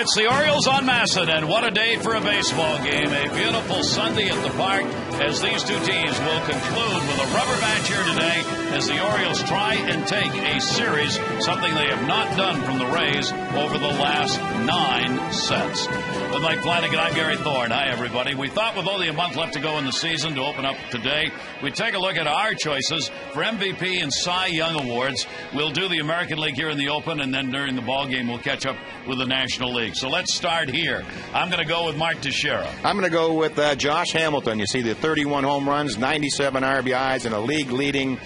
It's the Orioles on Masson, and what a day for a baseball game. A beautiful Sunday at the park as these two teams will conclude with a rubber match here today as the Orioles try and take a series, something they have not done from the Rays over the last 9 sets. With Mike Flanagan, I'm Gary Thorne. Hi, everybody. We thought with only a month left to go in the season to open up today, we'd take a look at our choices for MVP and Cy Young awards. We'll do the American League here in the Open, and then during the ball game, we'll catch up with the National League. So let's start here. I'm going to go with Mark Teixeira. I'm going to go with Josh Hamilton. You see the 31 home runs, 97 RBIs, and a league-leading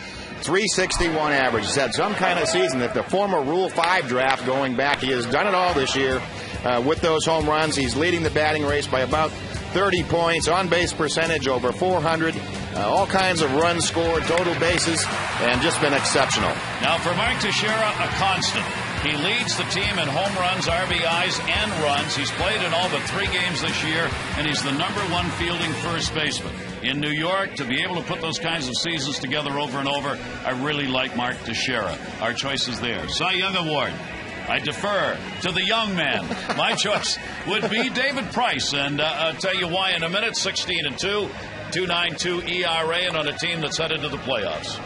361 average. He's had some kind of season. That the former Rule 5 draft going back, he has done it all this year with those home runs. He's leading the batting race by about 30 points, on-base percentage over 400, all kinds of runs scored, total bases, and just been exceptional. Now for Mark Teixeira, a constant. He leads the team in home runs, RBIs, and runs. He's played in all but 3 games this year, and he's the #1 fielding first baseman. In New York, to be able to put those kinds of seasons together over and over, I really like Mark Teixeira. Our choice is there. Cy Young Award. I defer to the young man. My choice would be David Price, and I'll tell you why in a minute. 16-2, 2.92 ERA, and on a team that's headed to the playoffs.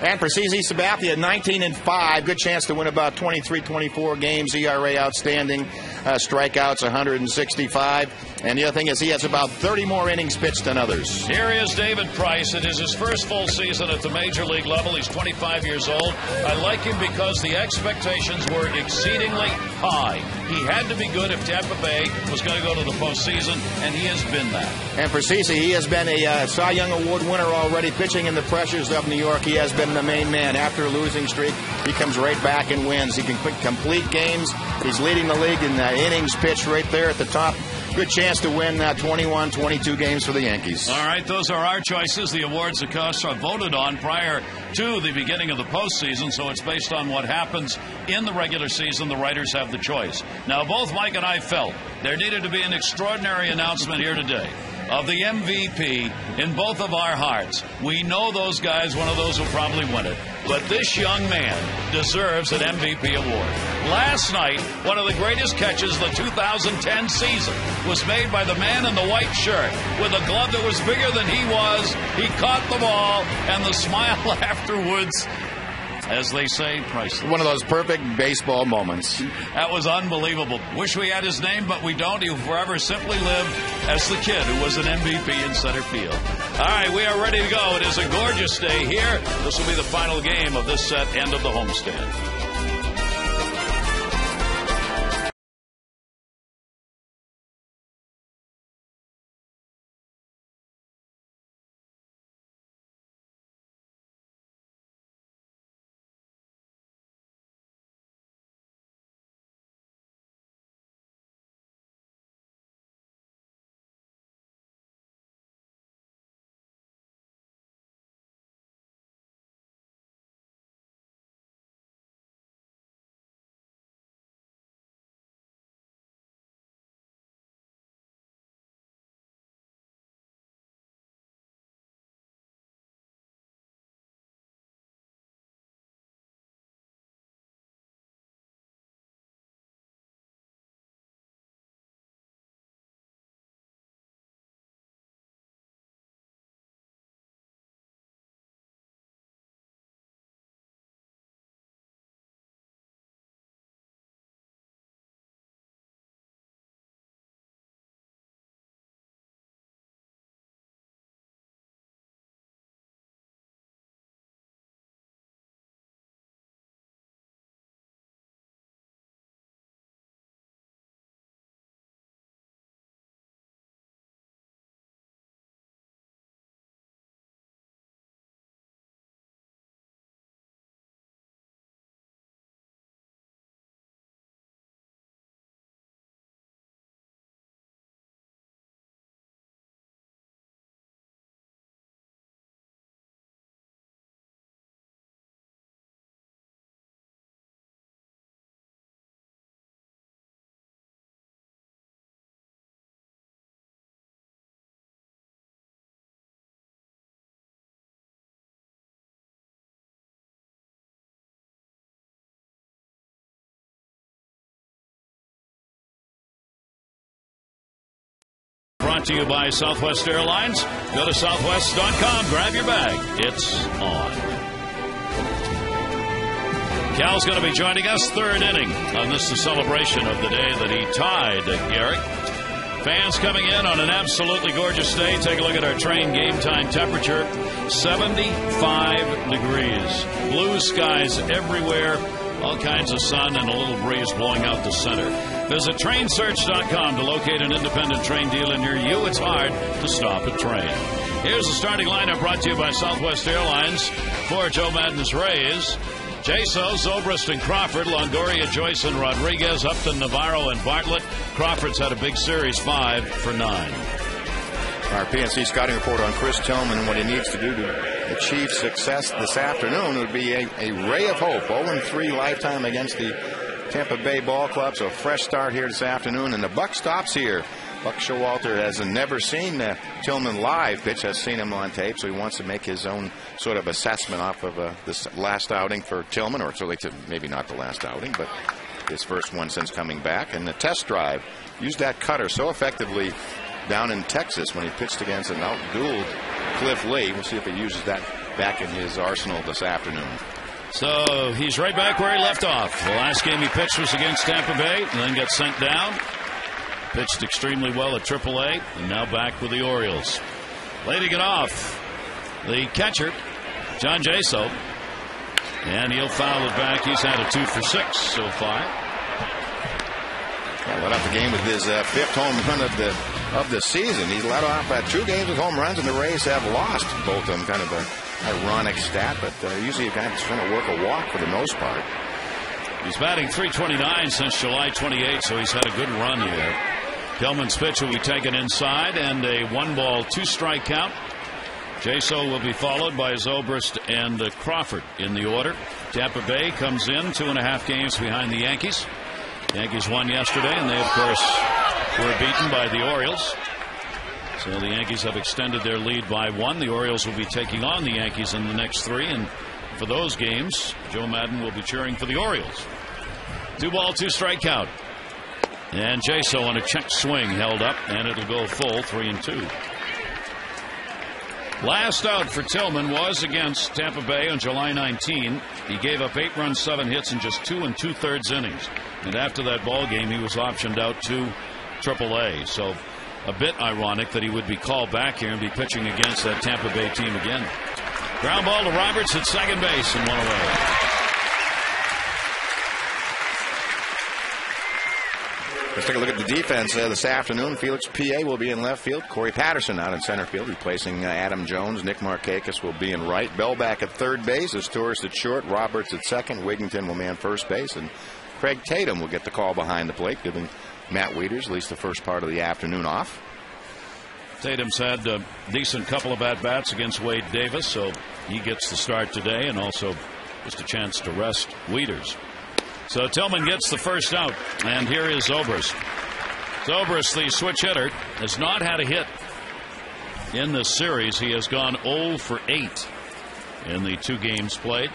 And for CZ Sabathia, 19-5, good chance to win about 23, 24 games. ERA outstanding, strikeouts 165. And the other thing is he has about 30 more innings pitched than others. Here is David Price. It is his first full season at the major league level. He's 25 years old. I like him because the expectations were exceedingly high. He had to be good if Tampa Bay was going to go to the postseason, and he has been that. And for CeCe, he has been a Cy Young Award winner already, pitching in the pressures of New York. He has been the main man. After a losing streak, he comes right back and wins. He can complete games. He's leading the league in innings pitched right there at the top. Good chance to win 21, 22 games for the Yankees. All right, those are our choices. The awards, of course, are voted on prior to the beginning of the postseason, so it's based on what happens in the regular season. The writers have the choice. Now, both Mike and I felt there needed to be an extraordinary announcement here today of the MVP in both of our hearts. We know those guys, one of those will probably win it. But this young man deserves an MVP award. Last night, one of the greatest catches of the 2010 season was made by the man in the white shirt with a glove that was bigger than he was. He caught the ball, and the smile afterwards, as they say, priceless. One of those perfect baseball moments. That was unbelievable. Wish we had his name, but we don't. He will forever simply live as the kid who was an MVP in center field. All right, we are ready to go. It is a gorgeous day here. This will be the final game of this set, end of the homestand. brought to you by Southwest Airlines. Go to southwest.com, grab your bag. It's on. Cal's going to be joining us, third inning on this the celebration of the day that he tied Garrick. Fans coming in on an absolutely gorgeous day. Take a look at our train game time temperature. 75 degrees. Blue skies everywhere. All kinds of sun and a little breeze blowing out the center. Visit trainsearch.com to locate an independent train dealer near you. It's hard to stop a train. Here's the starting lineup brought to you by Southwest Airlines. For Joe Madden's Rays, Jaso, Zobrist, and Crawford, Longoria, Joyce, and Rodriguez, Upton, Navarro, and Bartlett. Crawford's had a big series, 5 for 9. Our PNC scouting report on Chris Tillman and what he needs to do to achieve success this afternoon would be a ray of hope. 0-3 lifetime against the Tampa Bay Ball Club, so a fresh start here this afternoon. And the buck stops here. Buck Showalter has never seen Tillman live pitch, has seen him on tape, so he wants to make his own sort of assessment off of this last outing for Tillman, or certainly maybe not the last outing, but his first one since coming back. And the test drive used that cutter so effectively down in Texas when he pitched against an outdueled Cliff Lee. We'll see if he uses that back in his arsenal this afternoon. So he's right back where he left off. The last game he pitched was against Tampa Bay and then got sent down. Pitched extremely well at AAA and now back with the Orioles. Leading it off, the catcher, John Jaso. And he'll foul it back. He's had a 2 for 6 so far. Yeah, led off the game with his fifth home run of the season. He's led off 2 games with home runs, and the Rays have lost both of them. Kind of an ironic stat, but usually a guy that's trying to work a walk for the most part. He's batting .329 since July 28, so he's had a good run here. Tillman's pitch will be taken inside, and a 1-ball, 2-strike count. Jaso will be followed by Zobrist and Crawford in the order. Tampa Bay comes in 2.5 games behind the Yankees. Yankees won yesterday, and they, of course, were beaten by the Orioles. So the Yankees have extended their lead by 1. The Orioles will be taking on the Yankees in the next 3, and for those games, Joe Madden will be cheering for the Orioles. 2-ball, 2-strike count. And Jaso on a check swing held up, and it'll go full 3-2. Last out for Tillman was against Tampa Bay on July 19. He gave up 8 runs, 7 hits in just 2 2/3 innings. And after that ball game, he was optioned out to AAA. So a bit ironic that he would be called back here and be pitching against that Tampa Bay team again. Ground ball to Roberts at second base and 1 away. Let's take a look at the defense this afternoon. Felix P.A. will be in left field. Corey Patterson out in center field, replacing Adam Jones. Nick Markakis will be in right. Bell back at third base. As Torres at short. Roberts at second. Wigington will man first base. And Craig Tatum will get the call behind the plate, giving Matt Wieters at least the first part of the afternoon off. Tatum's had a decent couple of at-bats against Wade Davis, so he gets the start today, and also just a chance to rest Wieters. So Tillman gets the first out, and here is Zobrist. Zobrist, the switch hitter, has not had a hit in this series. He has gone 0 for 8 in the 2 games played.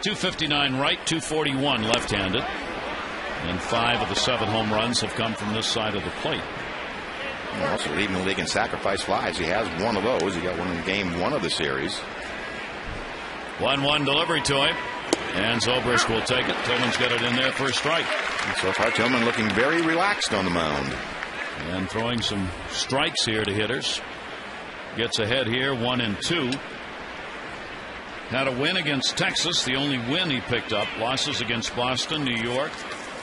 .259 right, .241 left-handed, and 5 of the 7 home runs have come from this side of the plate. Also leading the league in sacrifice flies. He has 1 of those. He got 1 in game 1 of the series. 1-1 delivery to him. And Zobrist will take it. Tillman's got it in there for a strike. And so far, Tillman looking very relaxed on the mound. And throwing some strikes here to hitters. Gets ahead here, 1-2. Had a win against Texas, the only win he picked up. Losses against Boston, New York,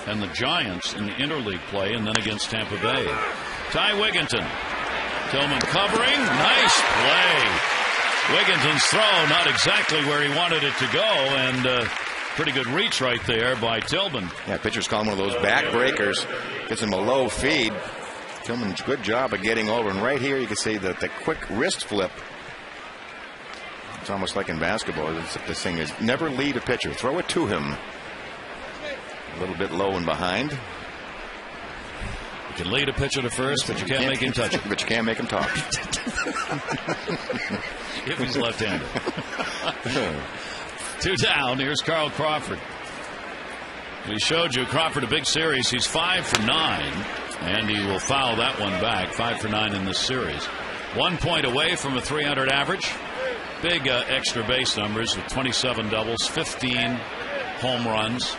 and the Giants in the interleague play, and then against Tampa Bay. Ty Wigington. Tillman covering. Nice play. Wigginton's throw not exactly where he wanted it to go, and pretty good reach right there by Tillman. Yeah, pitcher's calling one of those backbreakers. Gets him a low feed. Tillman's good job of getting over, and right here you can see that the quick wrist flip. It's almost like in basketball. This thing is never lead a pitcher. Throw it to him. A little bit low and behind. You can lead a pitcher to first, but you can't make him touch it. But you can't make him talk. If he's left-handed. 2 down. Here's Carl Crawford. We showed you Crawford a big series. He's 5 for 9. And he will foul that one back. 5 for 9 in this series. 1 point away from a .300 average. Big extra base numbers with 27 doubles, 15 home runs,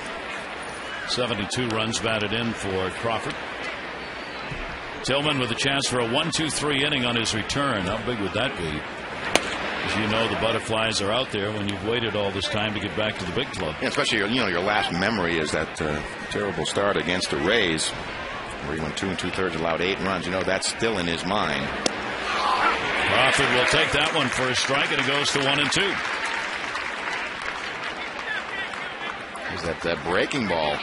72 runs batted in for Crawford. Tillman with a chance for a 1-2-3 inning on his return. How big would that be? As you know, the butterflies are out there when you've waited all this time to get back to the big club. Yeah, especially your last memory is that terrible start against the Rays, where he went 2 2/3, allowed 8 runs. That's still in his mind. Crawford will take that one for a strike, and it goes to 1-2. Is that breaking ball?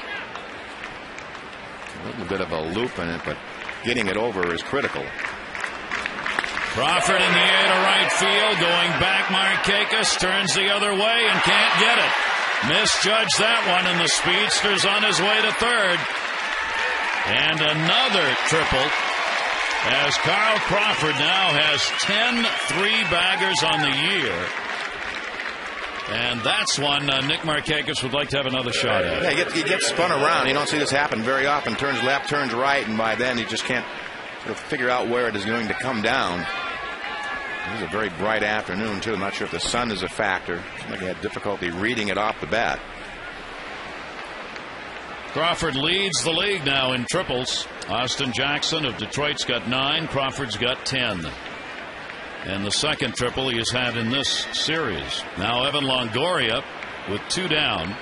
A little bit of a loop in it, but getting it over is critical. Crawford in the air to right field, going back. Markakis turns the other way and can't get it. Misjudged that one, and the speedster's on his way to third. And another triple, as Carl Crawford now has 10 three-baggers on the year. And that's one Nick Markakis would like to have another shot at. Yeah, he gets spun around. You don't see this happen very often. Turns left, turns right, and by then you just can't sort of figure out where it is going to come down. It was a very bright afternoon, too. I'm not sure if the sun is a factor. Seemed like he had difficulty reading it off the bat. Crawford leads the league now in triples. Austin Jackson of Detroit's got 9. Crawford's got 10. And the second triple he has had in this series. Now Evan Longoria with 2 down.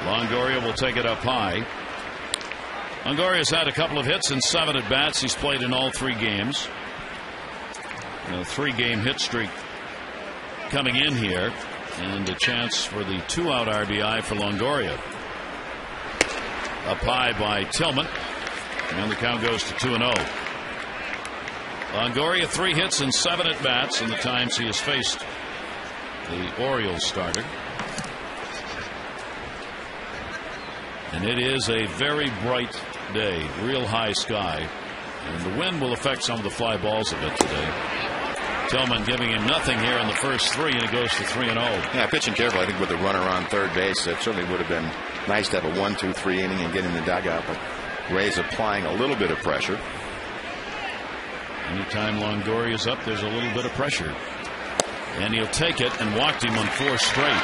Longoria will take it up high. Longoria's had a couple of hits and 7 at bats. He's played in all 3 games. A 3-game hit streak coming in here, and a chance for the 2-out RBI for Longoria. Up high by Tillman, and the count goes to 2-0. Longoria 3 hits and 7 at bats in the times he has faced the Orioles starter. And it is a very bright day, real high sky, and the wind will affect some of the fly balls a bit today. Tillman giving him nothing here in the first 3, and it goes to 3-0. Yeah, pitching careful. I think with the runner on third base, it certainly would have been nice to have a 1-2-3 inning and get in the dugout, but Ray's applying a little bit of pressure. Anytime Longoria's up, there's a little bit of pressure. And he'll take it, and walked him on 4 straight.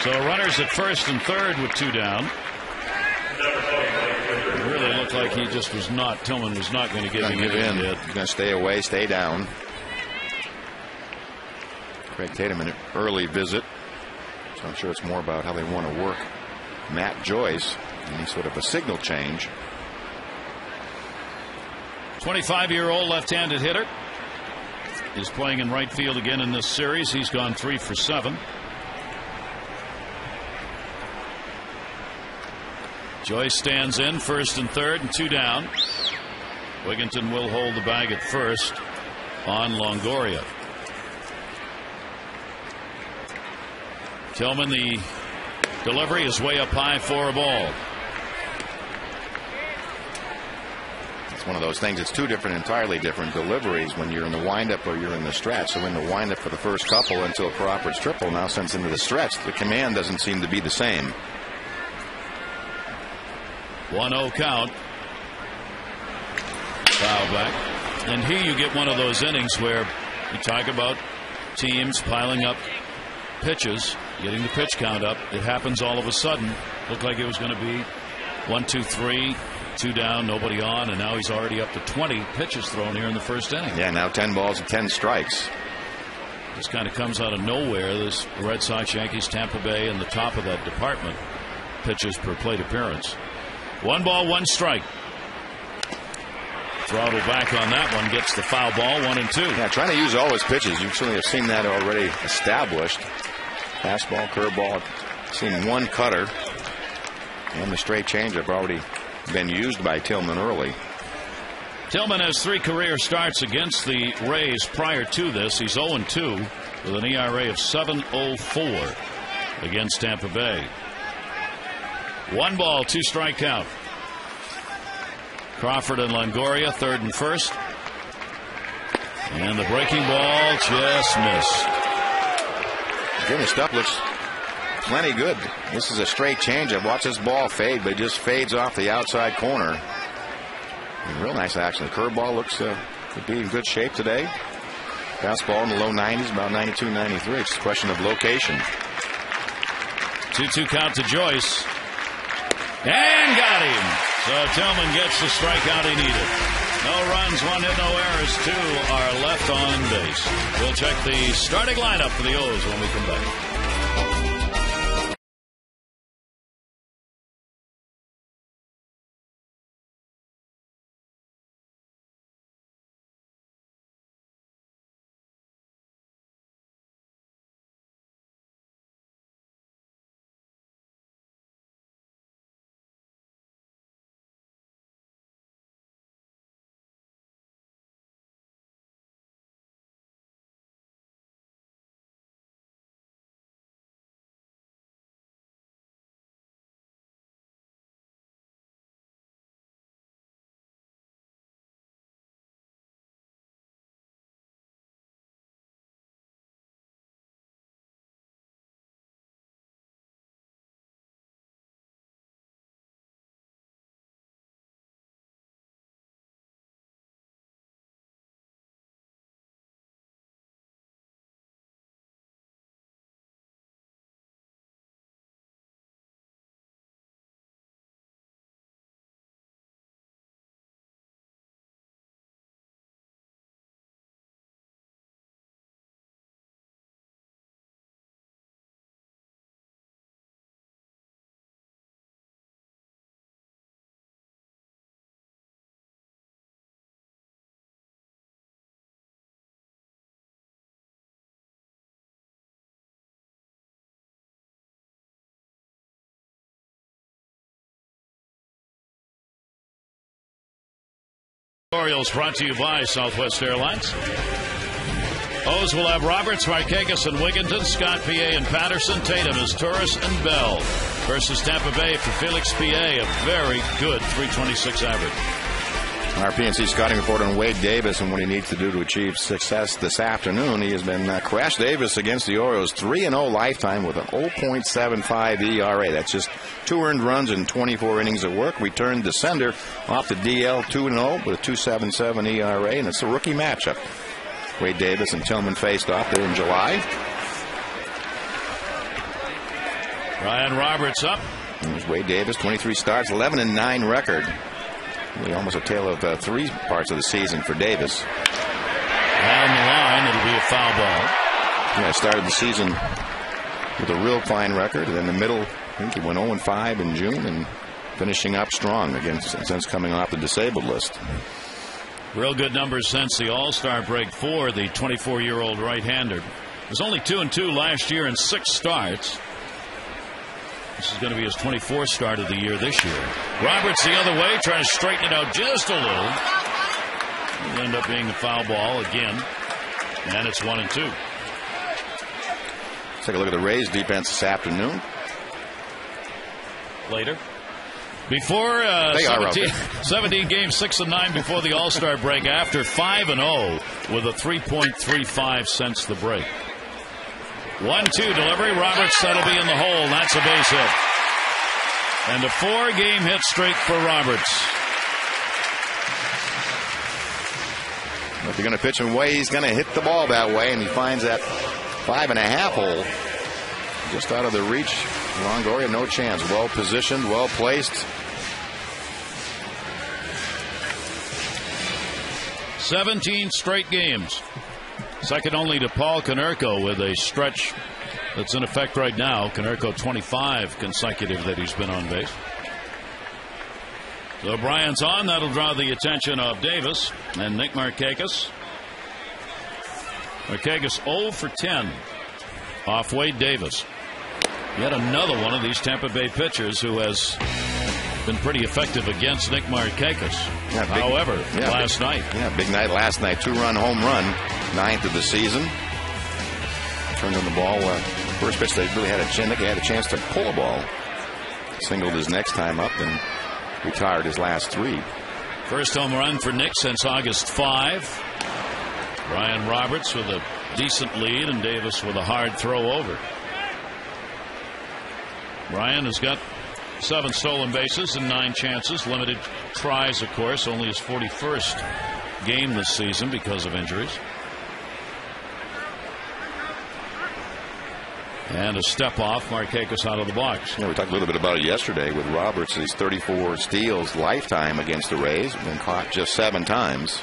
So runners at first and third with 2 down. It really looked like he just was not, Tillman was not going to give him in. He's going to stay away, stay down. Craig Tatum an early visit, so I'm sure it's more about how they want to work Matt Joyce, any sort of a signal change. 25-year-old left-handed hitter is playing in right field again in this series. He's gone 3 for 7. Joyce stands in first and third and 2 down. Wigginton will hold the bag at first on Longoria. Tillman, the delivery is way up high for a ball. It's one of those things. It's 2 entirely different deliveries when you're in the windup or you're in the stretch. So in the windup for the first couple until Crawford's triple, now since into the stretch, the command doesn't seem to be the same. 1-0 count. Foul back. And here you get one of those innings where you talk about teams piling up pitches, getting the pitch count up. It happens all of a sudden. Looked like it was going to be 1, 2, 3, 2 down, nobody on, and now he's already up to 20 pitches thrown here in the first inning. Yeah, now 10 balls and 10 strikes. Just kind of comes out of nowhere. This Red Sox, Yankees, Tampa Bay, and the top of that department, pitches per plate appearance. 1 ball, 1 strike. Throttle back on that one, gets the foul ball, 1-2. Yeah, trying to use all his pitches. You certainly have seen that already established. Fastball, curveball. Seen 1 cutter, and the straight changeup already been used by Tillman early. Tillman has 3 career starts against the Rays prior to this. He's 0-2 with an ERA of 7.04 against Tampa Bay. 1 ball, 2 strike count. Crawford and Longoria, third and first. And the breaking ball just missed. Again, his stuff looks plenty good. This is a straight changeup. Watch this ball fade, but it just fades off the outside corner. And real nice action. The curveball looks to be in good shape today. Fastball in the low 90s, about 92, 93. It's a question of location. 2-2 count to Joyce. And got him. So Tillman gets the strikeout he needed. No runs, 1 hit, no errors. 2 are left on base. We'll check the starting lineup for the O's when we come back. Orioles brought to you by Southwest Airlines. O's will have Roberts, Markakis, and Wigginton, Scott, PA, and Patterson. Tatum is Torres and Bell versus Tampa Bay for Felix, PA. A very good .326 average. Our PNC scouting report on Wade Davis and what he needs to do to achieve success this afternoon. He has been Crash Davis against the Orioles, 3-0 lifetime with an 0.75 ERA. That's just 2 earned runs in 24 innings of work. Returned to sender off the DL 2-0 with a 2.77 ERA, and it's a rookie matchup. Wade Davis and Tillman faced off there in July. Ryan Roberts up. There's Wade Davis, 23 starts, 11-9 record. Really almost a tale of 3 parts of the season for Davis. Down the line, it'll be a foul ball. Yeah, started the season with a real fine record, and in the middle, I think he went 0-5 in June and finishing up strong since coming off the disabled list. Real good numbers since the All-Star break for the 24-year-old right-hander. Was only 2-2 last year in 6 starts. This is going to be his 24th start of the year this year. Roberts the other way, trying to straighten it out just a little. It'll end up being a foul ball again. And it's 1-2. Let's take a look at the Rays defense this afternoon. Later. Before 17 games, 6-9 before the All-Star break, after 5-0 with a 3.35 since the break. 1-2 delivery. Roberts, that'll be in the hole. That's a base hit. And a 4-game hit streak for Roberts. If you're going to pitch him away, he's going to hit the ball that way, and he finds that 5.5 hole just out of the reach. Longoria, no chance. Well positioned, well placed. 17 straight games. Second only to Paul Konerko with a stretch that's in effect right now. Konerko 25 consecutive that he's been on base. So Bryant's on. That'll draw the attention of Davis and Nick Markakis. Markakis 0 for 10 off Wade Davis. Yet another one of these Tampa Bay pitchers who has been pretty effective against Nick Markakis. Yeah, however, last night. Yeah, big night last night. 2-run home run, 9th of the season. Turned on the ball. First pitch, they really had a chance to pull a ball. Singled his next time up and retired his last 3. First home run for Nick since August 5. Ryan Roberts with a decent lead and Davis with a hard throw over. Ryan has got 7 stolen bases and 9 chances. Limited tries, of course. Only his 41st game this season because of injuries. And a step off, Markakis out of the box. Yeah, we talked a little bit about it yesterday with Roberts. He's 34 steals lifetime against the Rays. Been caught just 7 times.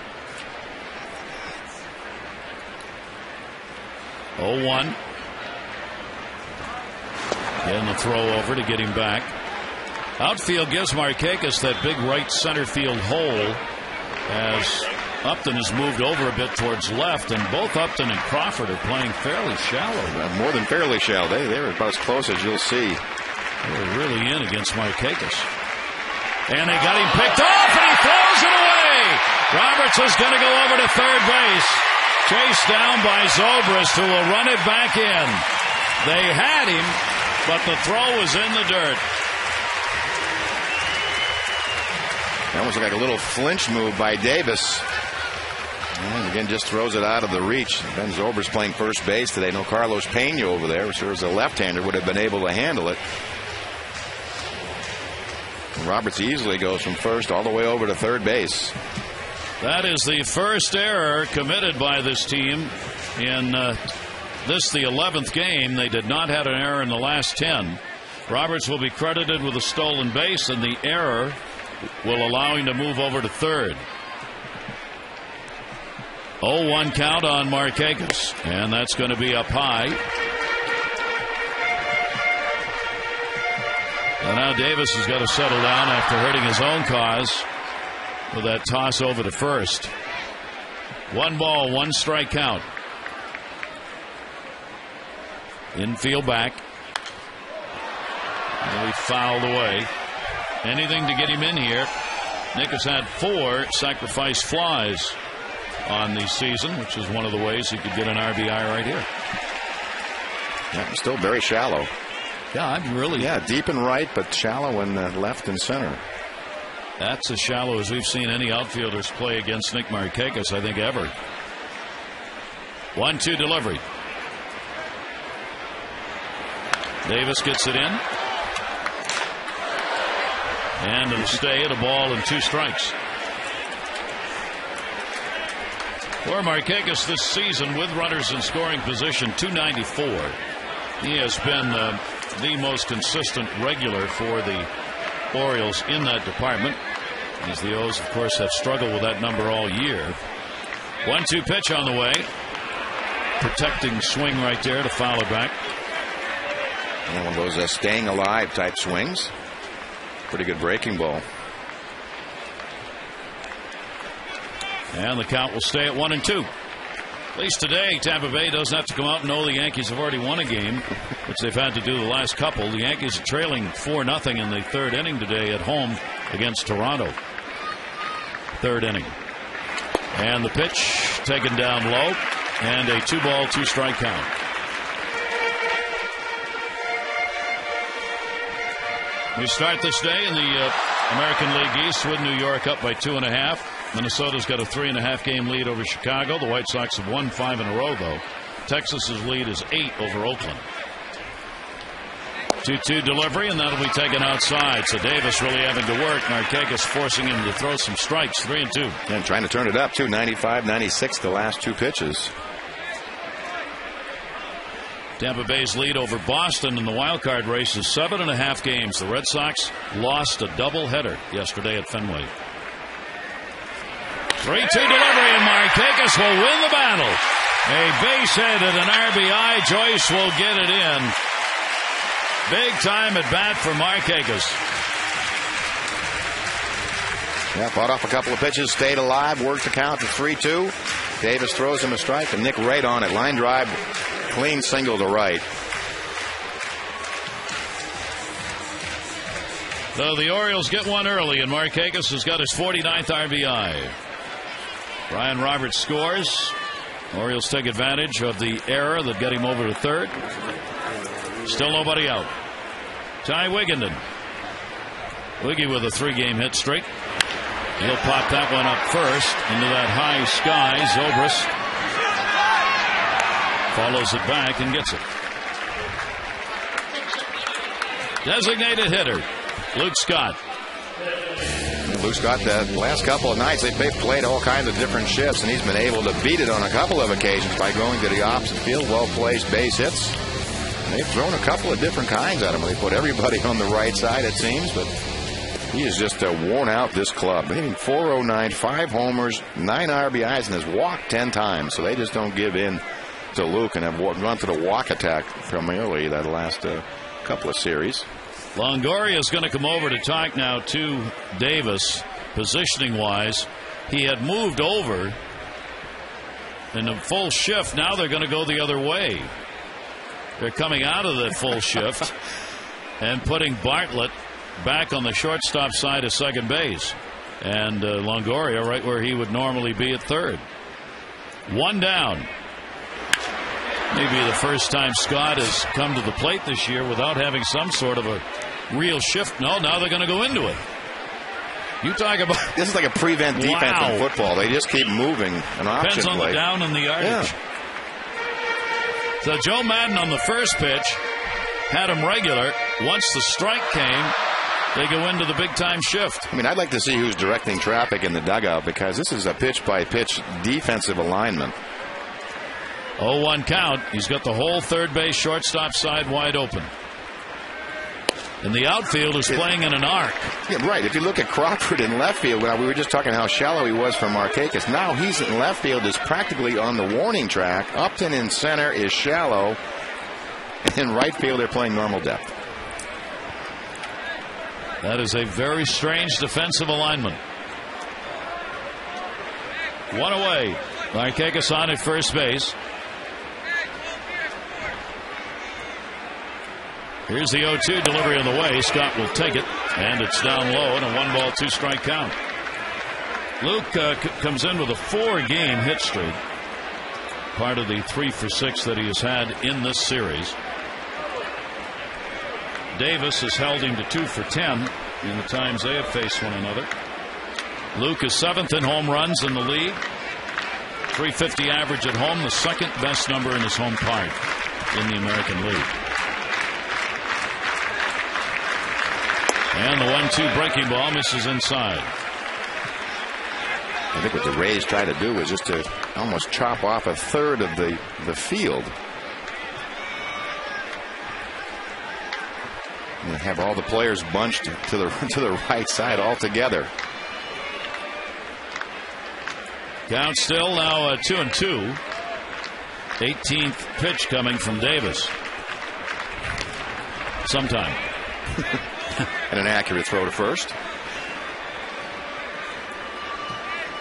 0-1. Getting the throw over to get him back. Outfield gives Markakis that big right center field hole as Upton has moved over a bit towards left, and both Upton and Crawford are playing fairly shallow. More than fairly shallow. They're about as close as you'll see. They're really in against Markakis. And they got him picked off, and he throws it away. Roberts is going to go over to third base. Chased down by Zobrist, who will run it back in. They had him, but the throw was in the dirt. That was like a little flinch move by Davis. And again, just throws it out of the reach. Ben Zobrist playing first base today. No Carlos Pena over there. Sure, as a left-hander would have been able to handle it. And Roberts easily goes from first all the way over to third base. That is the first error committed by this team in the 11th game. They did not have an error in the last 10. Roberts will be credited with a stolen base, and the error will allow him to move over to third. 0-1 count on Markakis, and that's going to be up high. And now Davis has got to settle down after hurting his own cause with that toss over to first. 1 ball, 1 strike count. Infield back. Really fouled away. Anything to get him in here. Nick has had 4 sacrifice flies on the season, which is one of the ways he could get an RBI right here. Yeah, still very shallow. Yeah, I'm really. Yeah, deep and right, but shallow in the left and center. That's as shallow as we've seen any outfielders play against Nick Markakis, I think, ever. 1-2 delivery. Davis gets it in. And it'll stay at a ball and 2 strikes. For Markakis this season, with runners in scoring position, .294. He has been the most consistent regular for the Orioles in that department, as the O's, of course, have struggled with that number all year. 1-2 pitch on the way. Protecting swing right there to foul it back. And one of those staying alive type swings. Pretty good breaking ball. And the count will stay at 1-2. At least today, Tampa Bay doesn't have to come out and know the Yankees have already won a game, which they've had to do the last couple. The Yankees are trailing 4-0 in the 3rd inning today at home against Toronto. 3rd inning. And the pitch taken down low, and a 2-ball, 2-strike count. We start this day in the American League East with New York up by 2.5. Minnesota's got a 3.5 game lead over Chicago. The White Sox have won 5 in a row, though. Texas's lead is 8 over Oakland. 2-2 delivery, and that'll be taken outside. So Davis really having to work. Markakis forcing him to throw some strikes. 3-2. And trying to turn it up, too. 95, 96 the last 2 pitches. Tampa Bay's lead over Boston in the wild card race is 7.5 games. The Red Sox lost a doubleheader yesterday at Fenway. 3-2 delivery, and Markakis will win the battle. A base hit and an RBI. Joyce will get it in. Big time at bat for Markakis. Yeah, fought off a couple of pitches, stayed alive, worked the count to 3-2. Davis throws him a strike, and Nick right on it. Line drive, clean single to right. So the Orioles get one early, and Markakis has got his 49th RBI. Brian Roberts scores. Orioles take advantage of the error that got him over to third. Still nobody out. Ty Wigginton. Wiggy with a 3-game hit streak. He'll pop that one up first into that high sky. Zobrist follows it back and gets it. Designated hitter, Luke Scott. Luke Scott, the last couple of nights, they've played all kinds of different shifts, and he's been able to beat it on a couple of occasions by going to the opposite field, well-placed base hits. They've thrown a couple of different kinds at him. They put everybody on the right side, it seems, but he is just worn out this club. Hitting .409, 5 homers, 9 RBIs, and has walked 10 times, so they just don't give in to Luke and have gone to the walk attack primarily that last couple of series. Longoria is going to come over to talk now to Davis, positioning-wise. He had moved over in a full shift. Now they're going to go the other way. They're coming out of the full shift and putting Bartlett back on the shortstop side of second base. And Longoria right where he would normally be at third. One down. Maybe the first time Scott has come to the plate this year without having some sort of a real shift. No, now they're going to go into it. You talk about this is like a prevent defense in football. They just keep moving an option depends on play. The down and the yardage. Yeah. So Joe Madden on the first pitch had him regular. Once the strike came, they go into the big time shift. I mean, I'd like to see who's directing traffic in the dugout, because this is a pitch by pitch defensive alignment. 0-1 count. He's got the whole third base shortstop side wide open. And the outfield is playing in an arc. Yeah, right. If you look at Crawford in left field, well, we were just talking how shallow he was for Markakis. Now he's in left field, is practically on the warning track. Upton in center is shallow. And in right field, they're playing normal depth. That is a very strange defensive alignment. One away. Markakis on at first base. Here's the 0-2 delivery on the way. Scott will take it, and it's down low, and a 1-ball, 2-strike count. Luke comes in with a 4-game hit streak, part of the 3 for 6 that he has had in this series. Davis has held him to 2 for 10 in the times they have faced one another. Luke is 7th in home runs in the league. .350 average at home, the second best number in his home park in the American League. And the 1-2 breaking ball misses inside. I think what the Rays try to do is just to almost chop off a third of the field. And have all the players bunched to the right side altogether. Count still now 2-2. 18th pitch coming from Davis. Sometime. And an accurate throw to first.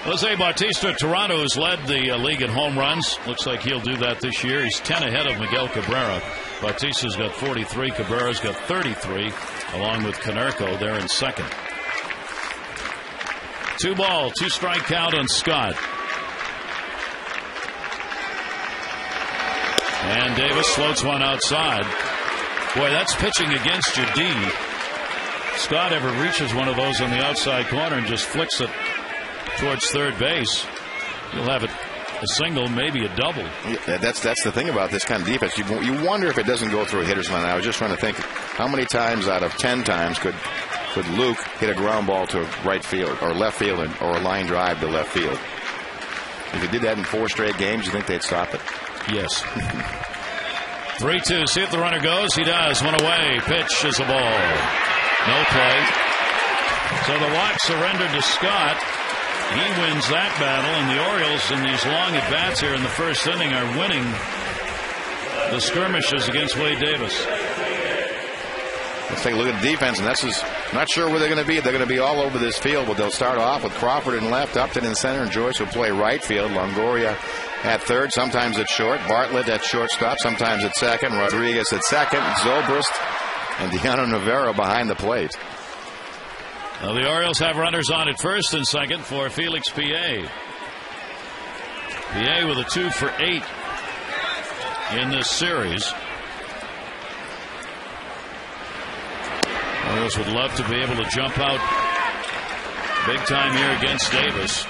Jose Bautista of Toronto has led the league in home runs. Looks like he'll do that this year. He's 10 ahead of Miguel Cabrera. Bautista's got 43. Cabrera's got 33, along with Konerko. They're in second. 2-ball, 2-strike count on Scott. And Davis floats one outside. Boy, that's pitching against your D. Scott ever reaches one of those on the outside corner and just flicks it towards third base, you'll have it a single, maybe a double. Yeah, that's the thing about this kind of defense. You wonder if it doesn't go through a hitter's line. I was just trying to think how many times out of 10 times could Luke hit a ground ball to right field or left field or a line drive to left field. If he did that in 4 straight games, you think they'd stop it? Yes. 3-2. See if the runner goes. He does. One away. Pitch is a ball. No play. So the walk surrendered to Scott. He wins that battle, and the Orioles in these long at-bats here in the first inning are winning the skirmishes against Wade Davis. Let's take a look at the defense, and not sure where they're going to be. They're going to be all over this field, but they'll start off with Crawford in left, Upton in center, and Joyce will play right field. Longoria at third, sometimes at short. Bartlett at shortstop, sometimes at second. Rodriguez at second. Zobrist and Deano Navarro behind the plate. Now the Orioles have runners on at first and second for Felix Pie. Pie with a 2 for 8 in this series. Orioles would love to be able to jump out big time here against Davis,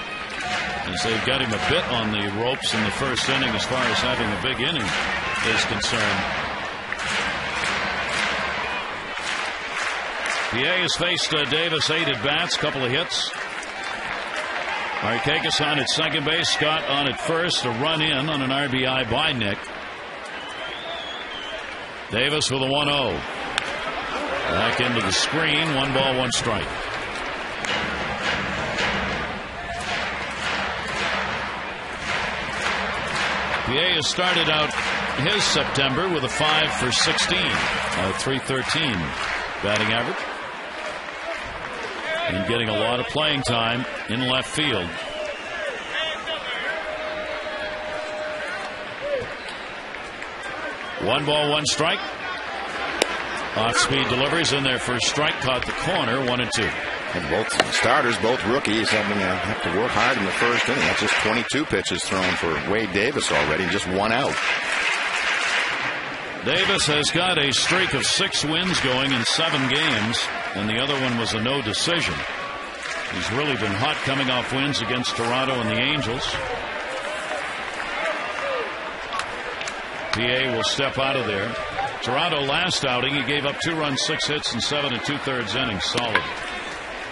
as they've got him a bit on the ropes in the first inning as far as having a big inning is concerned. PA has faced Davis 8 at bats, couple of hits. Markakis on at second base, Scott on at first, a run in on an RBI by Nick. Davis with a 1-0. Back into the screen, 1 ball, 1 strike. PA has started out his September with a 5 for 16, .313 batting average, and getting a lot of playing time in left field. One ball, 1 strike. Off-speed deliveries in there for a strike, caught the corner, 1-2. And both starters, both rookies, have to work hard in the first inning. That's just 22 pitches thrown for Wade Davis already, just 1 out. Davis has got a streak of 6 wins going in 7 games, and the other one was a no decision. He's really been hot coming off wins against Toronto and the Angels. PA will step out of there. Toronto last outing, he gave up 2 runs, 6 hits, and 7 2/3 innings. Solid.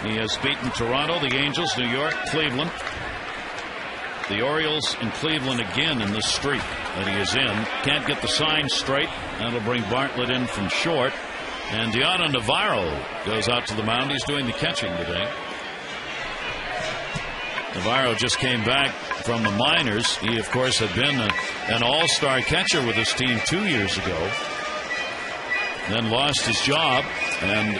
He has beaten Toronto, the Angels, New York, Cleveland, the Orioles, and Cleveland again in this streak that he is in. Can't get the sign straight. That'll bring Bartlett in from short. And Deanna Navarro goes out to the mound. He's doing the catching today. Navarro just came back from the minors. He, of course, had been an all-star catcher with his team 2 years ago. Then lost his job and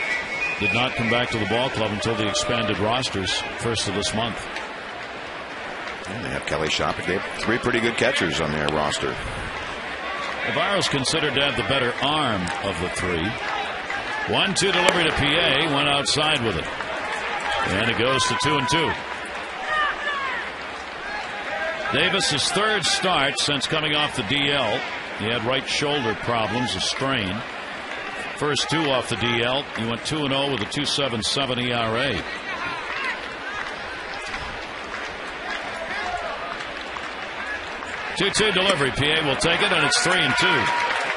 did not come back to the ball club until the expanded rosters first of this month. And they have Kelly Shoppach. They have 3 pretty good catchers on their roster. Navarro's considered to have the better arm of the 3. 1-2 delivery to PA, went outside with it. And it goes to 2-2. Davis's 3rd start since coming off the DL. He had right shoulder problems, a strain. First 2 off the DL. He went 2-0 with a 2.77 ERA. Two-two delivery. PA will take it, and it's 3-2.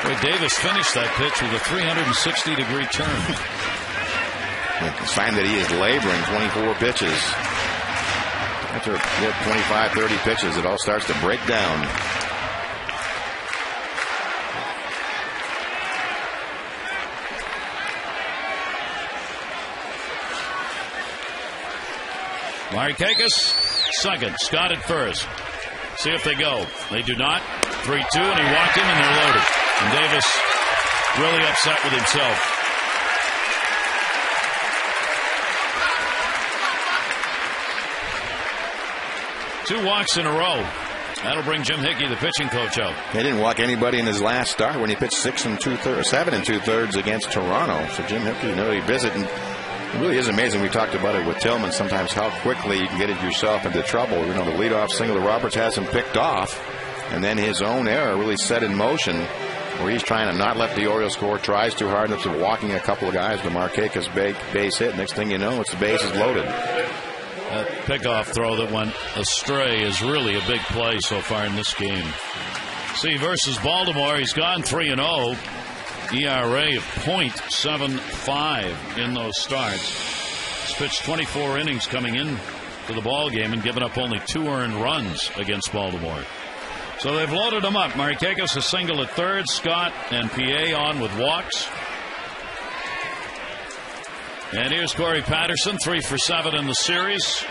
Boy, Davis finished that pitch with a 360-degree turn. It's time that he is laboring 24 pitches. After 25, 30 pitches, it all starts to break down. Markakis, second. Scott at first. See if they go. They do not. 3-2, and he walked in, and they're loaded. And Davis really upset with himself. Two walks in a row. That'll bring Jim Hickey, the pitching coach, out. He didn't walk anybody in his last start when he pitched 7 2/3 against Toronto. So Jim Hickey really visit, and it really is amazing. We talked about it with Tillman sometimes, how quickly you can get yourself into trouble. You know, the leadoff single that Roberts has him picked off, and then his own error really set in motion where he's trying to not let the Orioles score, tries too hard, ends up walking a couple of guys to Markakis base hit. Next thing you know, it's the bases loaded. That pickoff throw that went astray is really a big play so far in this game. See, versus Baltimore, he's gone 3-0. ERA of .75 in those starts. He's pitched 24 innings coming in to the ball game and given up only 2 earned runs against Baltimore. So they've loaded him up. Markakis a single at third. Scott and PA on with walks. And here's Corey Patterson, 3 for 7 in the series.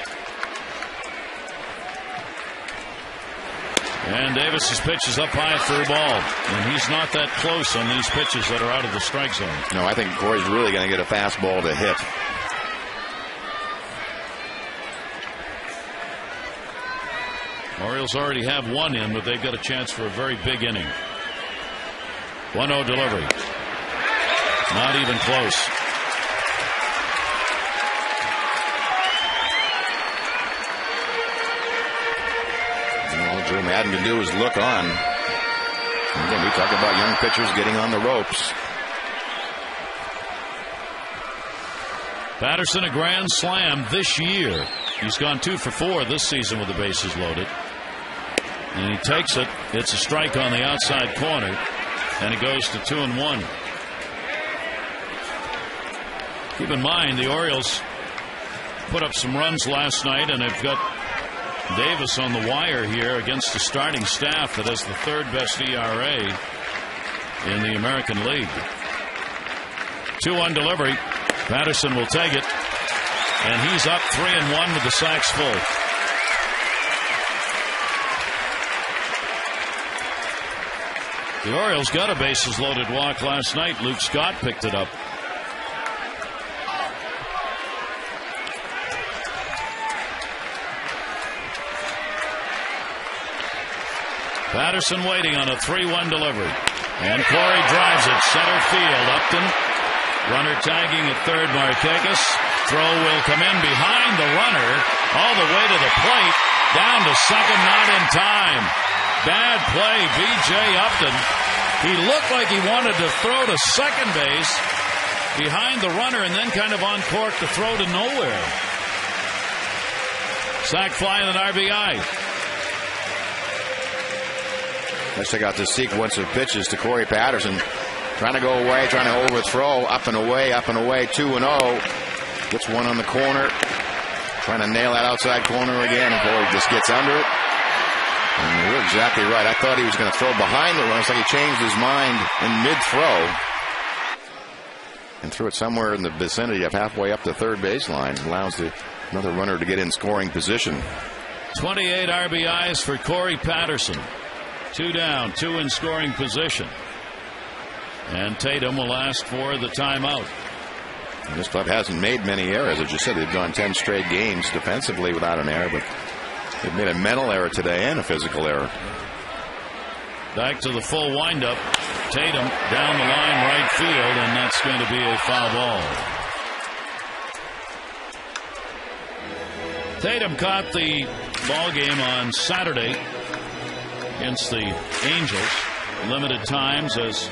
And Davis's pitch is up high for a ball. And he's not that close on these pitches that are out of the strike zone. No, I think Corey's really going to get a fastball to hit. Orioles already have 1 in, but they've got a chance for a very big inning. 1-0 delivery. Not even close. Joe Madden can do is look on. Again, we talk about young pitchers getting on the ropes. Patterson a grand slam this year. He's gone 2 for 4 this season with the bases loaded. And he takes it. It's a strike on the outside corner. And it goes to 2-1. Keep in mind, the Orioles put up some runs last night, and they've got Davis on the wire here against the starting staff that has the third best ERA in the American League. 2-1 delivery. Patterson will take it, and he's up 3-1 with the sacks full. The Orioles got a bases loaded walk last night. Luke Scott picked it up. Patterson waiting on a 3-1 delivery. And Corey drives it center field. Upton, runner tagging at third. Markakis. Throw will come in behind the runner all the way to the plate. Down to second, not in time. Bad play, B.J. Upton. He looked like he wanted to throw to second base behind the runner and then kind of on cork to throw to nowhere. Sack fly and an RBI. Let's check out the sequence of pitches to Corey Patterson. Trying to go away, trying to overthrow. Up and away, 2-0. Gets one on the corner. Trying to nail that outside corner again. And Corey just gets under it. And you're exactly right. I thought he was going to throw behind the run. It's like he changed his mind in mid-throw. And threw it somewhere in the vicinity of halfway up the third baseline. Allows another runner to get in scoring position. 28 RBIs for Corey Patterson. 2 down, 2 in scoring position. And Tatum will ask for the timeout. And this club hasn't made many errors. As you said, they've gone 10 straight games defensively without an error, but they've made a mental error today and a physical error. Back to the full windup. Tatum down the line right field, and that's going to be a foul ball. Tatum caught the ball game on Saturday against the Angels. Limited times as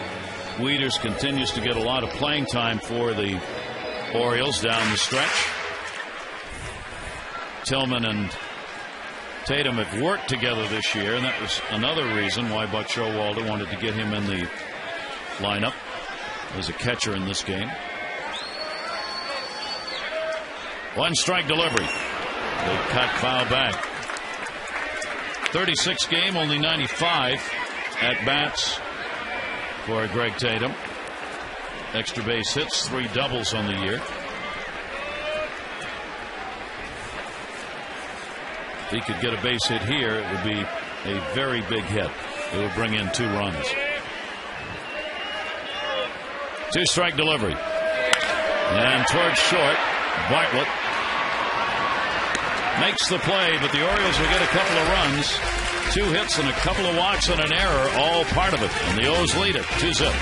Wieters continues to get a lot of playing time for the Orioles down the stretch. Tillman and Tatum have worked together this year, and that was another reason why Buck Showalter wanted to get him in the lineup as a catcher in this game. 1 strike delivery. They cut foul back. 36 game, only 95 at bats for Greg Tatum. Extra base hits, 3 doubles on the year. If he could get a base hit here, it would be a very big hit. It would bring in 2 runs. 2-strike delivery. And towards short, Bartlett makes the play, but the Orioles will get a couple of runs. 2 hits and a couple of walks and an error, all part of it. And the O's lead it 2-0.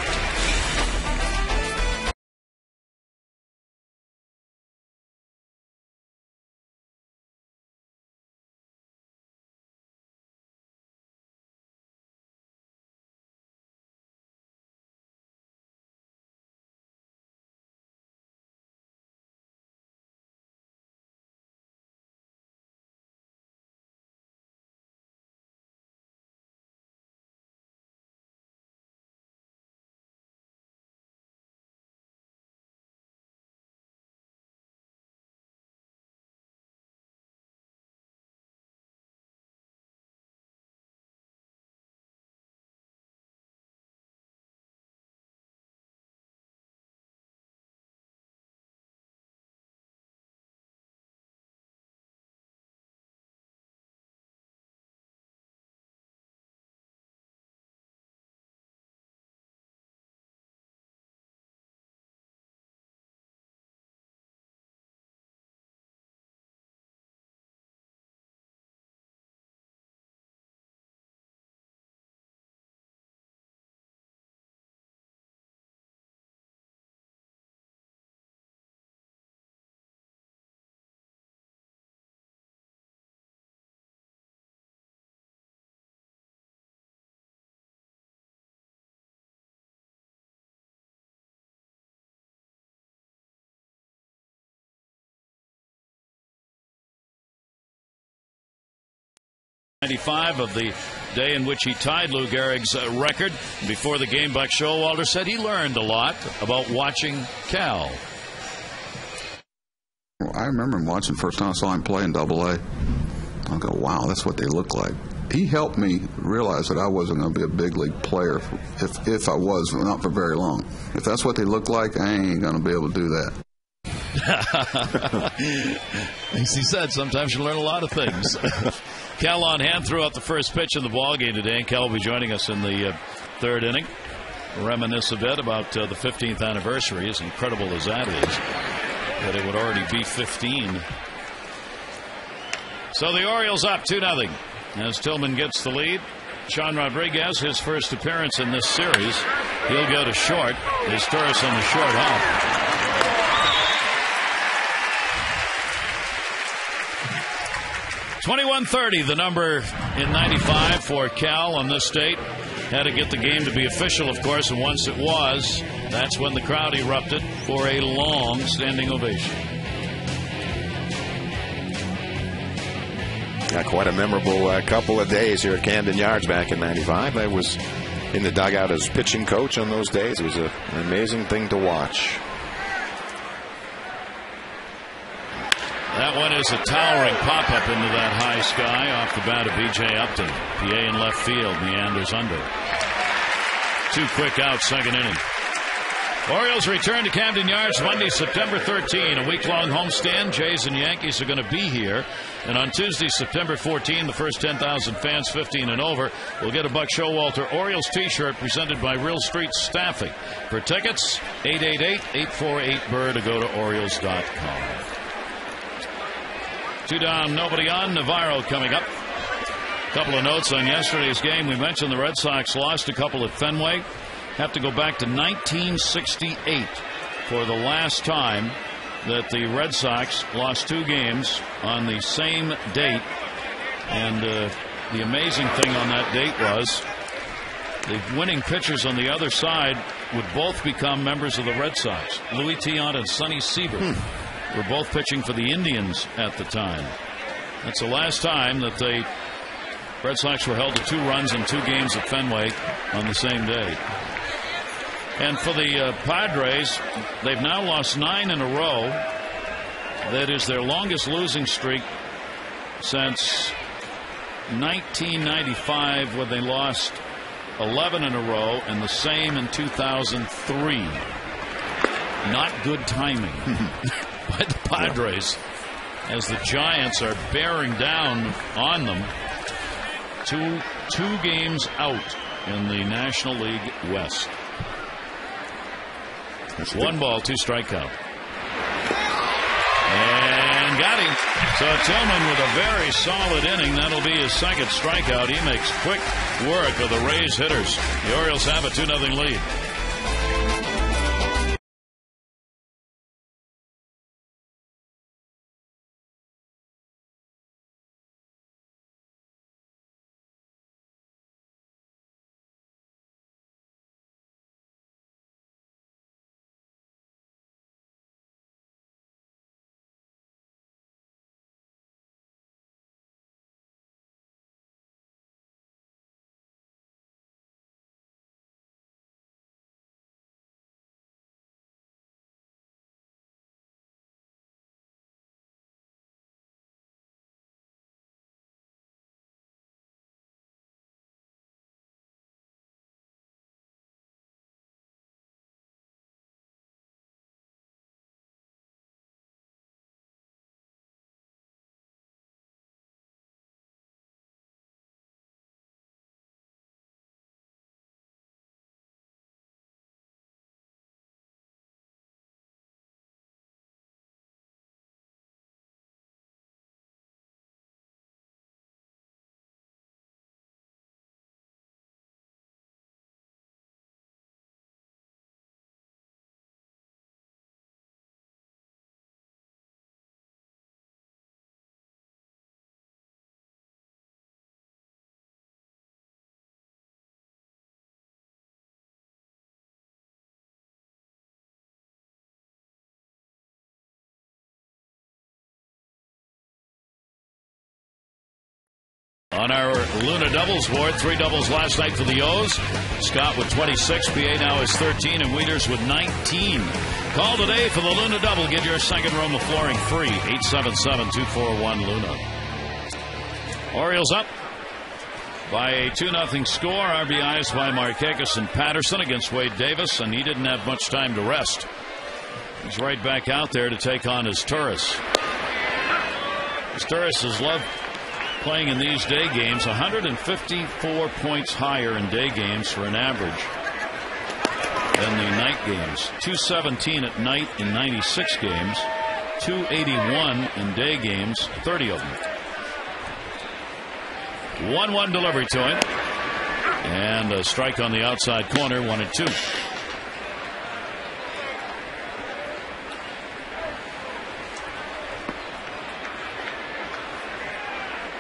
Of the day in which he tied Lou Gehrig's record. Before the game, Buck Showalter said he learned a lot about watching Cal. I remember him watching the first time I saw him play in Double-A. I go, wow, that's what they look like. He helped me realize that I wasn't going to be a big league player if I was, not for very long. If that's what they look like, I ain't going to be able to do that. As he said, sometimes you learn a lot of things. Cal on hand threw out the first pitch in the ballgame today, and Cal will be joining us in the third inning. Reminisce a bit about the 15th anniversary, as incredible as that is, that it would already be 15. So the Orioles up 2-0 as Tillman gets the lead. Sean Rodriguez, his first appearance in this series. He'll go to short. There's Torres on the short hop. .21:30, the number in 95 for Cal on this date. Had to get the game to be official, of course, and once it was, that's when the crowd erupted for a long standing ovation. Quite a memorable couple of days here at Camden Yards back in 95. I was in the dugout as pitching coach on those days. It was an amazing thing to watch. That one is a towering pop-up into that high sky off the bat of B.J. Upton. PA in left field, meanders under. 2 quick outs, second inning. Orioles return to Camden Yards Monday, September 13. A week-long homestand. Jays and Yankees are going to be here. And on Tuesday, September 14, the first 10,000 fans 15 and over will get a Buck Showalter Orioles t-shirt presented by Real Street Staffing. For tickets, 888-848-BIRD, to go to Orioles.com. 2 down, nobody on. Navarro coming up. Couple of notes on yesterday's game. We mentioned the Red Sox lost a couple at Fenway. Have to go back to 1968 for the last time that the Red Sox lost 2 games on the same date. And the amazing thing on that date was the winning pitchers on the other side would both become members of the Red Sox. Louis Tiant and Sonny Siebert were both pitching for the Indians at the time. That's the last time that the Red Sox were held to 2 runs in 2 games at Fenway on the same day. And for the Padres, they've now lost 9 in a row. That is their longest losing streak since 1995, when they lost 11 in a row, and the same in 2003. Not good timing by the Padres, as the Giants are bearing down on them. Two games out in the National League West. 1 ball, 2 strike count. And got him. So Tillman with a very solid inning. That'll be his second strikeout. He makes quick work of the Rays hitters. The Orioles have a 2-0 lead. On our Luna doubles board, 3 doubles last night for the O's. Scott with 26, PA now is 13, and Wieters with 19. Call today for the Luna double. Get your second room of flooring free. 877-241-LUNA. Orioles up by a 2-0 score. RBIs by Markakis and Patterson against Wade Davis, and he didn't have much time to rest. He's right back out there to take on his Turris. His Turris has loved playing in these day games. 154 points higher in day games for an average than the night games. 217 at night in 96 games. 281 in day games, 30 of them. 1-1 delivery to him. And a strike on the outside corner, 1-2.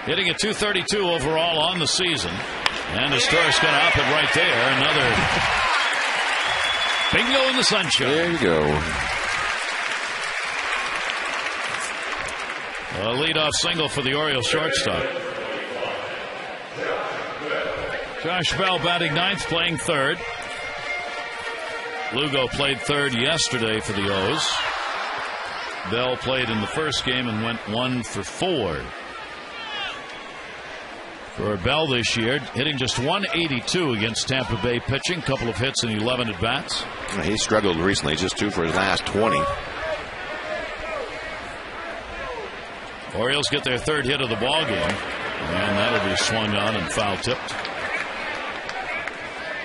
Hitting at 232 overall on the season. And Turris going to up it right there. Another bingo in the sunshine. There you go. A leadoff single for the Orioles shortstop. Josh Bell batting ninth, playing third. Lugo played third yesterday for the O's. Bell played in the first game and went 1 for 4. For Bell this year, hitting just 182 against Tampa Bay pitching. Couple of hits and 11 at bats. He struggled recently, just 2 for his last 20. Orioles get their third hit of the ball game, and that'll be swung on and foul tipped.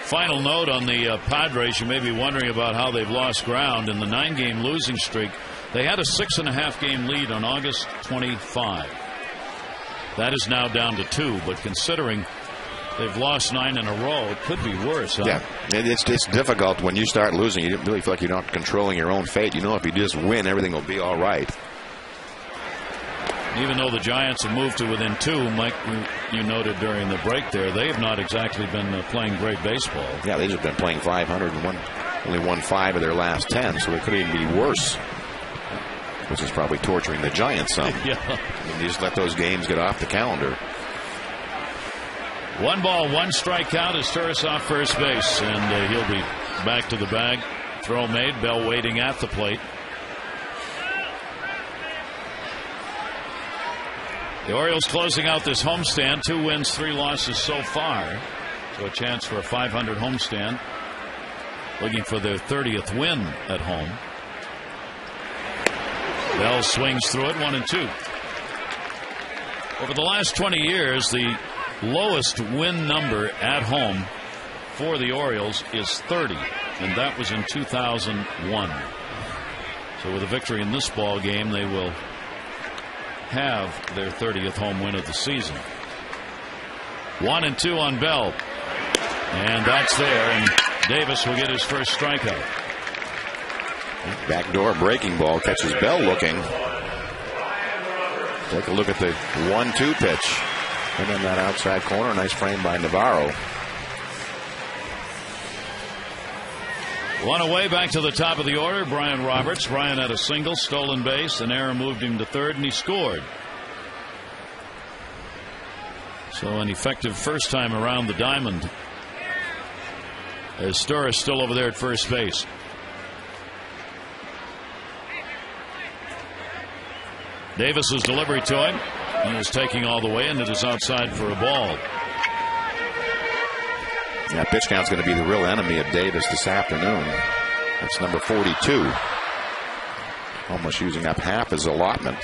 Final note on the Padres. You may be wondering about how they've lost ground in the 9-game losing streak. They had a 6.5-game lead on August 25. That is now down to 2, but considering they've lost 9 in a row, it could be worse. Huh? Yeah, it's difficult when you start losing. You really feel like you're not controlling your own fate. You know, if you just win, everything will be all right. Even though the Giants have moved to within 2, Mike, you noted during the break there, they have not exactly been playing great baseball. Yeah, they've just been playing 500 and only won 5 of their last 10, so it could even be worse. Which is probably torturing the Giants some. Yeah. You just let those games get off the calendar. 1 ball, 1 strikeout as Turris off first base, and he'll be back to the bag. Throw made. Bell waiting at the plate. The Orioles closing out this homestand. 2 wins, 3 losses so far. So a chance for a 500 homestand. Looking for their 30th win at home. Bell swings through it, 1-2. Over the last 20 years, the lowest win number at home for the Orioles is 30, and that was in 2001. So with a victory in this ball game, they will have their 30th home win of the season. 1-2 on Bell, and that's there, and Davis will get his first strikeout. Backdoor breaking ball catches Bell looking. Take a look at the 1-2 pitch. And in that outside corner, nice frame by Navarro. 1 away, back to the top of the order. Brian Roberts. Brian had a single, stolen base, and error moved him to third, and he scored. So an effective first time around the diamond. As Turris still over there at first base. Davis's delivery to him. He is taking all the way, and it is outside for a ball. Yeah, pitch count's going to be the real enemy of Davis this afternoon. It's number 42. Almost using up half his allotment.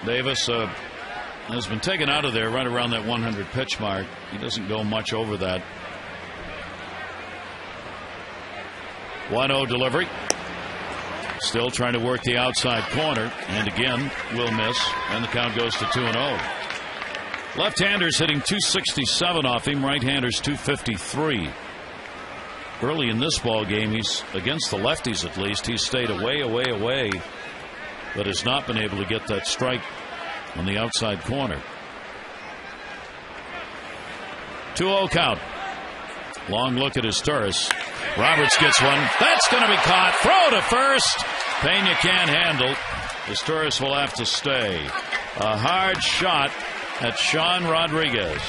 Davis has been taken out of there right around that 100 pitch mark. He doesn't go much over that. 1-0 delivery. Still trying to work the outside corner, and again will miss, and the count goes to 2-0. Left-handers hitting 267 off him, right-handers 253. Early in this ball game, he's against the lefties at least. He's stayed away, but has not been able to get that strike on the outside corner. 2-0 count. Long look at his Turris. Roberts gets one. That's going to be caught. Throw to first. Pena can't handle. His Turris will have to stay. A hard shot at Sean Rodriguez.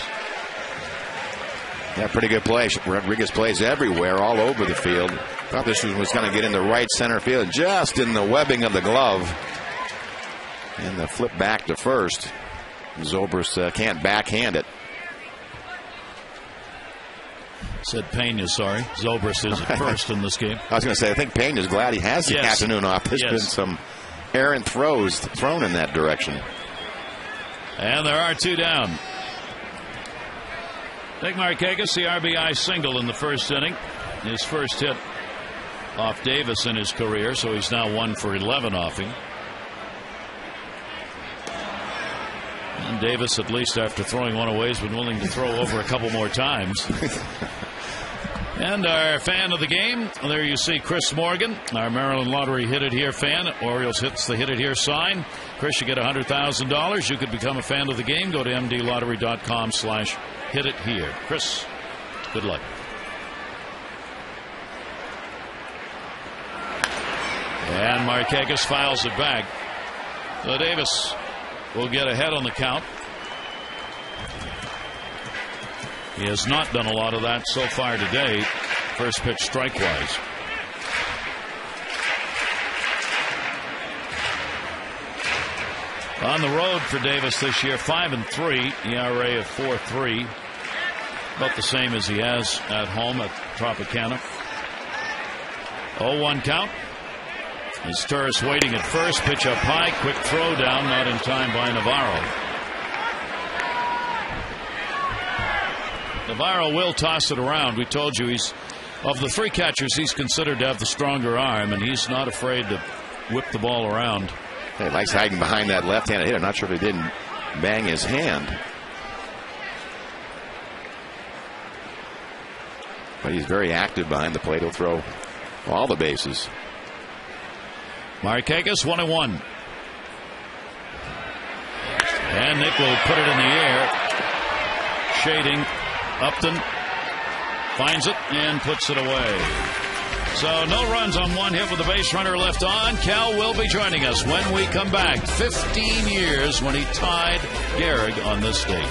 Yeah, pretty good play. Rodriguez plays everywhere, all over the field. Thought this was going to get into right center field, just in the webbing of the glove. And the flip back to first. Zobrist can't backhand it. Said Pena, sorry. Zobrist is at first in this game. I was going to say, I think Pena's glad he has the afternoon off. There's been some errant throws thrown in that direction. And there are 2 down. Nick Markakis, the RBI single in the first inning. His first hit off Davis in his career, so he's now 1 for 11 off him. And Davis, at least after throwing one away, has been willing to throw over a couple more times. And our fan of the game, there you see Chris Morgan, our Maryland Lottery Hit It Here fan. Orioles hits the Hit It Here sign. Chris, you get $100,000. You could become a fan of the game. Go to mdlottery.com/hitithere. Chris, good luck. And Markakis files it back. So Davis will get ahead on the count. He has not done a lot of that so far today. First pitch strike-wise. On the road for Davis this year, 5-3, ERA of 4.3. About the same as he has at home at Tropicana. 0-1 count. As Turris waiting at first, pitch up high, quick throw down, not in time by Navarro. Navarro will toss it around. We told you he's, of the 3 catchers, he's considered to have the stronger arm, and he's not afraid to whip the ball around. He likes hiding behind that left-handed hitter. Not sure if he didn't bang his hand. But he's very active behind the plate. He'll throw all the bases. Markakis 1-1. And Nick will put it in the air. Shading. Upton finds it and puts it away. So no runs on 1 hit with the base runner left on. Cal will be joining us when we come back. 15 years when he tied Gehrig on this date.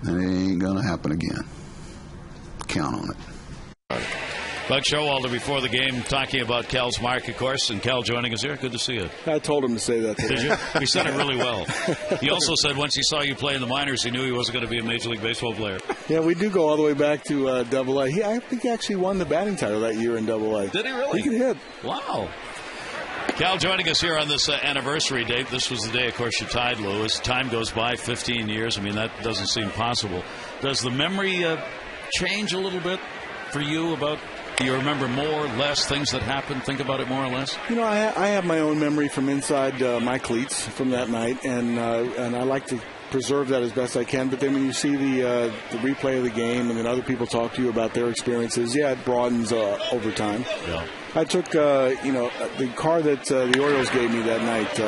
It ain't going to happen again. Count on it. Buck Showalter before the game talking about Cal's mark, of course, and Cal joining us here. Good to see you. I told him to say that today. Did you? He said it really well. He also said once he saw you play in the minors, he knew he wasn't going to be a Major League Baseball player. Yeah, we do go all the way back to Double A. I think he actually won the batting title that year in Double A. Did he really? He could hit. Wow. Cal joining us here on this anniversary date. This was the day, of course, you tied Lou. As time goes by, 15 years. I mean, that doesn't seem possible. Does the memory change a little bit for you about, do you remember more or less things that happened? Think about it more or less? You know, I have my own memory from inside my cleats from that night, and I like to preserve that as best I can. But then when you see the replay of the game, and then other people talk to you about their experiences, it broadens over time. Yeah. I took, the car that the Orioles gave me that night.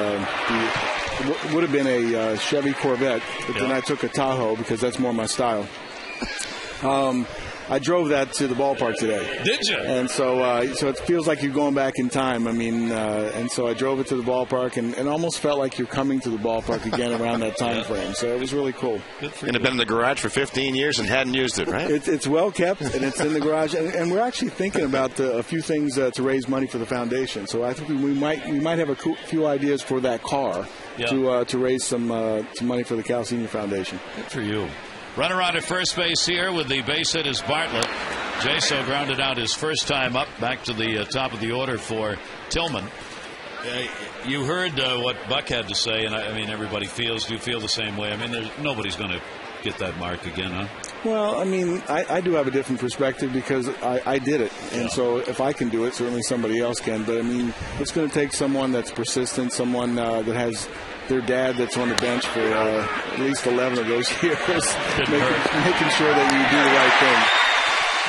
Would have been a Chevy Corvette, but then I took a Tahoe because that's more my style. I drove that to the ballpark today. Did you? And so it feels like you're going back in time. I mean, and so I drove it to the ballpark and almost felt like you're coming to the ballpark again around that time frame. So it was really cool. And it's been in the garage for 15 years and hadn't used it, right? It's well kept, and it's in the garage. And we're actually thinking about a few things to raise money for the foundation. So I think we might have a few ideas for that car to raise some money for the Cal Senior Foundation. Good for you. Runner on at first base here with the base hit is Bartlett. Jaso grounded out his first time up, back to the top of the order for Tillman. You heard what Buck had to say, and I mean, everybody feels. Do you feel the same way? I mean, nobody's going to get that mark again, huh? Well, I mean, I do have a different perspective because I did it. And so if I can do it, certainly somebody else can. But, I mean, it's going to take someone that's persistent, someone that has their dad that's on the bench for at least 11 of those years, making sure that you do the right thing.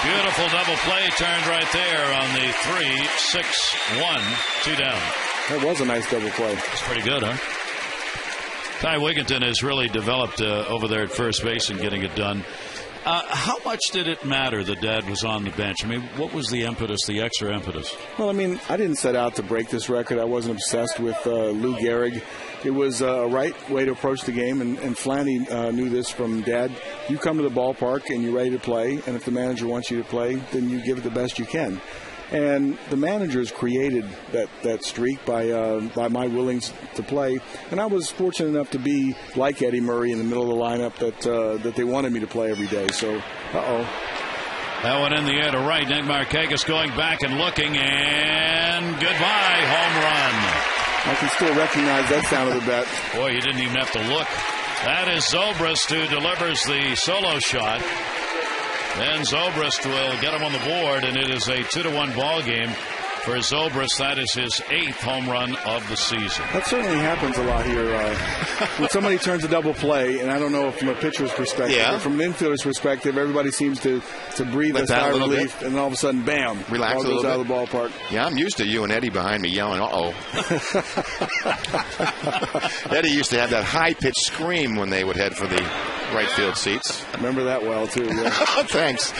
Beautiful double play turned right there on the 3-6-1, 2 down. That was a nice double play. It's pretty good, huh? Ty Wigginton has really developed over there at first base and getting it done. How much did it matter that Dad was on the bench? I mean, what was the impetus, the extra impetus? Well, I mean, I didn't set out to break this record. I wasn't obsessed with Lou Gehrig. It was a right way to approach the game, and Flanny knew this from Dad. You come to the ballpark and you're ready to play, and if the manager wants you to play, then you give it the best you can. And the managers created that streak by my willingness to play. And I was fortunate enough to be like Eddie Murray in the middle of the lineup that they wanted me to play every day. So, That one in the air to right. Nick Markakis going back and looking, and goodbye, home run. I can still recognize that sound of the bat. Boy, you didn't even have to look. That is Zobrist who delivers the solo shot. Then Zobrist will get him on the board, and it is a 2-1 ball game for Zobrist. That is his 8th home run of the season. That certainly happens a lot here. When somebody turns a double play, and I don't know from a pitcher's perspective, but from an infielder's perspective, everybody seems to breathe a sigh of relief, and all of a sudden, bam, relax ball goes out of the ballpark. Yeah, I'm used to you and Eddie behind me yelling, uh-oh. Eddie used to have that high-pitched scream when they would head for the right field seats. Remember that well, too. Yeah. Thanks.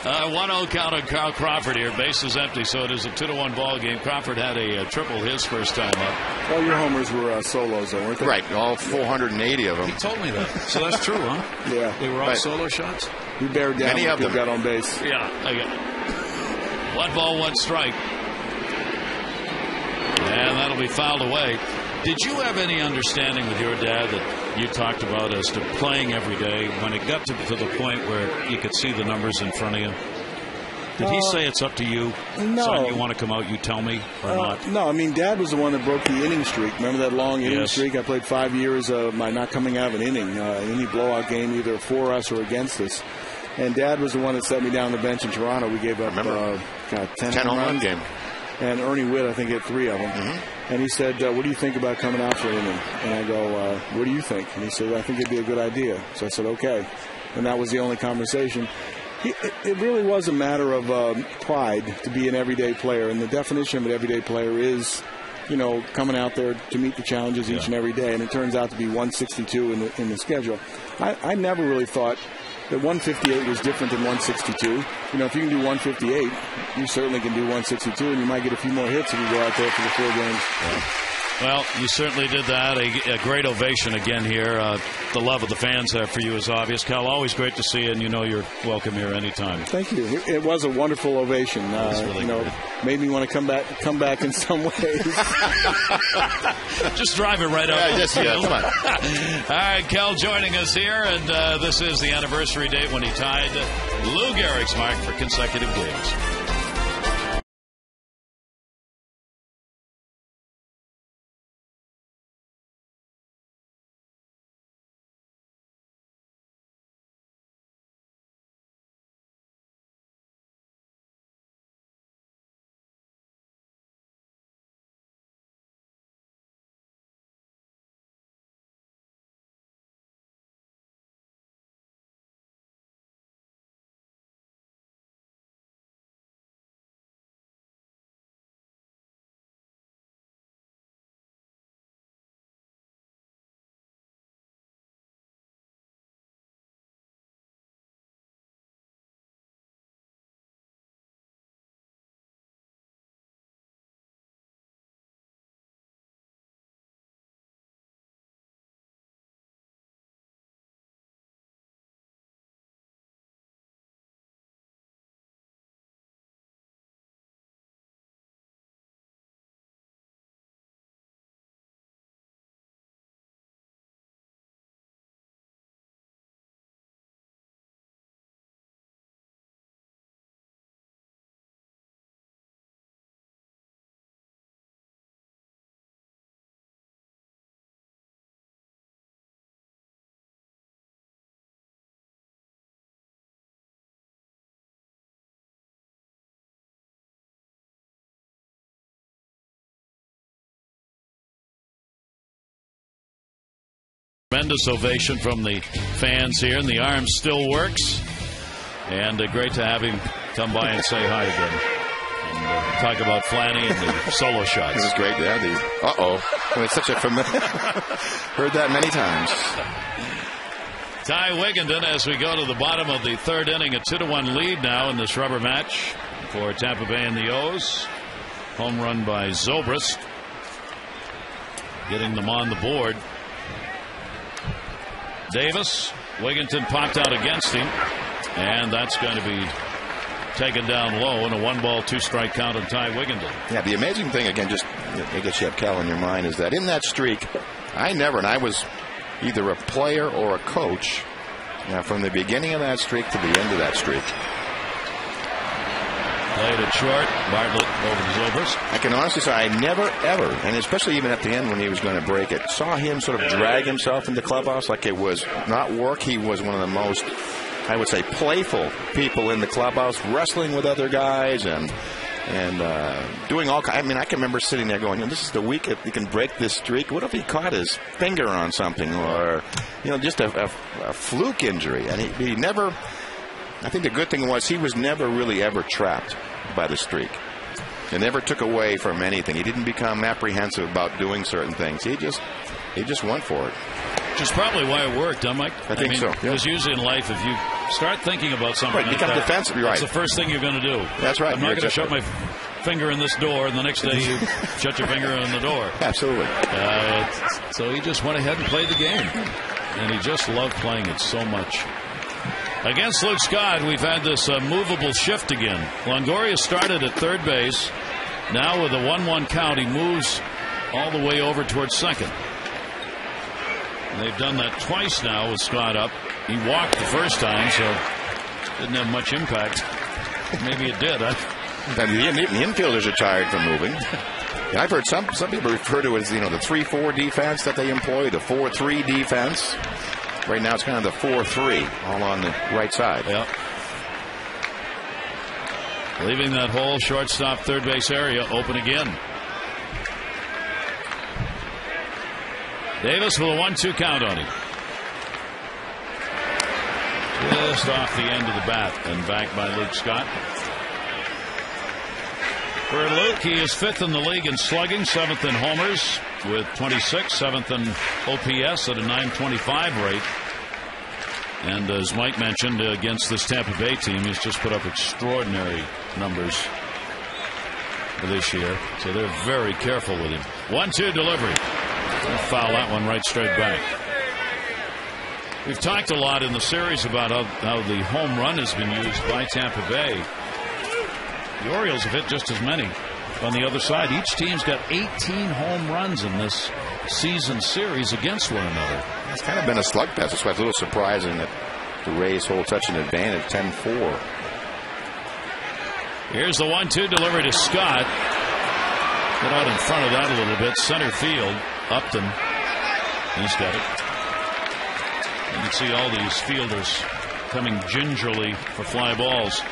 1-0 count on Carl Crawford here. Base is empty, so it is a 2-1 ball game. Crawford had a triple his first time up. All your homers were solos, though, weren't they? Right, all 480 of them. He told me that. So that's true, huh? Yeah. They were all solo shots? You bared down many of them got on base. Yeah, I got it. 1 ball, 1 strike. And that'll be fouled away. Did you have any understanding with your dad that you talked about as to playing every day when it got to the point where you could see the numbers in front of you? Did he say it's up to you? No. Son, you want to come out, you tell me, or not? No, I mean, Dad was the one that broke the inning streak. Remember that long inning streak? I played 5 years of my not coming out of an inning, any blowout game either for us or against us. And Dad was the one that set me down on the bench in Toronto. We gave up 10 home run game. And Ernie Witt, I think, hit 3 of them. Mm-hmm. And he said, what do you think about coming out for an inning? And I go, what do you think? And he said, I think it'd be a good idea. So I said, okay. And that was the only conversation. It really was a matter of pride to be an everyday player. And the definition of an everyday player is, coming out there to meet the challenges each and every day. And it turns out to be 162 in the schedule. I never really thought that 158 was different than 162. If you can do 158, you certainly can do 162, and you might get a few more hits if you go out there for the 4 games. Yeah. Well, you certainly did that. A great ovation again here. The love of the fans for you is obvious. Cal, always great to see you, and you're welcome here anytime. Thank you. It was a wonderful ovation. Really made me want to come back in some ways. Just drive it right up. Come on. All right, Cal joining us here, and this is the anniversary date when he tied Lou Gehrig's mark for consecutive games. tremendous ovation from the fans here, and the arm still works. And great to have him come by and say hi again. And talk about Flanny and the solo shots. This is great to have these. Well, it's such a familiar. Heard that many times. Ty Wigginton as we go to the bottom of the third inning. A 2-1 lead now in this rubber match for Tampa Bay and the O's. Home run by Zobrist, getting them on the board. Davis, Wigginton popped out against him, and that's going to be taken down low, and a 1-ball, 2-strike count on Ty Wigginton. Yeah, the amazing thing, again, just I guess you have Cal in your mind, is that in that streak, and I was either a player or a coach, from the beginning of that streak to the end of that streak. Played it short. Bartlett over to Zobrist. I can honestly say I never, ever, and especially even at the end when he was going to break it, saw him sort of drag himself into the clubhouse like it was not work. He was one of the most, I would say, playful people in the clubhouse, wrestling with other guys and doing all kinds. I mean, I can remember sitting there going, this is the week if he can break this streak. What if he caught his finger on something or, just a fluke injury? And he never, I think the good thing was he was never really ever trapped by the streak. It never took away from anything. He didn't become apprehensive about doing certain things. He just went for it. Which is probably why it worked, huh, Mike? I think so. Yeah. Because usually in life, if you start thinking about something like become that, defensive. You're right. That's the first thing you're going to do. That's right. I'm not going to shut my finger in this door, and the next day you shut your finger in the door. Absolutely. So he just went ahead and played the game. And he just loved playing it so much. Against Luke Scott, we've had this movable shift again. Longoria started at third base. Now with a 1-1 count, he moves all the way over towards second. And they've done that twice now with Scott up. He walked the first time, so didn't have much impact. Maybe it did. The infielders are tired from moving. I've heard some people refer to it as the 3-4 defense that they employ, the 4-3 defense. Right now it's kind of the 4-3, all on the right side. Yep. Leaving that whole shortstop third base area open again. Davis with a 1-2 count on him. Just off the end of the bat and back by Luke Scott. For Luke, he is 5th in the league in slugging, 7th in homers with 26, 7th in OPS at a .925 rate. And as Mike mentioned, against this Tampa Bay team, he's just put up extraordinary numbers this year. So they're very careful with him. 1-2 delivery. He'll foul that one right straight back. We've talked a lot in the series about how the home run has been used by Tampa Bay. The Orioles have hit just as many on the other side. Each team's got 18 home runs in this season series against one another. It's kind of been a slugfest. That's why it's a little surprising that the Rays hold such an advantage, 10-4. Here's the 1-2 delivery to Scott. Get out in front of that a little bit. Center field. Upton. He's got it. You can see all these fielders coming gingerly for fly balls.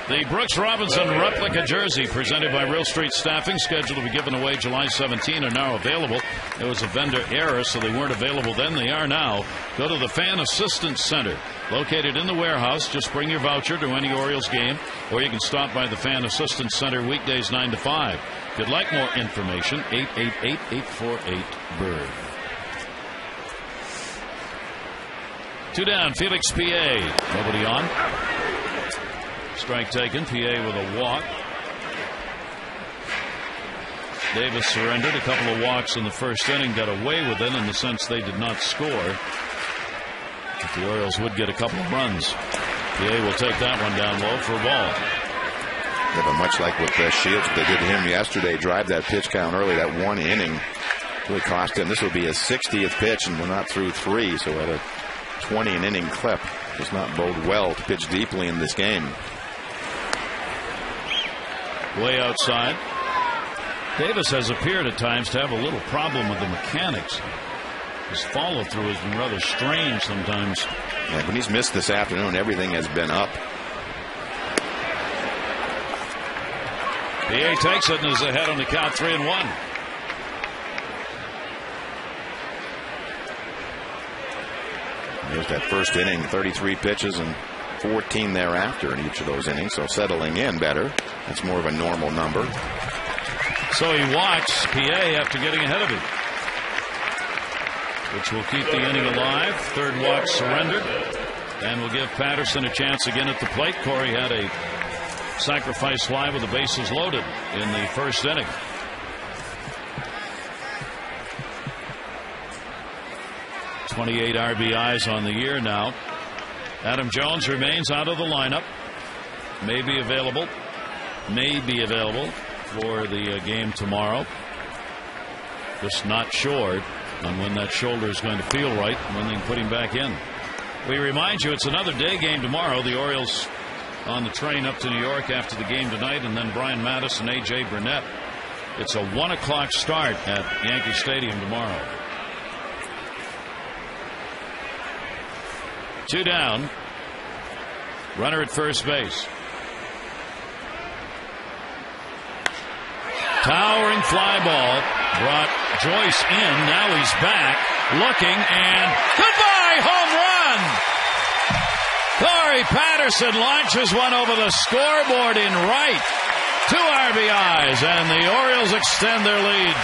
The Brooks Robinson replica jersey presented by Real Street Staffing, scheduled to be given away July 17, are now available. There was a vendor error, so they weren't available then. They are now. Go to the Fan Assistance Center, located in the warehouse. Just bring your voucher to any Orioles game, or you can stop by the Fan Assistance Center weekdays 9 to 5. If you'd like more information, 888-848-BIRD. 2 down, Felix PA. Nobody on. Strike taken. PA with a walk. Davis surrendered. A couple of walks in the first inning. Got away with it in the sense they did not score. But the Orioles would get a couple of runs. PA will take that one down low for a ball. Yeah, but much like with Shields, they did to him yesterday, drive that pitch count early. That one inning really cost him. This will be his 60th pitch, and we're not through 3. So at a 20 an inning clip does not bode well to pitch deeply in this game. Way outside. Davis has appeared at times to have a little problem with the mechanics. His follow through has been rather strange sometimes. Yeah, when he's missed this afternoon, everything has been up. PA takes it and is ahead on the count, 3-1. that first inning, 33 pitches and 14 thereafter in each of those innings. So settling in better. That's more of a normal number. So he walks PA after getting ahead of him, which will keep the inning alive. Third walk surrendered, and will give Patterson a chance again at the plate. Corey had a sacrifice fly with the bases loaded in the first inning. .28 RBIs on the year now. Adam Jones remains out of the lineup. May be available for the game tomorrow. Just not sure on when that shoulder is going to feel right and when they can put him back in. We remind you it's another day game tomorrow. The Orioles on the train up to New York after the game tonight, and then Brian Madison, A.J. Burnett. It's a 1 o'clock start at Yankee Stadium tomorrow. 2 down. Runner at first base. Towering fly ball brought Joyce in. Now he's back looking, and goodbye, home run. Corey Patterson launches one over the scoreboard in right. 2 RBIs, and the Orioles extend their lead.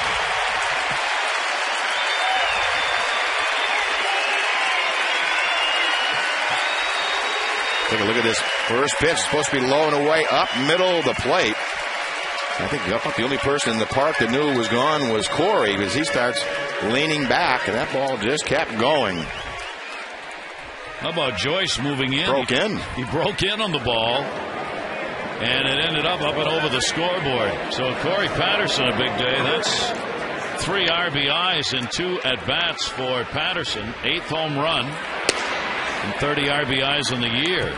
Take a look at this first pitch. It's supposed to be low and away up middle of the plate. I think the only person in the park that knew it was gone was Corey, because he starts leaning back, and that ball just kept going. How about Joyce moving in? Broke in. He broke in on the ball, and it ended up and over the scoreboard. So Corey Patterson, a big day. That's 3 RBIs in 2 at-bats for Patterson. 8th home run and 30 RBIs in the year.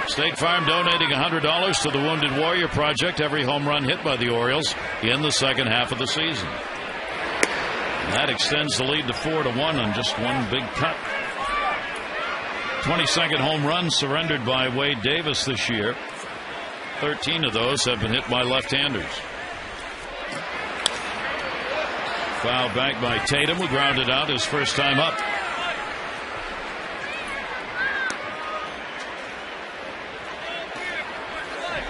State Farm donating $100 to the Wounded Warrior Project. Every home run hit by the Orioles in the second half of the season. And that extends the lead to 4-1 on just one big cut. 22nd home run surrendered by Wade Davis this year. 13 of those have been hit by left-handers. Foul back by Tatum, who grounded out his first time up.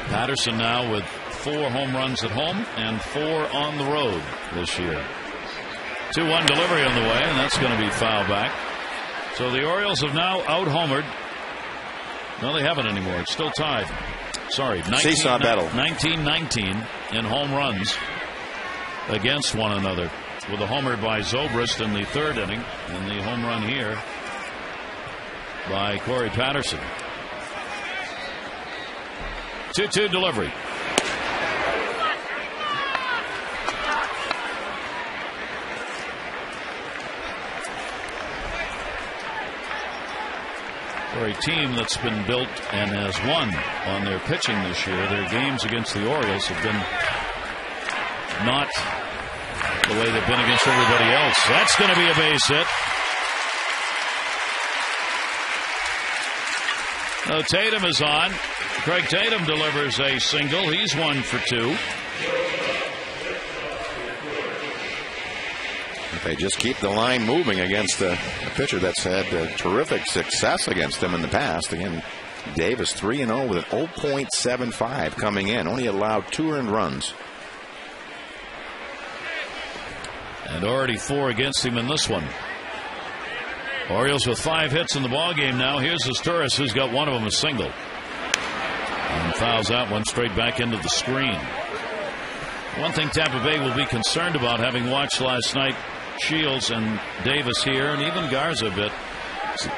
Patterson now with 4 home runs at home and 4 on the road this year. 2-1 delivery on the way, and that's going to be foul back. So the Orioles have now out-homered. No, they haven't anymore. It's still tied. Sorry, 19-19 in home runs against one another, with a homer by Zobrist in the 3rd inning, and the home run here by Corey Patterson. 2-2 delivery. For a team that's been built and has won on their pitching this year, their games against the Orioles have been not the way they've been against everybody else. That's going to be a base hit. No, Tatum is on. Craig Tatum delivers a single. He's 1 for 2. If they just keep the line moving against a pitcher that's had terrific success against them in the past. Again, Davis 3-0 with an 0.75 coming in. Only allowed 2 earned runs. And already 4 against him in this one. Orioles with 5 hits in the ballgame now. Here's Asturis, who's got one of them a single. And fouls that one straight back into the screen. One thing Tampa Bay will be concerned about, having watched last night Shields and Davis here, and even Garza a bit,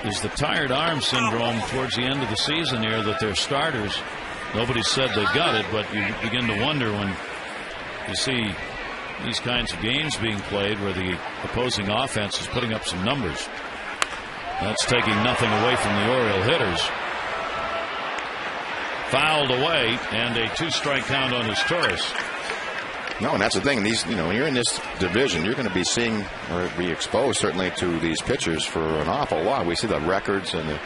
is the tired arm syndrome towards the end of the season here, that their starters, nobody said they got it, but you begin to wonder when you see these kinds of games being played where the opposing offense is putting up some numbers. That's taking nothing away from the Oriole hitters. Fouled away, and a 2-strike count on Asturis. No, and that's the thing. These, when you're in this division, you're going to be seeing or be exposed certainly to these pitchers for an awful lot. We see the records and the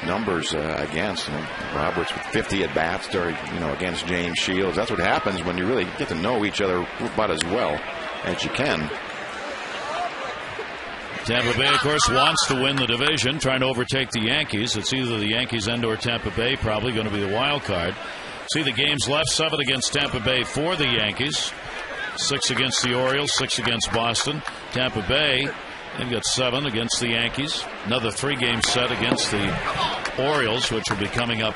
numbers against Roberts with 50 at bats during, against James Shields. That's what happens when you really get to know each other about as well as you can. Tampa Bay, of course, wants to win the division, trying to overtake the Yankees. It's either the Yankees and or Tampa Bay, probably going to be the wild card. See the games left: 7 against Tampa Bay for the Yankees, 6 against the Orioles, 6 against Boston. Tampa Bay, they've got 7 against the Yankees. Another 3-game set against the Orioles, which will be coming up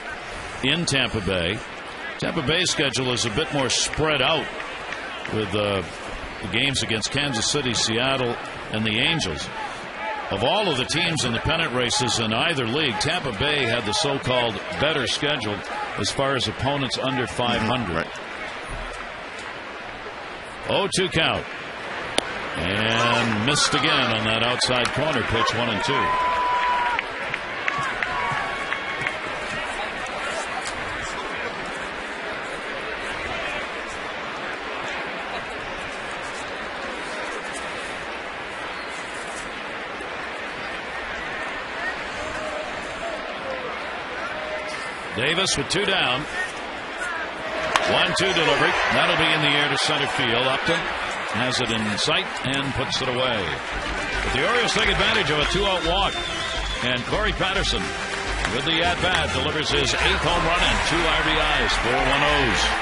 in Tampa Bay. Tampa Bay's schedule is a bit more spread out with the games against Kansas City, Seattle, and the Angels. Of all of the teams in the pennant races in either league, Tampa Bay had the so-called better schedule as far as opponents under 500. Right. 0-2 count. And missed again on that outside corner pitch, 1-2. Davis with 2 down. 1-2 delivery. That'll be in the air to center field. Upton has it in sight and puts it away. But the Orioles take advantage of a 2-out walk. And Corey Patterson with the at-bat delivers his 8th home run and 2 RBIs, 4 1-0s.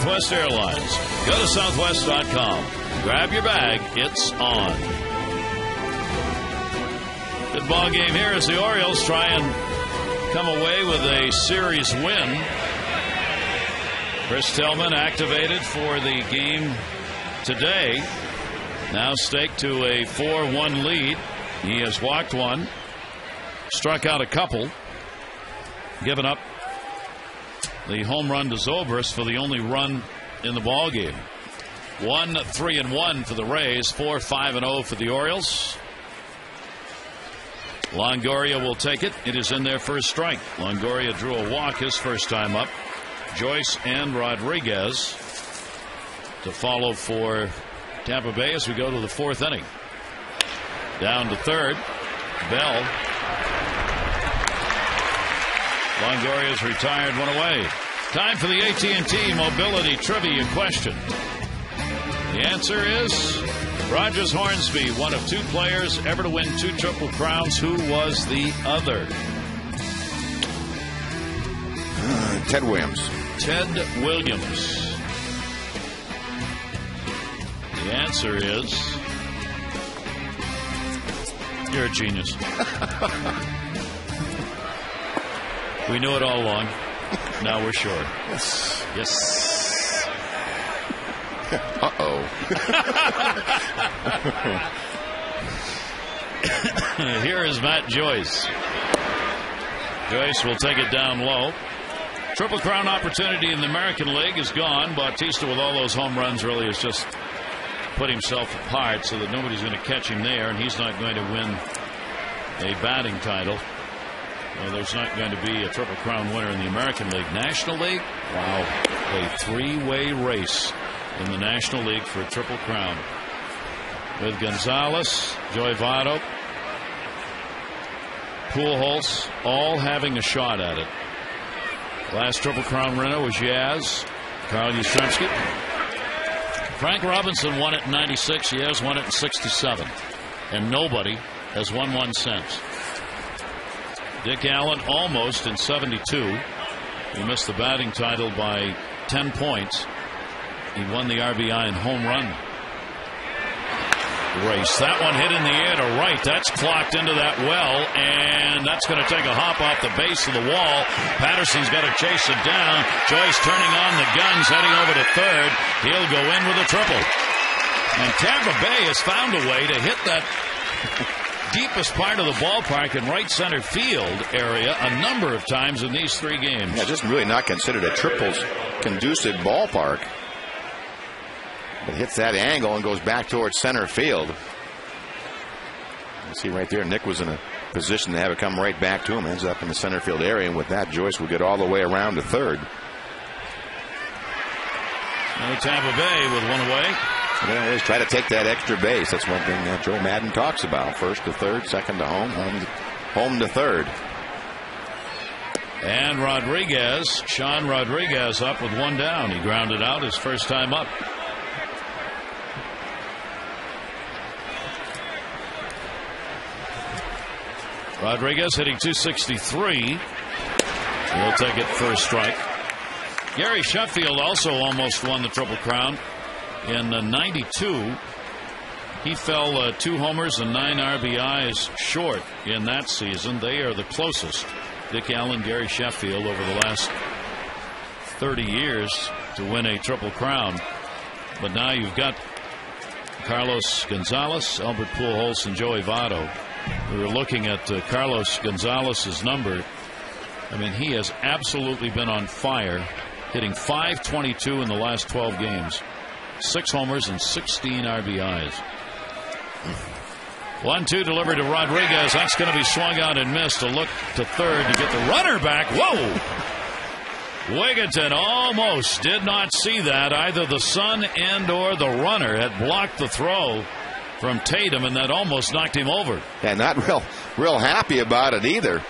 Southwest Airlines. Go to southwest.com. Grab your bag. It's on. Good ball game here as the Orioles try and come away with a series win. Chris Tillman activated for the game today. Now staked to a 4-1 lead. He has walked 1, struck out a couple, given up the home run to Zobrist for the only run in the ball game. 1-3-1 for the Rays, 4-5-0 for the Orioles. Longoria will take it. It is in there for a strike. Longoria drew a walk his first time up. Joyce and Rodriguez to follow for Tampa Bay as we go to the 4th inning. Down to 3rd. Bell. Longoria's retired, 1 away. Time for the AT&T Mobility Trivia question. The answer is Rogers Hornsby, one of 2 players ever to win 2 Triple Crowns. Who was the other? Ted Williams. Ted Williams. The answer is... You're a genius. We knew it all along. Now we're sure. Yes. Yes. Uh-oh. Here is Matt Joyce. Joyce will take it down low. Triple Crown opportunity in the American League is gone. Bautista, with all those home runs, really has just put himself apart so that nobody's going to catch him there, and he's not going to win a batting title. Well, there's not going to be a Triple Crown winner in the American League. National League, wow, a three-way race in the National League for a Triple Crown, with Gonzalez, Joey Votto, Pujols, all having a shot at it. Last Triple Crown winner was Yaz, Carl Yastrzemski. Frank Robinson won it in '96. Yaz won it in '67, and nobody has won one since. Dick Allen almost in '72. He missed the batting title by 10 points. He won the RBI and home run race. That one hit in the air to right. That's clocked into that well, and that's going to take a hop off the base of the wall. Patterson's got to chase it down. Joyce turning on the guns, heading over to third. He'll go in with a triple. And Tampa Bay has found a way to hit that deepest part of the ballpark in right center field area a number of times in these 3 games. Yeah, just really not considered a triples conducive ballpark. It hits that angle and goes back towards center field. You see right there, Nick was in a position to have it come right back to him. Ends up in the center field area, and with that, Joyce will get all the way around to third. And Tampa Bay with one away. They always try to take that extra base. That's one thing that Joe Madden talks about. First to third, second to home, home to third. And Rodriguez, Sean Rodriguez, up with 1 down. He grounded out his first time up. Rodriguez hitting .263. He'll take it for a strike. Gary Sheffield also almost won the Triple Crown in '92. He fell 2 homers and 9 RBIs short in that season. They are the closest, Dick Allen, Gary Sheffield, over the last 30 years to win a Triple Crown. But now you've got Carlos Gonzalez, Albert Pujols, and Joey Votto. We were looking at Carlos Gonzalez's number. I mean, he has absolutely been on fire, hitting .522 in the last 12 games. 6 homers and 16 RBIs. 1-2 delivered to Rodriguez. That's going to be swung out and missed. A look to third to get the runner back. Whoa! Wigginton almost did not see that. Either the sun and or the runner had blocked the throw from Tatum, and that almost knocked him over. And not real happy about it either.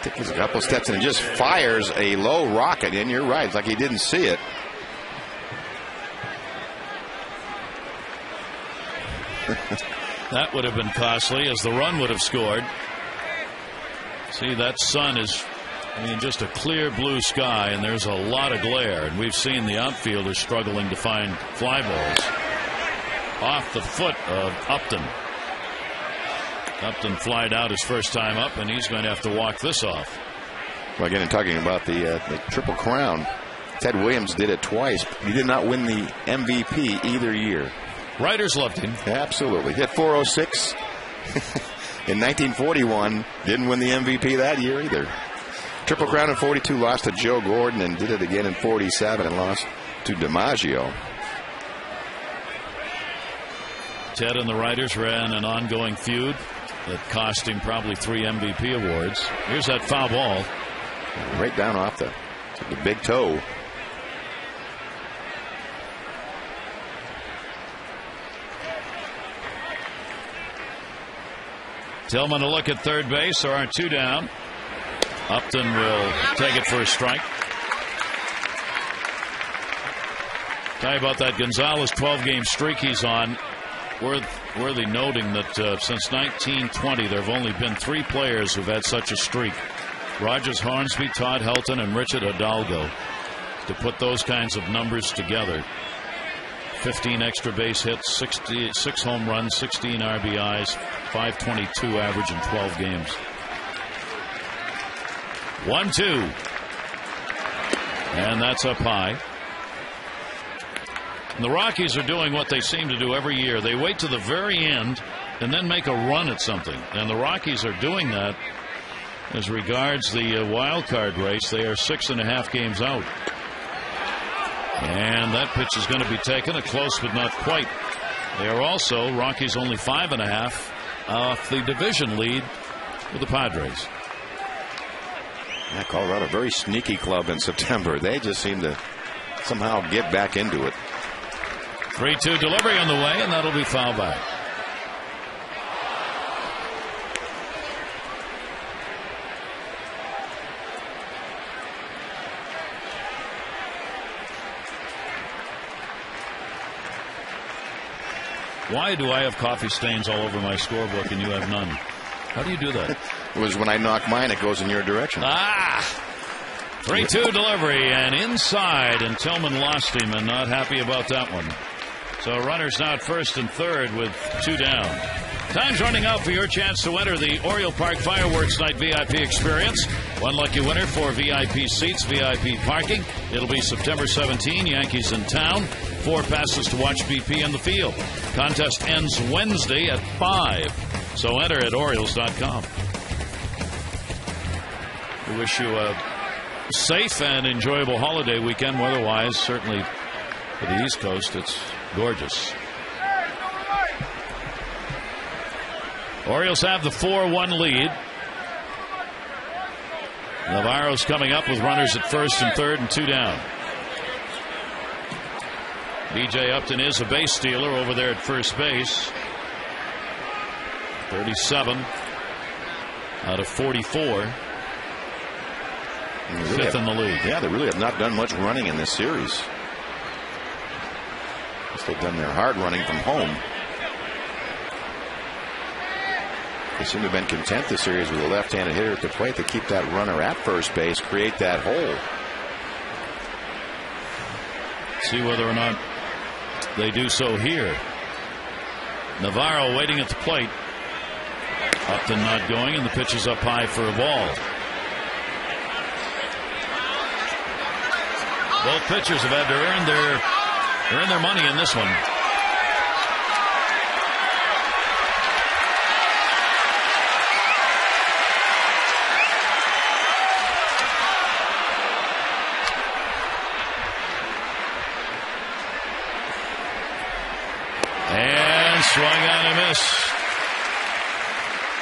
Takes a couple steps and just fires a low rocket in. You're right. It's like he didn't see it. That would have been costly, as the run would have scored. See, that sun is, I mean, just a clear blue sky, and there's a lot of glare. And we've seen the outfielders struggling to find fly balls. Off the foot of Upton. Upton flied out his first time up, and he's going to have to walk this off. Well, again, talking about the Triple Crown, Ted Williams did it twice. He did not win the MVP either year. Writers loved him. Absolutely. Hit .406 in 1941. Didn't win the MVP that year either. Triple Crown in 42, lost to Joe Gordon, and did it again in 47 and lost to DiMaggio. Ted and the Writers ran an ongoing feud that cost him probably 3 MVP awards. Here's that foul ball. Right down off the big toe. Tillman to look at third base. There are 2 down. Upton will take it for a strike. Tell you about that Gonzalez 12-game streak he's on. Worthy noting that since 1920 there have only been 3 players who've had such a streak. Rogers Hornsby, Todd Helton, and Richard Hidalgo. To put those kinds of numbers together. 15 extra base hits, 6 home runs, 16 RBIs, .522 average in 12 games. 1-2. And that's up high. And the Rockies are doing what they seem to do every year. They wait to the very end and then make a run at something. And the Rockies are doing that as regards the wild card race. They are 6.5 games out. And that pitch is going to be taken. A close but not quite. They are also, Rockies only 5.5 off the division lead with the Padres. Yeah, Colorado, a very sneaky club in September. They just seem to somehow get back into it. 3-2 delivery on the way, and that'll be foul back. Why do I have coffee stains all over my scorebook and you have none? How do you do that? It was when I knock mine, it goes in your direction. 3-2 delivery and inside, and Tillman lost him and not happy about that one. So runners now at first and third with 2 down. Time's running out for your chance to enter the Oriole Park Fireworks Night VIP experience. One lucky winner, 4 VIP seats, VIP parking. It'll be September 17, Yankees in town. 4 passes to watch BP in the field. Contest ends Wednesday at 5. So enter at Orioles.com. We wish you a safe and enjoyable holiday weekend. Weather-wise, certainly for the East Coast, it's gorgeous. Orioles have the 4-1 lead. Navarro's coming up with runners at first and third and 2 down. B.J. Upton is a base stealer over there at first base. 37 out of 44. Fifth in the league. Yeah, they really have not done much running in this series. They've done their hard running from home. They seem to have been content this series with a left-handed hitter at the plate to keep that runner at first base, create that hole. See whether or not they do so here. Navarro waiting at the plate. Upton not going, and the pitch is up high for a ball. Both pitchers have had to earn their money in this one. And swung on and missed.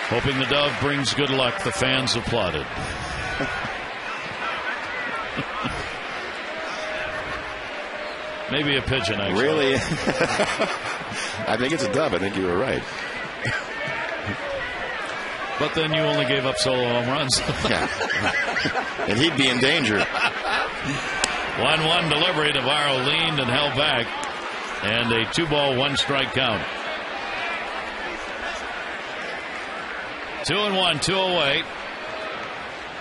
Hoping the dove brings good luck. The fans applauded. Maybe a pigeon, actually. Really? I think it's a dove. I think you were right. But then you only gave up solo home runs. Yeah. And he'd be in danger. 1-1 delivery. Navarro leaned and held back. And a 2-ball, 1-strike count. 2-1, 2 away.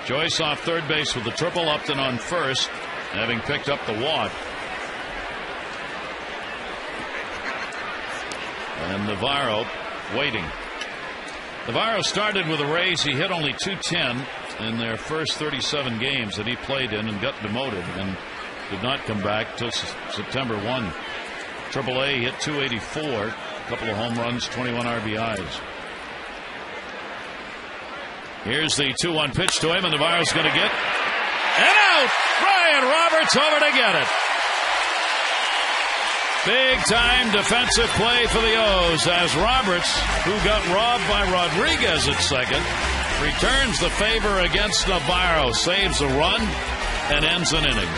Joyce off third base with the triple. Upton on first, having picked up the walk. And Navarro waiting. Navarro started with the Rays. He hit only .210 in their first 37 games that he played in and got demoted and did not come back till September 1. AAA hit .284, a couple of home runs, 21 RBIs. Here's the 2-1 pitch to him, and Navarro's going to get and out. Ryan Roberts over to get it. Big time defensive play for the O's as Roberts, who got robbed by Rodriguez at second, returns the favor against Navarro, saves a run, and ends an inning.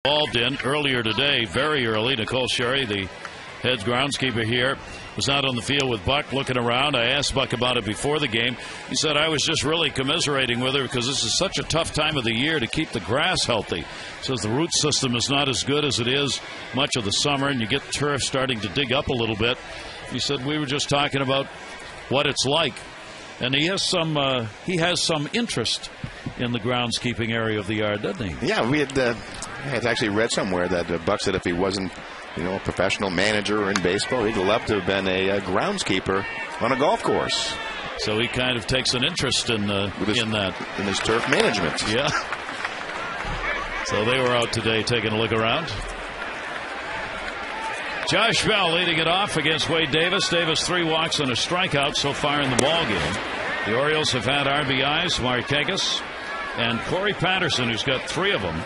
Involved in earlier today, very early. Nicole Sherry, the head groundskeeper here, was out on the field with Buck looking around. I asked Buck about it before the game. He said, I was just really commiserating with her because this is such a tough time of the year to keep the grass healthy. He says the root system is not as good as it is much of the summer, and you get turf starting to dig up a little bit. He said, we were just talking about what it's like. And he has some interest in the groundskeeping area of the yard, doesn't he? Yeah, we had actually read somewhere that Buck said if he wasn't, a professional manager in baseball, he'd love to have been a groundskeeper on a golf course. So he kind of takes an interest in his turf management. Yeah. So they were out today taking a look around. Josh Bell leading it off against Wade Davis. Davis 3 walks and a strikeout so far in the ball game. The Orioles have had RBIs, Markakis and Corey Patterson, who's got 3 of them.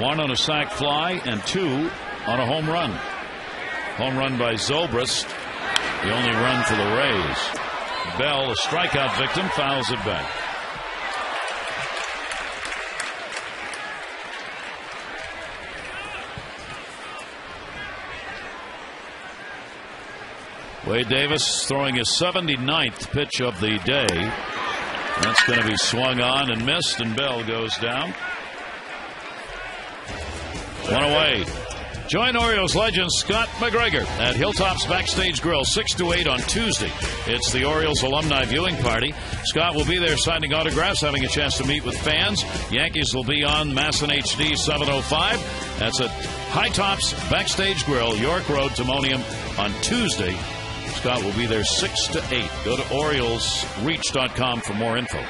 1 on a sac fly and 2 on a home run. Home run by Zobrist, the only run for the Rays. Bell, a strikeout victim, fouls it back. Wade Davis throwing his 79th pitch of the day. That's going to be swung on and missed, and Bell goes down. 1 away. Join Orioles legend Scott McGregor at Hilltop's Backstage Grill 6 to 8 on Tuesday. It's the Orioles alumni viewing party. Scott will be there signing autographs, having a chance to meet with fans. Yankees will be on Masson HD 705. That's at High Tops Backstage Grill, York Road, Timonium on Tuesday. Scott will be there 6 to 8. Go to OriolesReach.com for more info.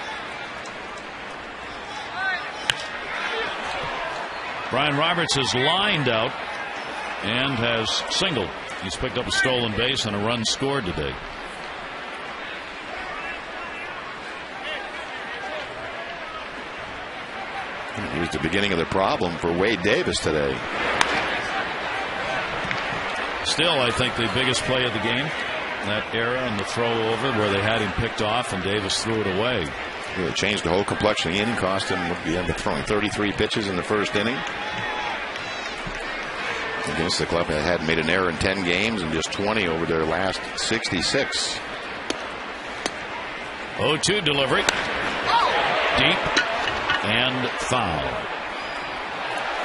Brian Roberts is lined out and has singled. He's picked up a stolen base and a run scored today. It was the beginning of the problem for Wade Davis today. Still, I think the biggest play of the game, that era and the throw over where they had him picked off and Davis threw it away. It changed the whole complexion of the inning, cost him throwing 33 pitches in the first inning. Against the club that hadn't made an error in 10 games and just 20 over their last 66. 0-2 delivery. Deep and foul.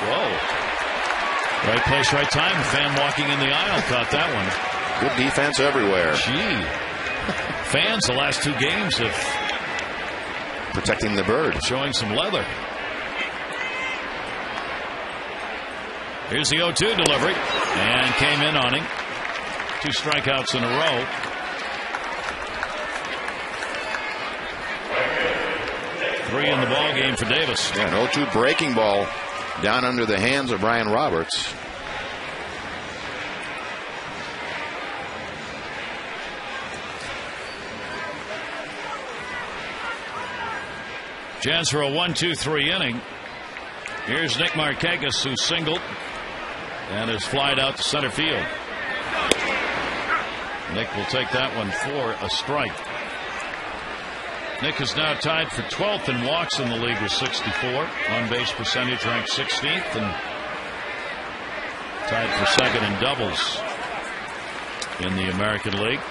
Whoa. Right place, right time. The fan walking in the aisle caught that one. Good defense everywhere. Gee. Fans the last 2 games have protecting the bird. Showing some leather. Here's the 0-2 delivery. And came in on him. 2 strikeouts in a row. Three in the ball game for Davis. Yeah, an 0-2 breaking ball down under the hands of Brian Roberts. Chance for a 1-2-3 inning. Here's Nick Markakis, who singled and is flied out to center field. Nick will take that one for a strike. Nick is now tied for 12th in walks in the league with 64. On-base percentage ranked 16th and tied for second in doubles in the American League.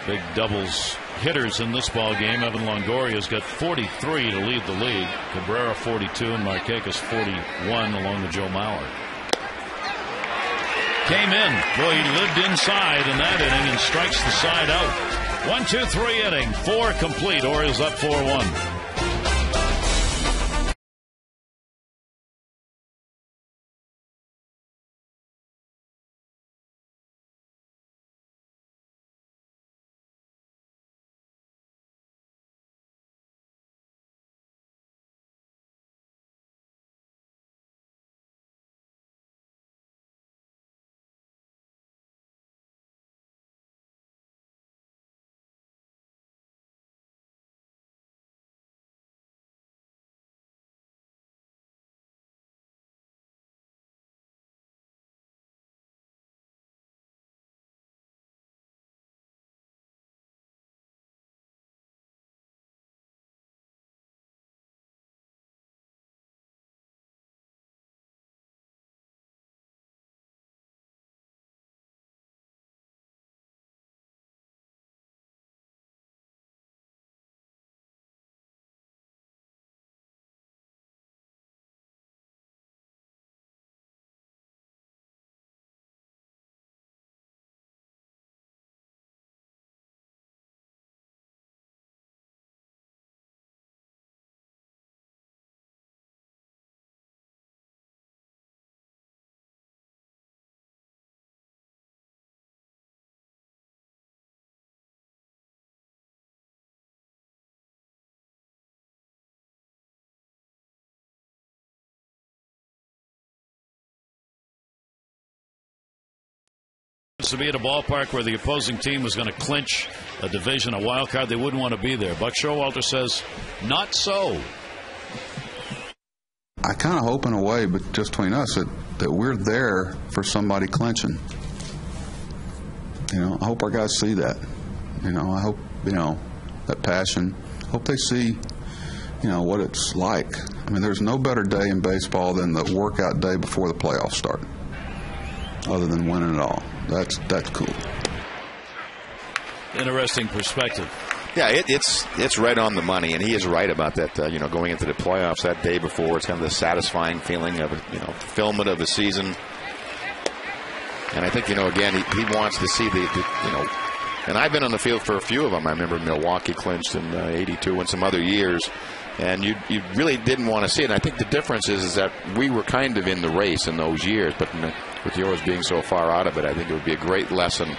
Big doubles hitters in this ball game. Evan Longoria's got 43 to lead the league. Cabrera 42 and Markakis 41 along with Joe Mauer. Came in. Boy, he lived inside in that inning and strikes the side out. 1-2-3 inning. 4 complete. Orioles up 4-1. chance to be at a ballpark where the opposing team was going to clinch a division, a wild card, they wouldn't want to be there. Buck Showalter says, not so. I kind of hope in a way, but just between us, that we're there for somebody clinching. I hope our guys see that. I hope, that passion. I hope they see, what it's like. I mean, there's no better day in baseball than the workout day before the playoffs start, other than winning it all. That's cool. Interesting perspective. Yeah, it's right on the money, and he is right about that. Going into the playoffs that day before, it's kind of the satisfying feeling of fulfillment of the season. And I think again he wants to see the. And I've been on the field for a few of them. I remember Milwaukee clinched in '82 and some other years, and you really didn't want to see it. And I think the difference is that we were kind of in the race in those years, but with the Orioles being so far out of it, I think it would be a great lesson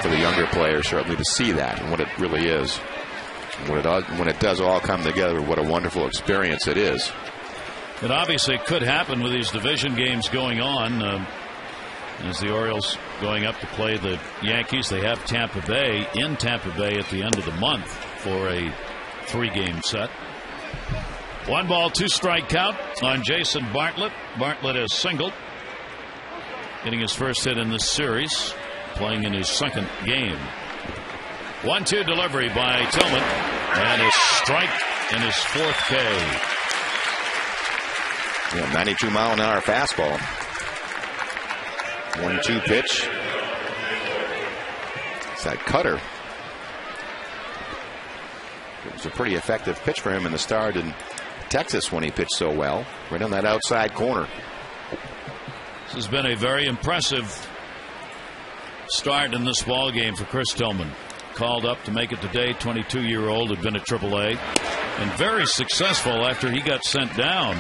for the younger players certainly to see that and what it really is. When it does all come together, what a wonderful experience it is. It obviously could happen with these division games going on. As the Orioles going up to play the Yankees, they have Tampa Bay in Tampa Bay at the end of the month for a 3-game set. 1 ball, 2 strike count on Jason Bartlett. Bartlett has singled, getting his first hit in this series, playing in his 2nd game. 1-2 delivery by Tillman, and a strike in his 4th K. Yeah, 92-mile-an-hour fastball. 1-2 pitch. It's that cutter. It was a pretty effective pitch for him in the start in Texas when he pitched so well, right on that outside corner. This has been a very impressive start in this ball game for Chris Tillman. Called up to make it today. 22-year-old, had been at AAA, and very successful after he got sent down.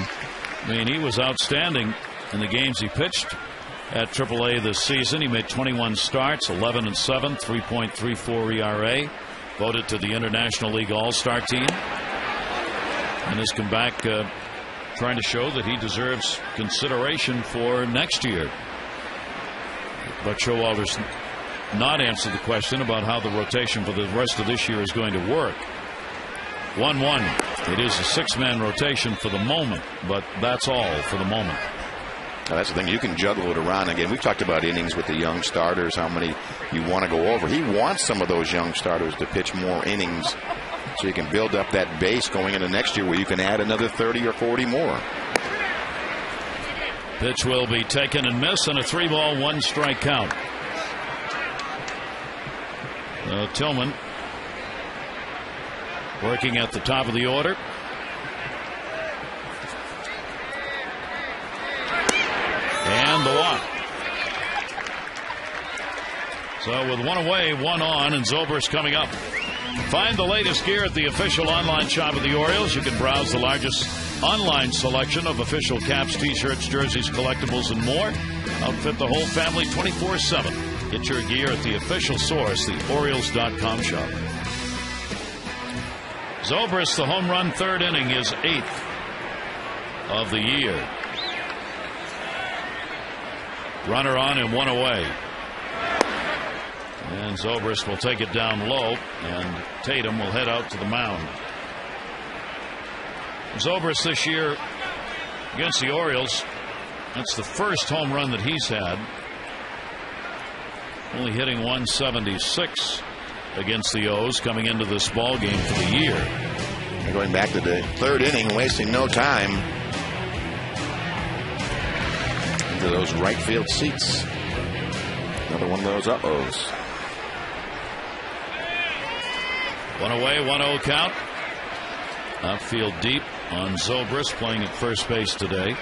I mean, he was outstanding in the games he pitched at AAA this season. He made 21 starts, 11-7, 3.34 ERA. Voted to the International League All-Star team, and has come back trying to show that he deserves consideration for next year. But Showalter's not answered the question about how the rotation for the rest of this year is going to work. 1-1. It is a 6-man rotation for the moment, but that's all for the moment. Now, that's the thing. You can juggle it around. Again, we've talked about innings with the young starters, how many you want to go over. He wants some of those young starters to pitch more innings so you can build up that base going into next year where you can add another 30 or 40 more. Pitch will be taken and missed, and a 3-ball, 1 strike count. Tillman working at the top of the order. And the walk. So with 1 away, 1 on, and Zobrist coming up. Find the latest gear at the official online shop of the Orioles. You can browse the largest online selection of official caps, t-shirts, jerseys, collectibles, and more. Outfit the whole family 24/7. Get your gear at the official source, the Orioles.com shop. Zobrist, the home run, 3rd inning, is 8th of the year. Runner on and 1 away. And Zobrist will take it down low, and Tatum will head out to the mound. Zobrist this year against the Orioles, that's the first home run that he's had. Only hitting 176 against the O's coming into this ball game for the year. Going back to the 3rd inning, wasting no time. Into those right field seats. Another one of those uh-ohs. 1 away, 1-0 count. Outfield deep on Zobrist, playing at first base today.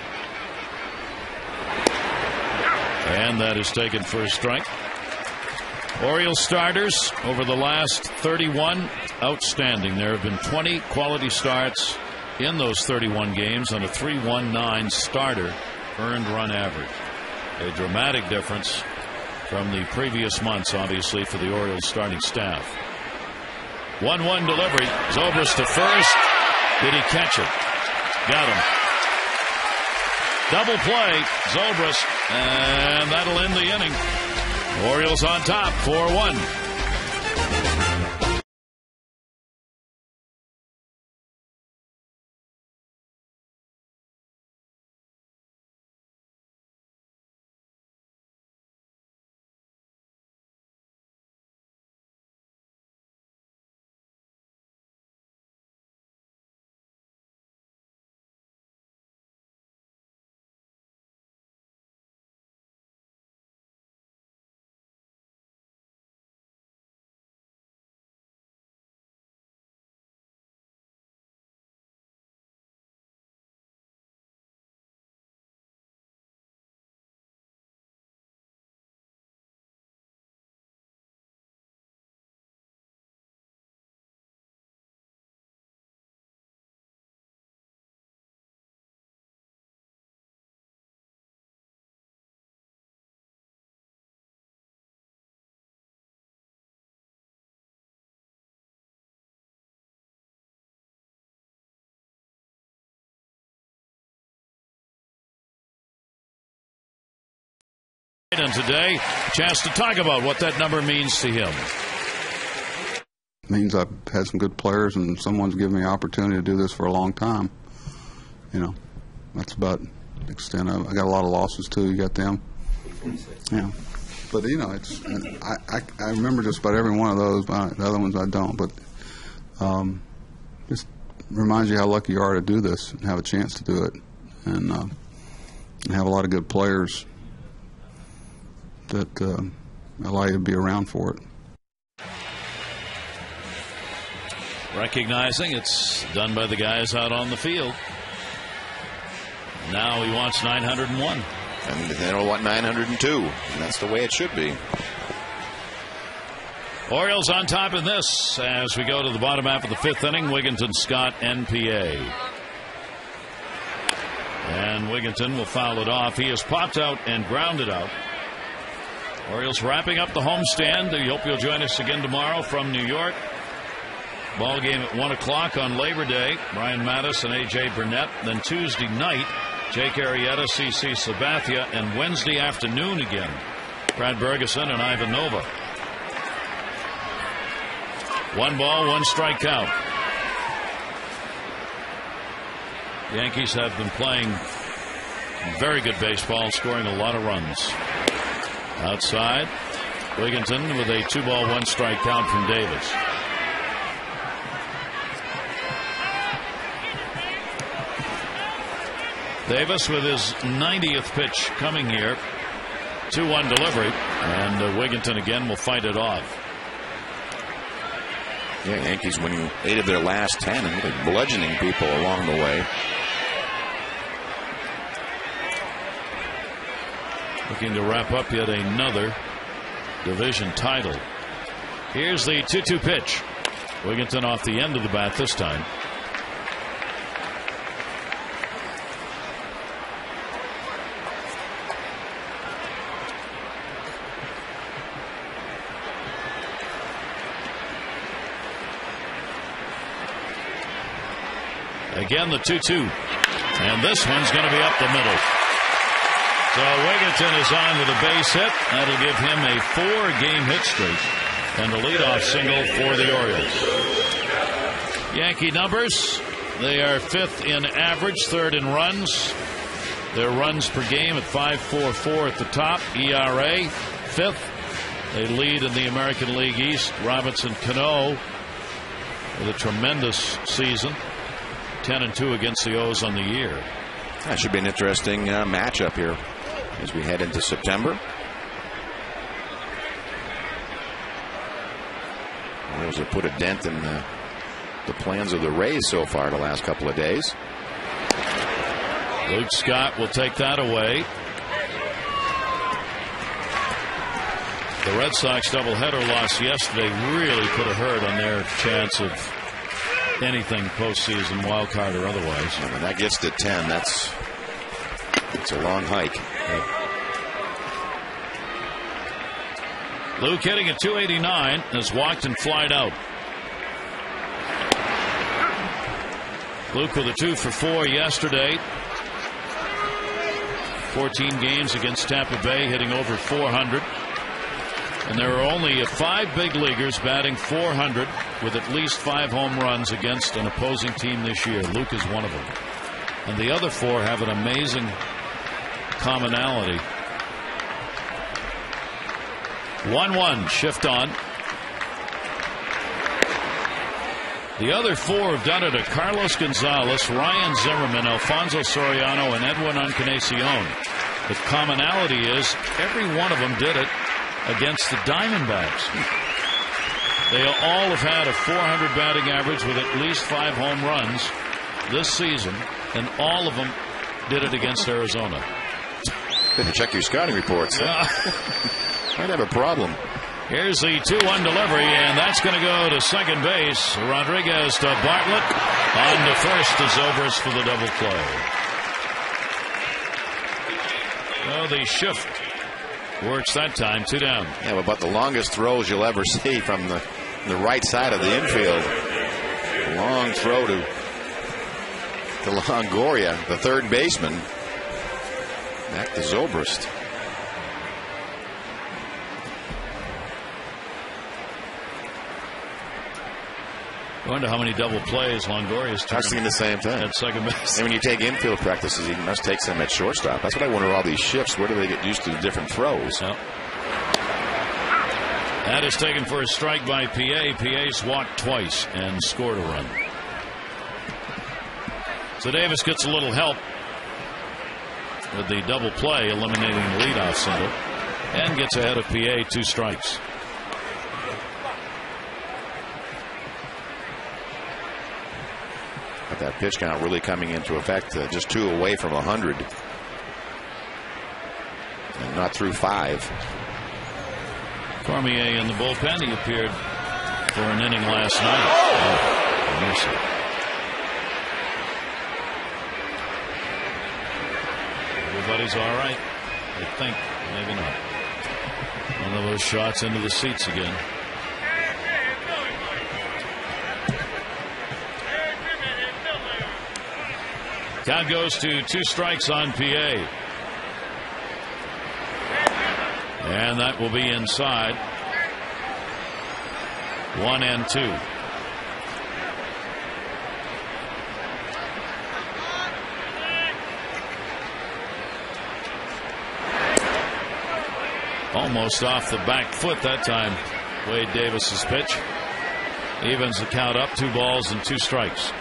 And that is taken for a strike. Orioles starters over the last 31, outstanding. There have been 20 quality starts in those 31 games on a 3.19 starter earned run average. A dramatic difference from the previous months, obviously, for the Orioles starting staff. 1-1 delivery. Zobrist to first. Did he catch it? Got him. Double play. Zobrist. And that'll end the inning. Orioles on top, 4-1. And today, a chance to talk about what that number means to him. It means I've had some good players, and someone's given me an opportunity to do this for a long time. You know, that's about the extent of it. I got a lot of losses, too. You got them? Yeah. But, you know, it's I remember just about every one of those. But the other ones I don't. But just reminds you how lucky you are to do this and have a chance to do it. And have a lot of good players that allow you to be around for it. Recognizing it's done by the guys out on the field. Now he wants 901. And they'll want 902. And that's the way it should be. Orioles on top in this as we go to the bottom half of the fifth inning. Wigginton, Scott, NPA. And Wigginton will foul it off. He is popped out and grounded out. Orioles wrapping up the homestand. We hope you'll join us again tomorrow from New York. Ball game at 1 o'clock on Labor Day. Brian Mattis and A.J. Burnett. Then Tuesday night, Jake Arrieta, C.C. Sabathia. And Wednesday afternoon again, Brad Bergeson and Ivan Nova. 1 ball, 1 strikeout. The Yankees have been playing very good baseball, scoring a lot of runs. Outside, Wigginton with a 2 ball, 1 strike count from Davis. Davis with his 90th pitch coming here. 2-1 delivery, and Wigginton again will fight it off. Yeah, Yankees winning 8 of their last 10 and really bludgeoning people along the way. Looking to wrap up yet another division title. Here's the 2-2 pitch. Wigginton off the end of the bat this time. Again, the 2-2. And this one's going to be up the middle. So Wigginton is on with a base hit. That'll give him a 4-game hit streak and the leadoff single for the Orioles. Yankee numbers, they are 5th in average, 3rd in runs. Their runs per game at 5.44 at the top. ERA 5th. They lead in the American League East. Robinson Cano with a tremendous season. 10-2 against the O's on the year. That should be an interesting matchup here as we head into September. Orioles have put a dent in the plans of the Rays so far the last couple of days. Luke Scott will take that away. The Red Sox doubleheader loss yesterday really put a hurt on their chance of anything postseason, wild card or otherwise. When that gets to 10, it's a long hike. Luke hitting at 289 has walked and flied out. Luke with a 2 for 4 yesterday. 14 games against Tampa Bay, hitting over 400. And there are only 5 big leaguers batting .400 with at least 5 home runs against an opposing team this year. Luke is one of them. And the other 4 have an amazing commonality. 1-1 shift on. The other 4 have done it at Carlos Gonzalez, Ryan Zimmerman, Alfonso Soriano, and Edwin Encarnacion. The commonality is every one of them did it against the Diamondbacks. They all have had a .400 batting average with at least 5 home runs this season, and all of them did it against Arizona. Didn't check your scouting reports. Yeah. Might have a problem. Here's the 2-1 delivery, and that's going to go to second base. Rodriguez to Bartlett. On to first to Zobrist for the double play. Oh, the shift works that time. 2 down. Yeah, about the longest throws you'll ever see from the right side of the infield. Long throw to Longoria, the third baseman. Back to Zobrist. I wonder how many double plays Longoria's I was thinking the same thing. At second base. And when you take infield practices, he must take some at shortstop. That's what I wonder, all these shifts. Where do they get used to the different throws? Yep. That is taken for a strike by PA. PA's walked twice and scored a run. So Davis gets a little help with the double play, eliminating the leadoff single, and gets ahead of PA 2 strikes. But that pitch count really coming into effect, just 2 away from 100. And not through 5. Cormier in the bullpen. He appeared for an inning last night. Oh, mercy. Everybody's all right. I think. Maybe not. One of those shots into the seats again. Count goes to 2 strikes on PA. And that will be inside. 1-2. Almost off the back foot that time. Wade Davis's pitch evens the count up. 2 balls and 2 strikes.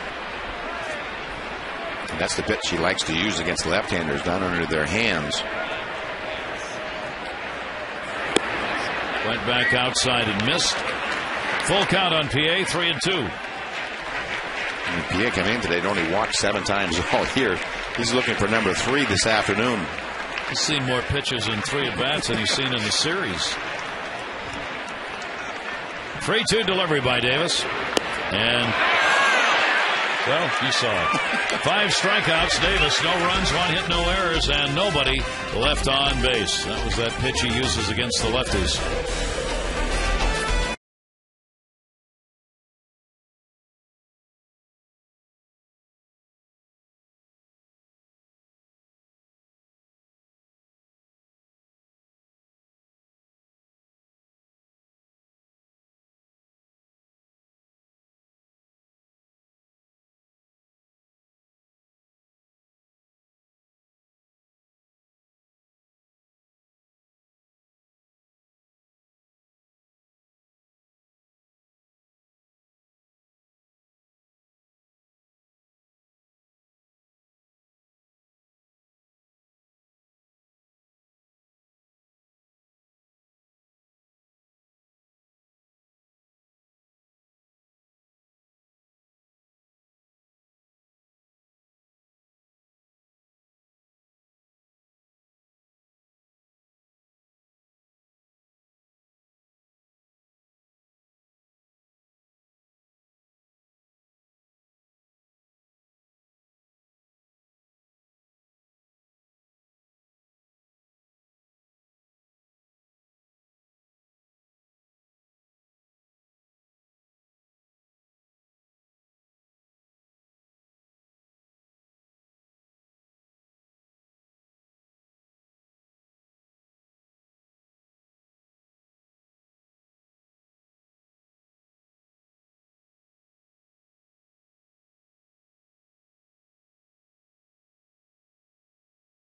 And that's the pitch he likes to use against left-handers, down under their hands. Went back outside and missed. Full count on PA. 3-2. And PA coming in today and only walked 7 times all year. He's looking for number 3 this afternoon. He's seen more pitches in 3 at-bats than he's seen in the series. 3-2 delivery by Davis. And, well, you saw it. 5 strikeouts. Davis, no runs, 1 hit, no errors, and nobody left on base. That was that pitch he uses against the lefties.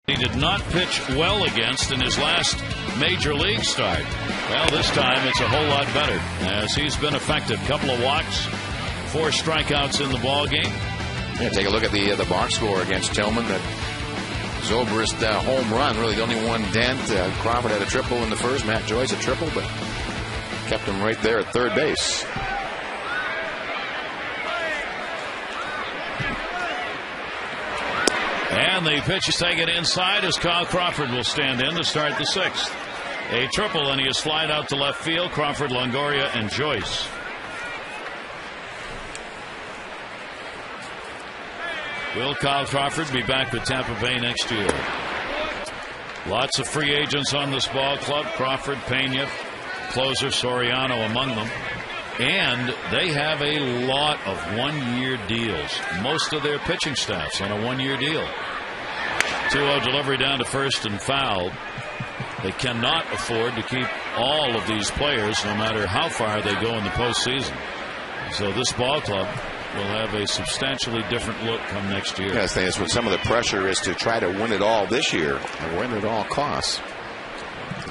he did not pitch well against in his last major league start. Well, this time it's a whole lot better as he's been effective. Couple of walks, 4 strikeouts in the ball game. Yeah, take a look at the box score against Tillman. That Zobrist home run, really the only one dent. Crawford had a triple in the first. Matt Joyce a triple, but kept him right there at third base. And the pitch is taken inside as Kyle Crawford will stand in to start the 6th. A triple, and he is flied out to left field. Crawford, Longoria, and Joyce. Will Kyle Crawford be back with Tampa Bay next year? Lots of free agents on this ball club. Crawford, Pena, closer Soriano among them. And they have a lot of one-year deals. Most of their pitching staff's on a one-year deal. 2-0 delivery down to first and fouled. They cannot afford to keep all of these players no matter how far they go in the postseason. So this ball club will have a substantially different look come next year. Yes, that's what some of the pressure is, to try to win it all this year and win at all costs.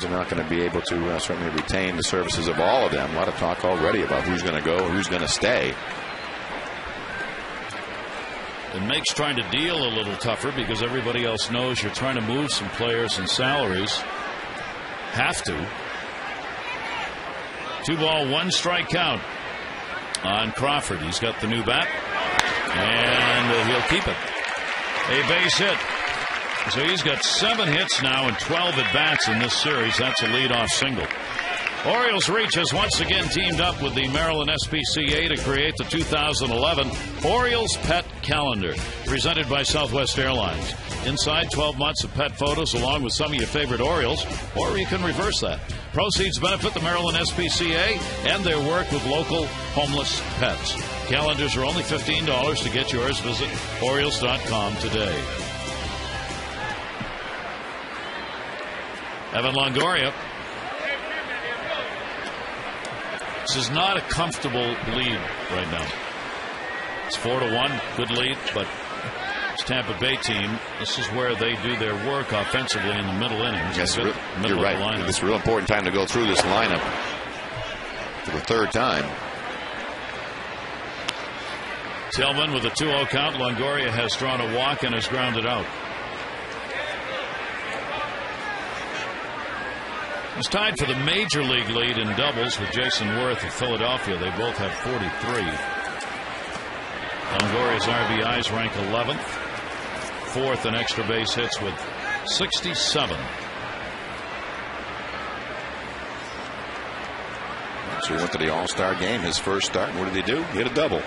They're not going to be able to certainly retain the services of all of them. A lot of talk already about who's going to go, who's going to stay. It makes trying to deal a little tougher because everybody else knows you're trying to move some players and salaries. Have to. 2-ball, 1-strike count on Crawford. He's got the new bat, and he'll keep it. A base hit. So he's got 7 hits now and 12 at-bats in this series. That's a leadoff single. Orioles Reach has once again teamed up with the Maryland SPCA to create the 2011 Orioles Pet Calendar, presented by Southwest Airlines. Inside, 12 months of pet photos along with some of your favorite Orioles, or you can reverse that. Proceeds benefit the Maryland SPCA and their work with local homeless pets. Calendars are only $15 to get yours. Visit Orioles.com today. Evan Longoria. This is not a comfortable lead right now. It's 4-1, good lead, but it's Tampa Bay team. This is where they do their work offensively in the middle innings. Yes, you're right. It's a real important time to go through this lineup for the 3rd time. Tillman with a 2-0 count. Longoria has drawn a walk and has grounded out. He's tied for the major league lead in doubles with Jason Worth of Philadelphia. They both have 43. Longoria's RBIs rank 11th, 4th in extra base hits with 67. So he went to the All-Star game, his first start. And what did he do? He hit a double.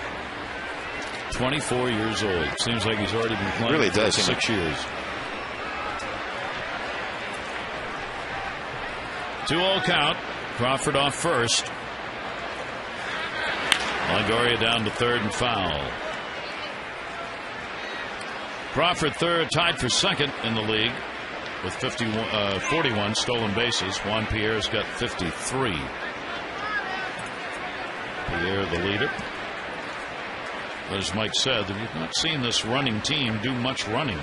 24 years old. Seems like he's already been playing really does, for 6 years. 2-0 count. Crawford off first. Longoria down to 3rd and foul. Crawford 3rd, tied for 2nd in the league with 41 stolen bases. Juan Pierre's got 53. Pierre the leader. As Mike said, we've not seen this running team do much running.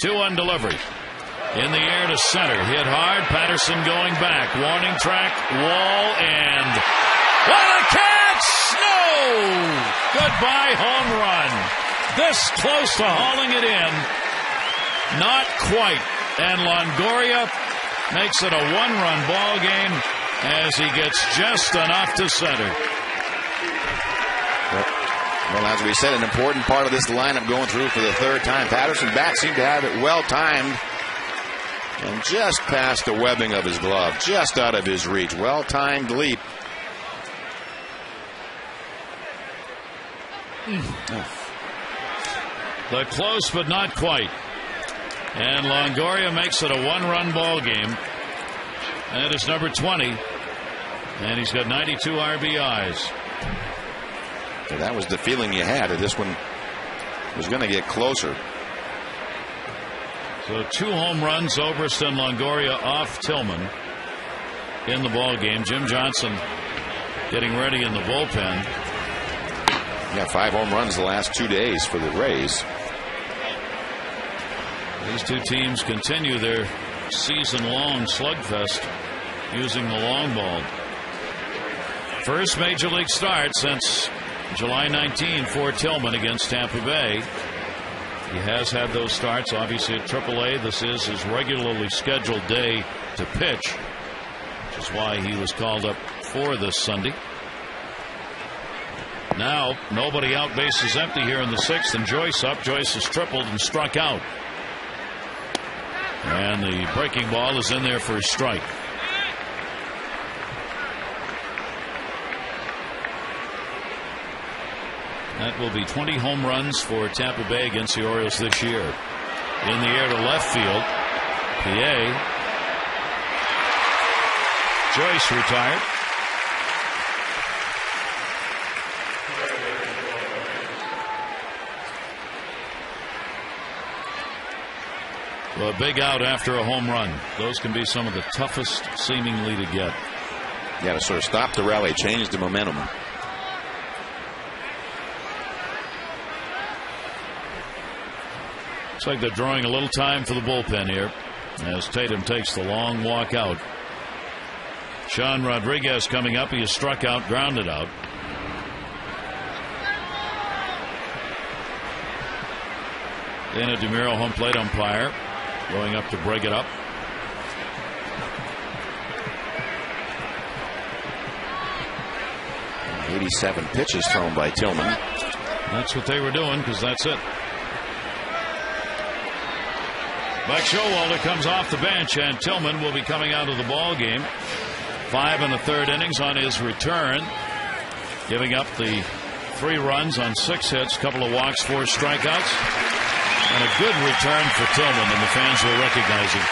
Two-one delivery. In the air to center. Hit hard. Patterson going back. Warning track. Wall and... what a catch! No! Goodbye home run. This close to hauling it in. Not quite. And Longoria makes it a one-run ball game as he gets just enough to center. Well, as we said, an important part of this lineup going through for the 3rd time. Patterson bat seemed to have it well timed and just past the webbing of his glove, just out of his reach. Well timed leap. But close, but not quite. And Longoria makes it a one-run ball game. That is number 20. And he's got 92 RBIs. So that was the feeling you had that this one was going to get closer. So 2 home runs, Zobrist and Longoria off Tillman in the ball game. Jim Johnson getting ready in the bullpen. Yeah, 5 home runs the last 2 days for the Rays. These two teams continue their season-long slugfest using the long ball. First major league start since July 19 for Tillman against Tampa Bay. He has had those starts, obviously, at AAA. This is his regularly scheduled day to pitch, which is why he was called up for this Sunday. Now, nobody out, bases empty here in the 6th, and Joyce up. Joyce has tripled and struck out. And the breaking ball is in there for a strike. That will be 20 home runs for Tampa Bay against the Orioles this year. In the air to left field. PA. Joyce retired. Well, a big out after a home run. Those can be some of the toughest seemingly to get. Yeah, to sort of stop the rally, change the momentum. Looks like they're drawing a little time for the bullpen here as Tatum takes the long walk out. Sean Rodriguez coming up. He is struck out, grounded out. Dana DeMuro, home plate umpire, going up to break it up. .87 pitches thrown by Tillman. That's what they were doing, because that's it. Buck Showalter comes off the bench, and Tillman will be coming out of the ball game. 5 1/3 innings on his return, giving up the 3 runs on 6 hits, couple of walks, 4 strikeouts, and a good return for Tillman, and the fans will recognize him.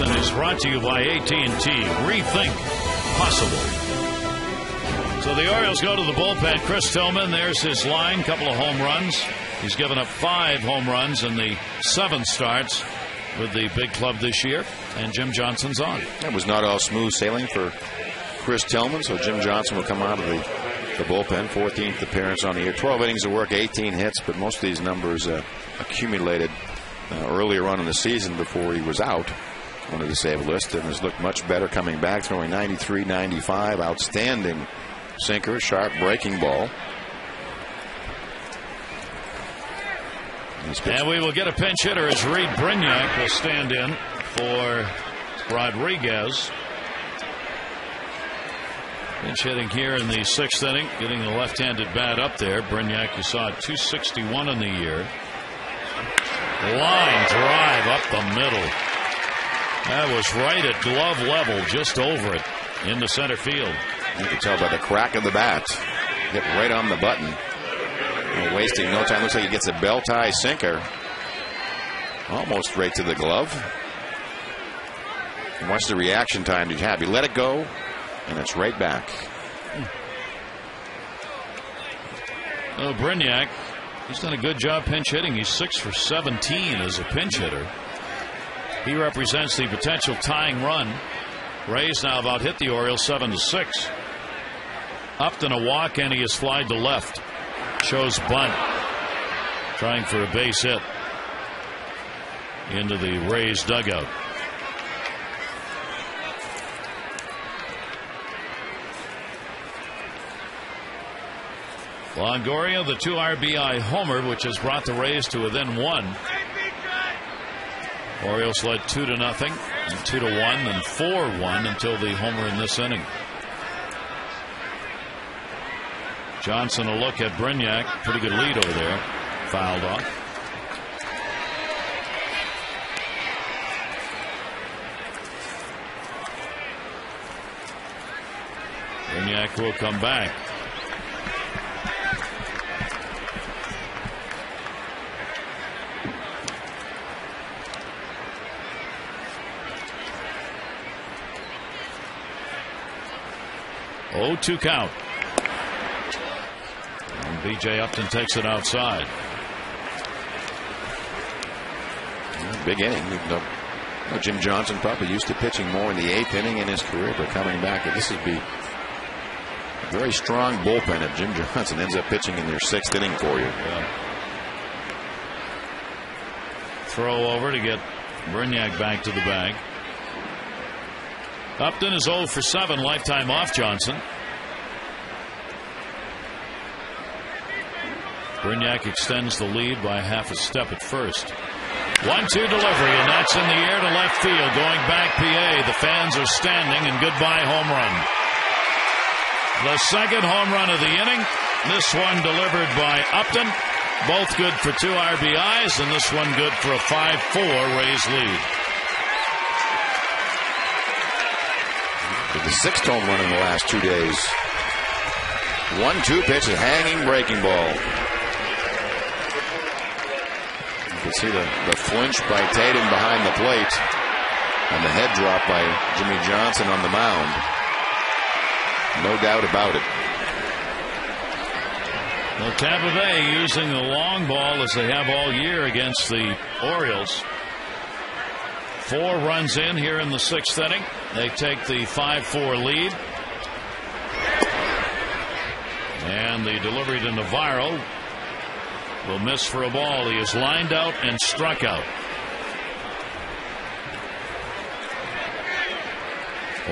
Is brought to you by AT&T. Rethink possible. So the Orioles go to the bullpen. Chris Tillman, there's his line. Couple of home runs. He's given up 5 home runs in the 7 starts with the big club this year. And Jim Johnson's on. It was not all smooth sailing for Chris Tillman, so Jim Johnson will come out of the bullpen. 14th appearance on the year. 12 innings of work, 18 hits, but most of these numbers accumulated earlier on in the season before he was out on the disabled list, and has looked much better coming back, throwing 93, 95. Outstanding sinker, sharp breaking ball. And we will get a pinch hitter as Reed Brignac will stand in for Rodriguez. Pinch hitting here in the 6th inning, getting the left-handed bat up there. Brignac, you saw 261 in the year. Line drive up the middle. That was right at glove level, just over it, into center field. You can tell by the crack of the bat. Hit right on the button. Wasting no time. Looks like he gets a bell tie sinker. Almost right to the glove. And watch the reaction time you have. You let it go, and it's right back. Oh, Brignac, he's done a good job pinch hitting. He's 6 for 17 as a pinch hitter. He represents the potential tying run. Rays now about hit the Orioles 7-6. Upton a walk, and he is flied to left. Shows bunt. Trying for a base hit into the Rays dugout. Longoria, the 2 RBI homer, which has brought the Rays to within 1. Orioles led 2-0, and 2-1, and 4-1 until the homer in this inning. Johnson a look at Brignac. Pretty good lead over there. Fouled off. Brignac will come back. Oh, 2 count. And B.J. Upton takes it outside. Big inning. Jim Johnson probably used to pitching more in the 8th inning in his career, but coming back, this would be a very strong bullpen if Jim Johnson ends up pitching in their 6th inning for you. Yeah. Throw over to get Brignac back to the bag. Upton is 0 for 7, lifetime off Johnson. Brignac extends the lead by half a step at first. 1-2 delivery, and that's in the air to left field. Going back PA. The fans are standing, and goodbye home run. The second home run of the inning. This one delivered by Upton. Both good for 2 RBIs, and this one good for a 5-4 Rays lead. The 6th home run in the last 2 days. 1-2 pitch, a hanging breaking ball. You can see the flinch by Tatum behind the plate, and the head drop by Jimmy Johnson on the mound. No doubt about it. Well, Tampa Bay using the long ball as they have all year against the Orioles. 4 runs in here in the 6th inning. They take the 5-4 lead. And the delivery to Navarro will miss for a ball. He is lined out and struck out.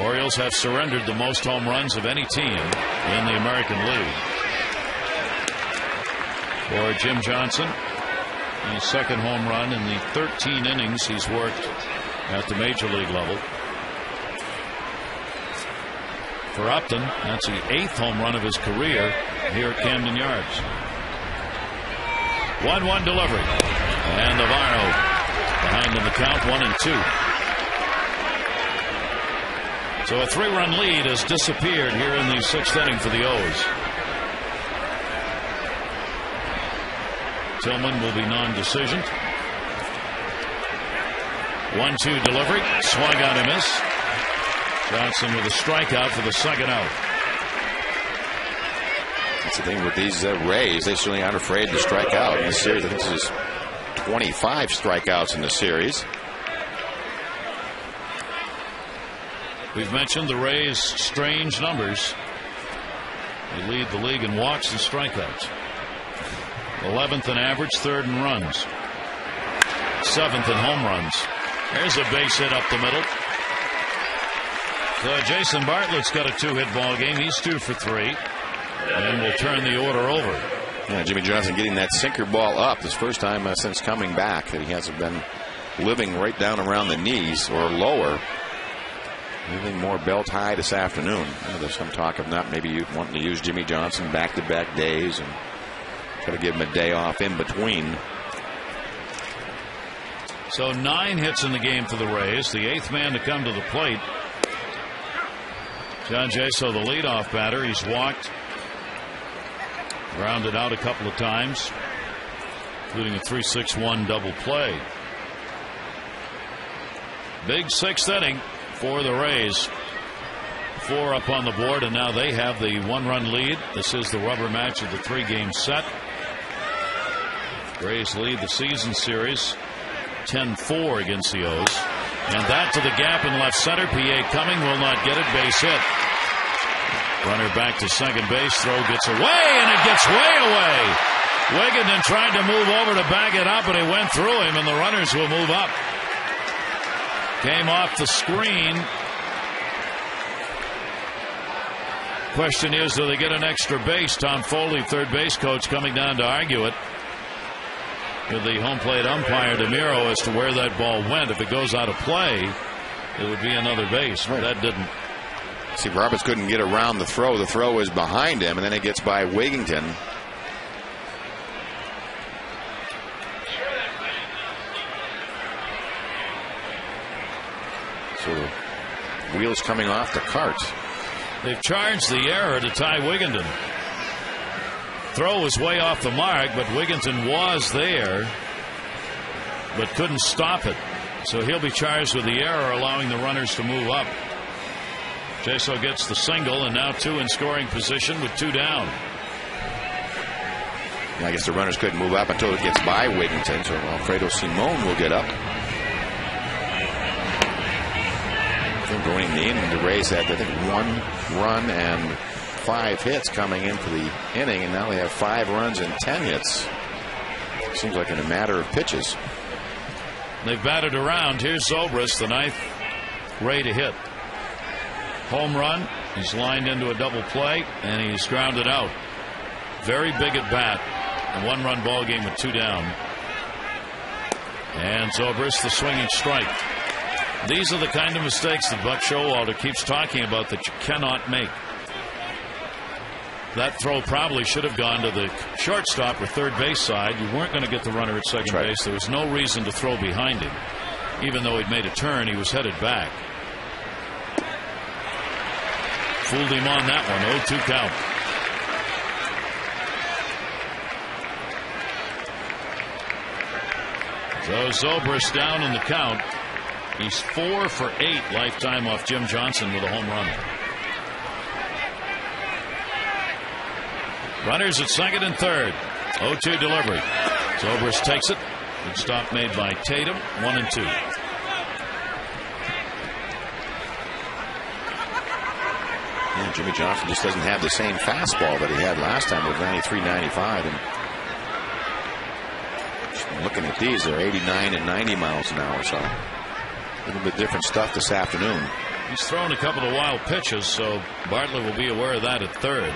Orioles have surrendered the most home runs of any team in the American League. For Jim Johnson, his 2nd home run in the 13 innings he's worked at the major league level. For Upton, that's the 8th home run of his career here at Camden Yards. 1-1 delivery, and Navarro behind in the count, 1-2. So a 3-run lead has disappeared here in the 6th inning for the O's. Tillman will be non-decision. 1-2 delivery, swung out and miss. Johnson with a strikeout for the 2nd out. That's the thing with these Rays. They certainly aren't afraid to strike out in this series. I think this is 25 strikeouts in the series. We've mentioned the Rays' strange numbers. They lead the league in walks and strikeouts. 11th in average, 3rd in runs, 7th in home runs. There's a base hit up the middle. So Jason Bartlett's got a 2-hit ball game. He's 2 for 3, and will turn the order over. Yeah, Jimmy Johnson getting that sinker ball up. This first time since coming back that he hasn't been living right down around the knees or lower. Anything more belt high this afternoon. There's some talk of not maybe wanting to use Jimmy Johnson back-to-back days and try to give him a day off in between. So 9 hits in the game for the Rays. The 8th man to come to the plate. John Jaso, the leadoff batter. He's walked, grounded out a couple of times, including a 3-6-1 double play. Big sixth inning for the Rays. 4 up on the board, and now they have the 1-run lead. This is the rubber match of the 3-game set. Rays lead the season series 10-4 against the O's. And that to the gap in left center. PA coming, will not get it. Base hit. Runner back to second base. Throw gets away, and it gets way away. Wigginton tried to move over to back it up, and it went through him, and the runners will move up. Came off the screen. Question is, do they get an extra base? Tom Foley, third base coach, coming down to argue it with the home plate umpire DeMiro as to where that ball went. If it goes out of play, it would be another base, but that didn't. See, Roberts couldn't get around the throw. The throw is behind him, and then it gets by Wigginton. So the wheels coming off the cart. They've charged the error to Ty Wigginton. Throw was way off the mark, but Wigginton was there, but couldn't stop it. So he'll be charged with the error, allowing the runners to move up. Jaso gets the single, and now 2 in scoring position with 2 down. I guess the runners couldn't move up until it gets by Wigginton, so Alfredo Simon will get up. Going in, the Rays had, I think, 1 run and 5 hits coming into the inning, and now they have 5 runs and 10 hits. Seems like in a matter of pitches. They've batted around. Here's Zobrist, the 9th Ray to hit. Home run. He's lined into a double play, and he's grounded out. Very big at bat. A 1-run ball game with 2 down. And Zobrist, the swinging strike. These are the kind of mistakes that Buck Showalter keeps talking about that you cannot make. That throw probably should have gone to the shortstop or third base side. You weren't going to get the runner at second base. There was no reason to throw behind him. Even though he'd made a turn, he was headed back. Fooled him on that one. 0-2 count. So Zobrist down in the count. He's 4 for 8 lifetime off Jim Johnson with a home run. Runners at second and third. 0-2 delivery. Zobrist takes it. Good stop made by Tatum. 1-2. Yeah, Jimmy Johnson just doesn't have the same fastball that he had last time with 93, 95. And looking at these, they're 89 and 90 miles an hour. So a little bit different stuff this afternoon. He's thrown a couple of wild pitches, so Bartlett will be aware of that at third.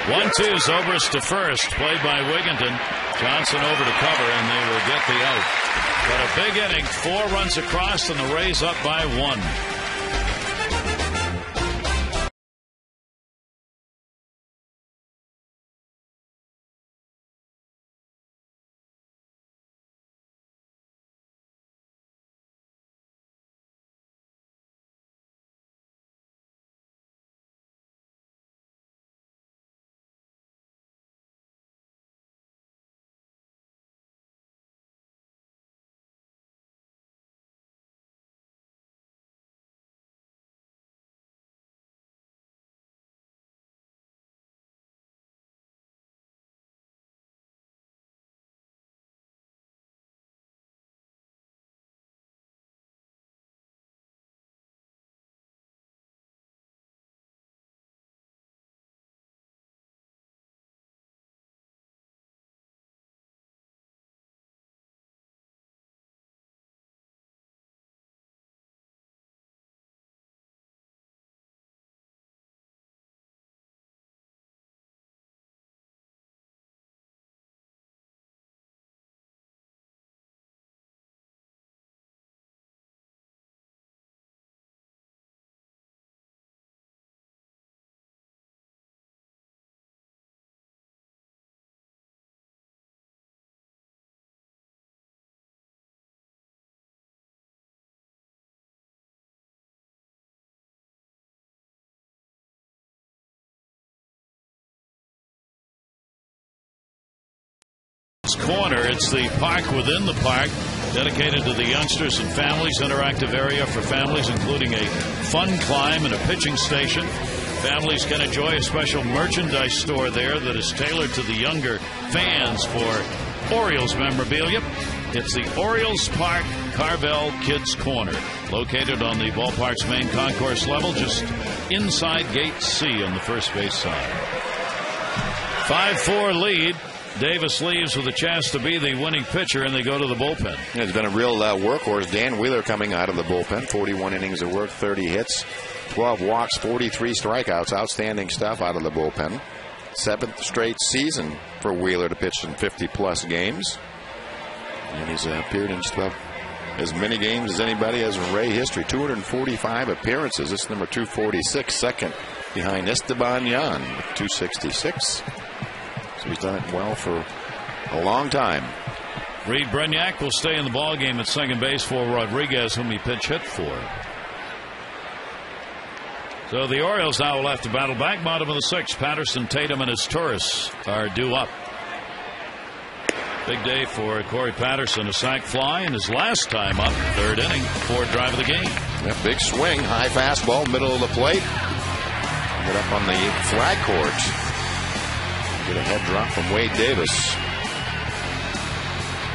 1-2, Zobrist to first, played by Wigginton. Johnson over to cover, and they will get the out. But a big inning, 4 runs across, and the Rays up by 1. Corner, it's the park within the park. Dedicated to the youngsters and families, interactive area for families, including a fun climb and a pitching station. Families can enjoy a special merchandise store there that is tailored to the younger fans for Orioles memorabilia. It's the Orioles Park Carvel Kids Corner, located on the ballpark's main concourse level, just inside Gate C on the first base side. 5-4 lead. Davis leaves with a chance to be the winning pitcher, and they go to the bullpen. It's been a real workhorse. Dan Wheeler coming out of the bullpen. 41 innings of work, 30 hits, 12 walks, 43 strikeouts. Outstanding stuff out of the bullpen. 7th straight season for Wheeler to pitch in 50-plus games. And he's appeared in as many games as anybody has in Ray history. 245 appearances. This is number 246, second behind Esteban Yan with 266. So he's done it well for a long time. Reed Brignac will stay in the ballgame at second base for Rodriguez, whom he pinch hit for. So the Orioles now will have to battle back. Bottom of the 6th. Patterson, Tatum, and his tourists are due up. Big day for Corey Patterson. A sac fly in his last time up. 3rd inning. 4th drive of the game. That big swing. High fastball, middle of the plate. Get up on the flag court. Get a head drop from Wade Davis.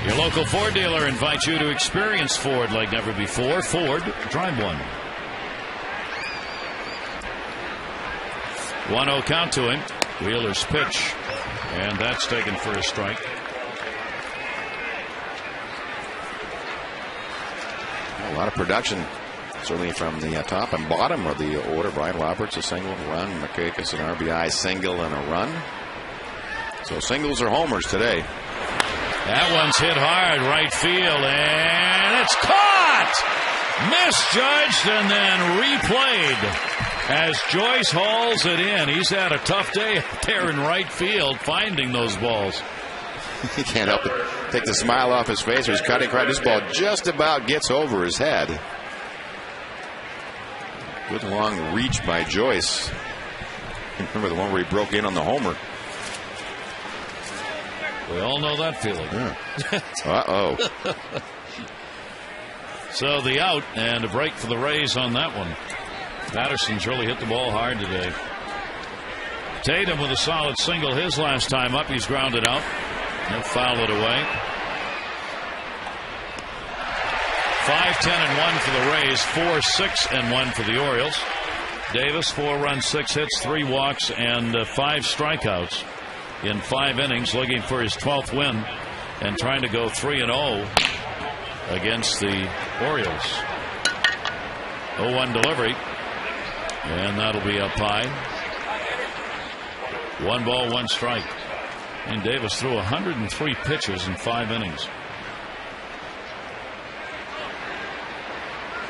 Your local Ford dealer invites you to experience Ford like never before. Ford, drive one. 1-0 count to him. Wheeler's pitch. And that's taken for a strike. A lot of production, certainly from the top and bottom of the order. Brian Roberts, a single, run. Markakis, an RBI, single, and a run. So singles are homers today. That one's hit hard, right field, and it's caught! Misjudged and then replayed as Joyce hauls it in. He's had a tough day up there in right field finding those balls. He can't help it. Take the smile off his face. He's cutting right. This ball just about gets over his head. Good long reach by Joyce. Remember the one where he broke in on the homer. We all know that feeling. Yeah. Uh-oh. So the out and a break for the Rays on that one. Patterson's really hit the ball hard today. Tatum with a solid single his last time up. He's grounded out. He'll foul it away. 5-10-1 for the Rays. 4-6-1 for the Orioles. Davis, 4 runs, 6 hits, 3 walks, and 5 strikeouts in 5 innings, looking for his 12th win and trying to go 3-0 against the Orioles. 0-1 delivery, and that'll be up high. 1 ball, 1 strike. And Davis threw 103 pitches in 5 innings.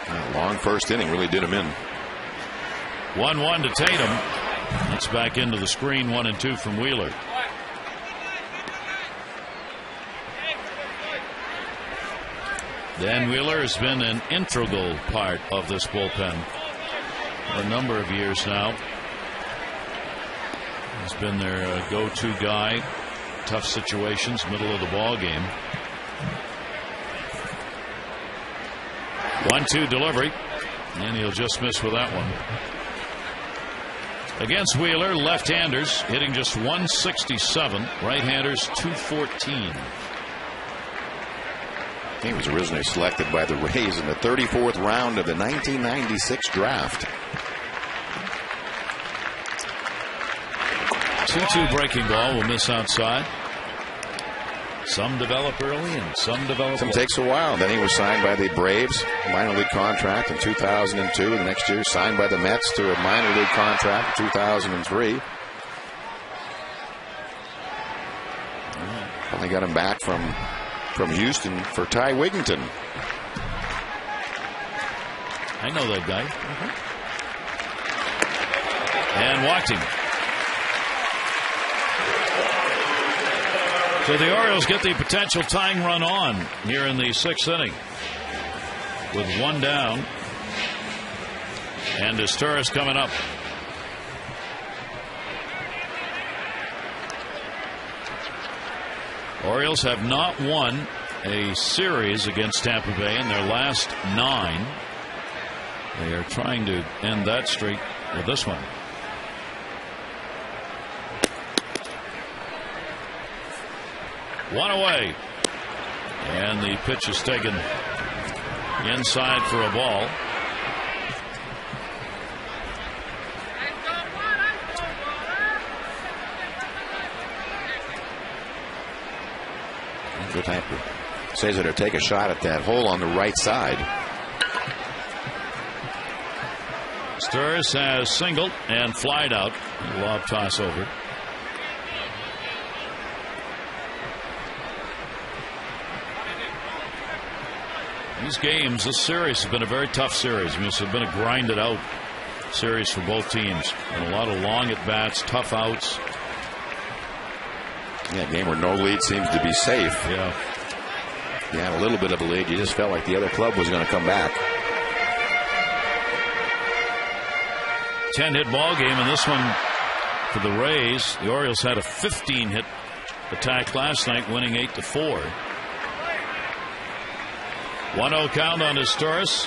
That long first inning really did him in. 1-1 to Tatum. It's back into the screen. 1-2 from Wheeler. Dan Wheeler has been an integral part of this bullpen for a number of years now. He's been their go-to guy. Tough situations, middle of the ball game. 1-2 delivery, and he'll just miss with that one. Against Wheeler, left-handers hitting just 167, right-handers 214. He was originally selected by the Rays in the 34th round of the 1996 draft. 2-2 breaking ball will miss outside. Some develop early and some develop late. Takes a while. Then he was signed by the Braves, minor league contract in 2002. The next year signed by the Mets to a minor league contract in 2003. Finally got him back from Houston for Ty Wigginton. I know that guy. And walked him. So the Orioles get the potential tying run on here in the 6th inning with 1 down. And his tourist coming up. Orioles have not won a series against Tampa Bay in their last 9. They are trying to end that streak with this one. One away. And the pitch is taken inside for a ball. Good time for Cesar to take a shot at that hole on the right side. Sturz has singled and flied out. Lob toss over. These games, this series has been a very tough series. I mean, it's been a grinded out series for both teams. And a lot of long at bats, tough outs. Yeah, a game where no lead seems to be safe. Yeah. You had a little bit of a lead. You just felt like the other club was going to come back. 10-hit ball game, and this one for the Rays. The Orioles had a 15-hit attack last night, winning 8-4. 1-0 count on Sturz.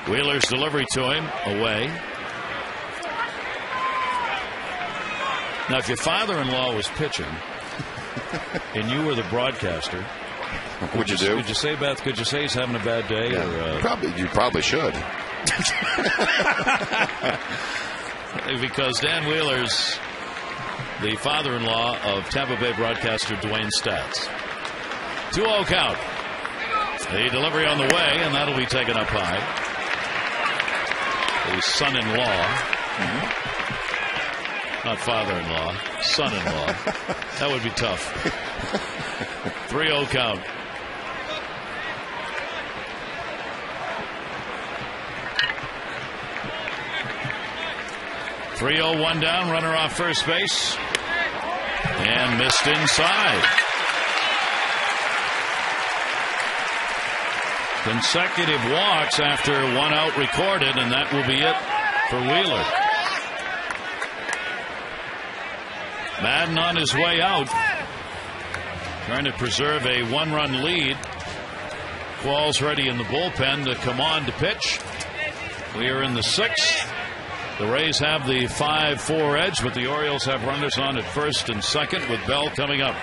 Wheeler's delivery to him, away. Now, if your father-in-law was pitching and you were the broadcaster, what'd you do? Could you say, Beth? Could you say he's having a bad day? Yeah, or, you probably should. Because Dan Wheeler's the father-in-law of Tampa Bay broadcaster Dwayne Stats. 2-0 count. The delivery on the way, and that'll be taken up high. The son-in-law. Not father-in-law, son-in-law. That would be tough. 3-0 count. One down, runner off first base. And missed inside. Consecutive walks after 1 out recorded, and that will be it for Wheeler. Madden on his way out, trying to preserve a 1-run lead. Qualls ready in the bullpen to come on to pitch. We are in the 6th. The Rays have the 5-4 edge, but the Orioles have runners on at first and second with Bell coming up.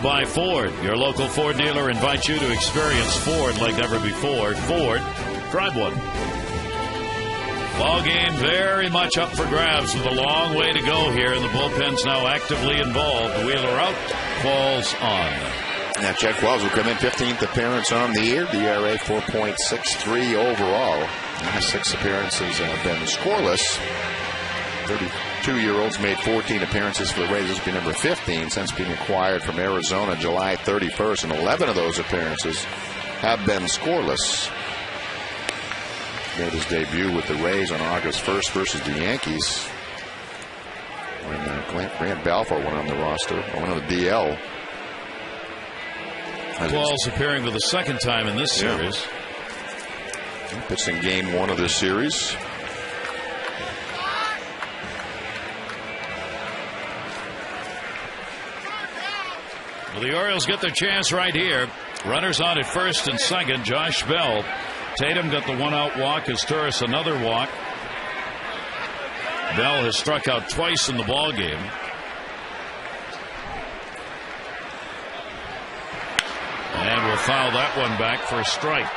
By Ford. Your local Ford dealer invites you to experience Ford like never before. Ford, drive one. Ball game very much up for grabs with a long way to go here, and the bullpen's now actively involved. Wheeler out, Qualls on. Now, Chad Qualls will come in 15th appearance on the year. The ERA 4.63 overall. Last 6 appearances have been scoreless. 32-year-olds made 14 appearances for the Rays. This will be number 15 since being acquired from Arizona July 31st, and 11 of those appearances have been scoreless. Made his debut with the Rays on August 1st versus the Yankees. When Grant Balfour went on the roster, went on the DL. Qualls appearing for the second time in this series. He pitched in game 1 of this series. Well, the Orioles get their chance right here. Runners on at first and second. Josh Bell. Tatum got the 1-out walk. As Turris another walk. Bell has struck out twice in the ball game. And we'll foul that one back for a strike.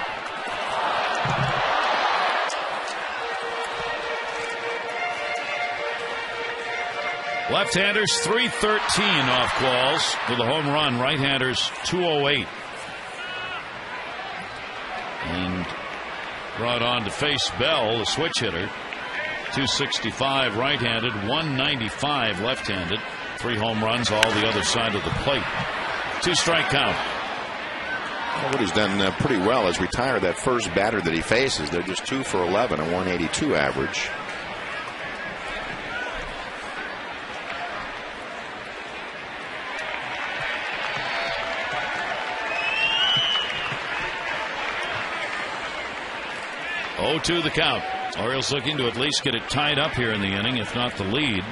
Left-handers 313 off Qualls with a home run. Right-handers 208. And brought on to face Bell, the switch hitter. 265 right-handed, 195 left-handed. 3 home runs, all the other side of the plate. 2-strike count. Well, what he's done pretty well is retire that first batter that he faces. They're just 2 for 11, a 182 average. To the count. Orioles looking to at least get it tied up here in the inning, if not the lead.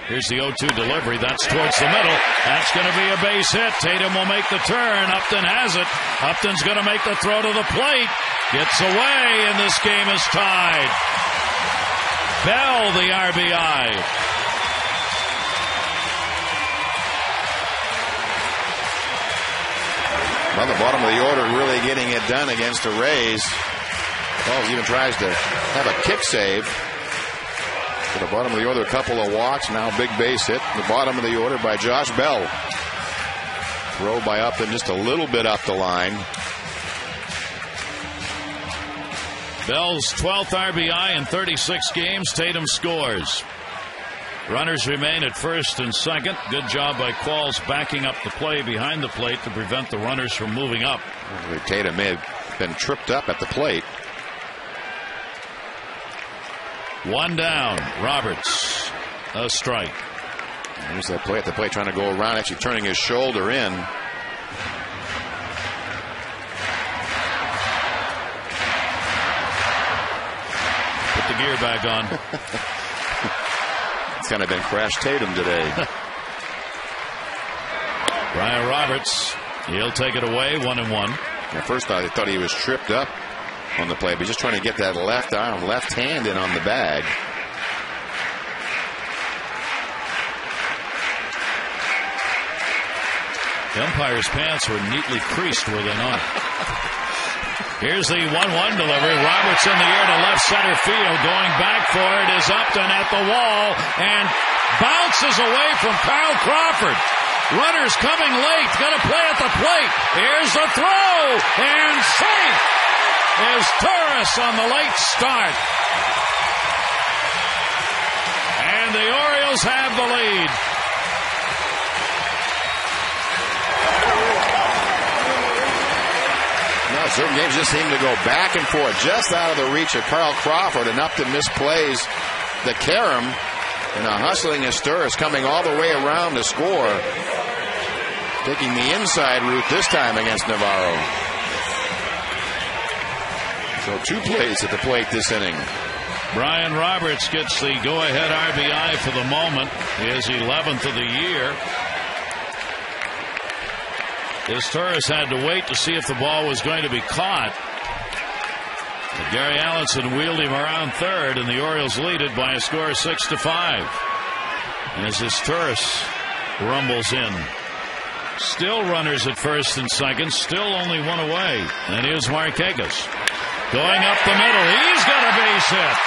Here's the 0-2 delivery. That's towards the middle. That's going to be a base hit. Tatum will make the turn. Upton has it. Upton's going to make the throw to the plate. Gets away, and this game is tied. Bell, the RBI. Well, the bottom of the order really getting it done against the Rays. Qualls even tries to have a kick save. To the bottom of the order, a couple of walks. Now big base hit. The bottom of the order by Josh Bell. Throw by Upton just a little bit up the line. Bell's 12th RBI in 36 games. Tatum scores. Runners remain at first and second. Good job by Qualls backing up the play behind the plate to prevent the runners from moving up. Tatum may have been tripped up at the plate. 1 down. Roberts. A strike. Here's that play at the plate, trying to go around, actually turning his shoulder in. Put the gear back on. It's kind of been Crash Tatum today. Brian Roberts. He'll take it away. 1-1. At first I thought he was tripped up on the play, but just trying to get that left arm, left hand in on the bag. The umpire's pants were neatly creased, were they not? Here's the 1-1 delivery. Roberts in the air to left center field. Going back for it is Upton at the wall and bounces away from Carl Crawford. Runners coming late. Going to play at the plate. Here's the throw. And safe is Turris on the late start. And the Orioles have the lead. No, certain games just seem to go back and forth, just out of the reach of Carl Crawford, and Upton misplays the carom. And a hustling Turris coming all the way around to score. Taking the inside route this time against Navarro. So 2 plays at the plate this inning. Brian Roberts gets the go-ahead RBI for the moment. His 11th of the year. Turris had to wait to see if the ball was going to be caught. But Gary Allenson wheeled him around third, and the Orioles lead it by a score of 6-5. As Turris rumbles in. Still runners at first and second. Still only 1 away. And here's Markakis. Going up the middle. He's got a base hit.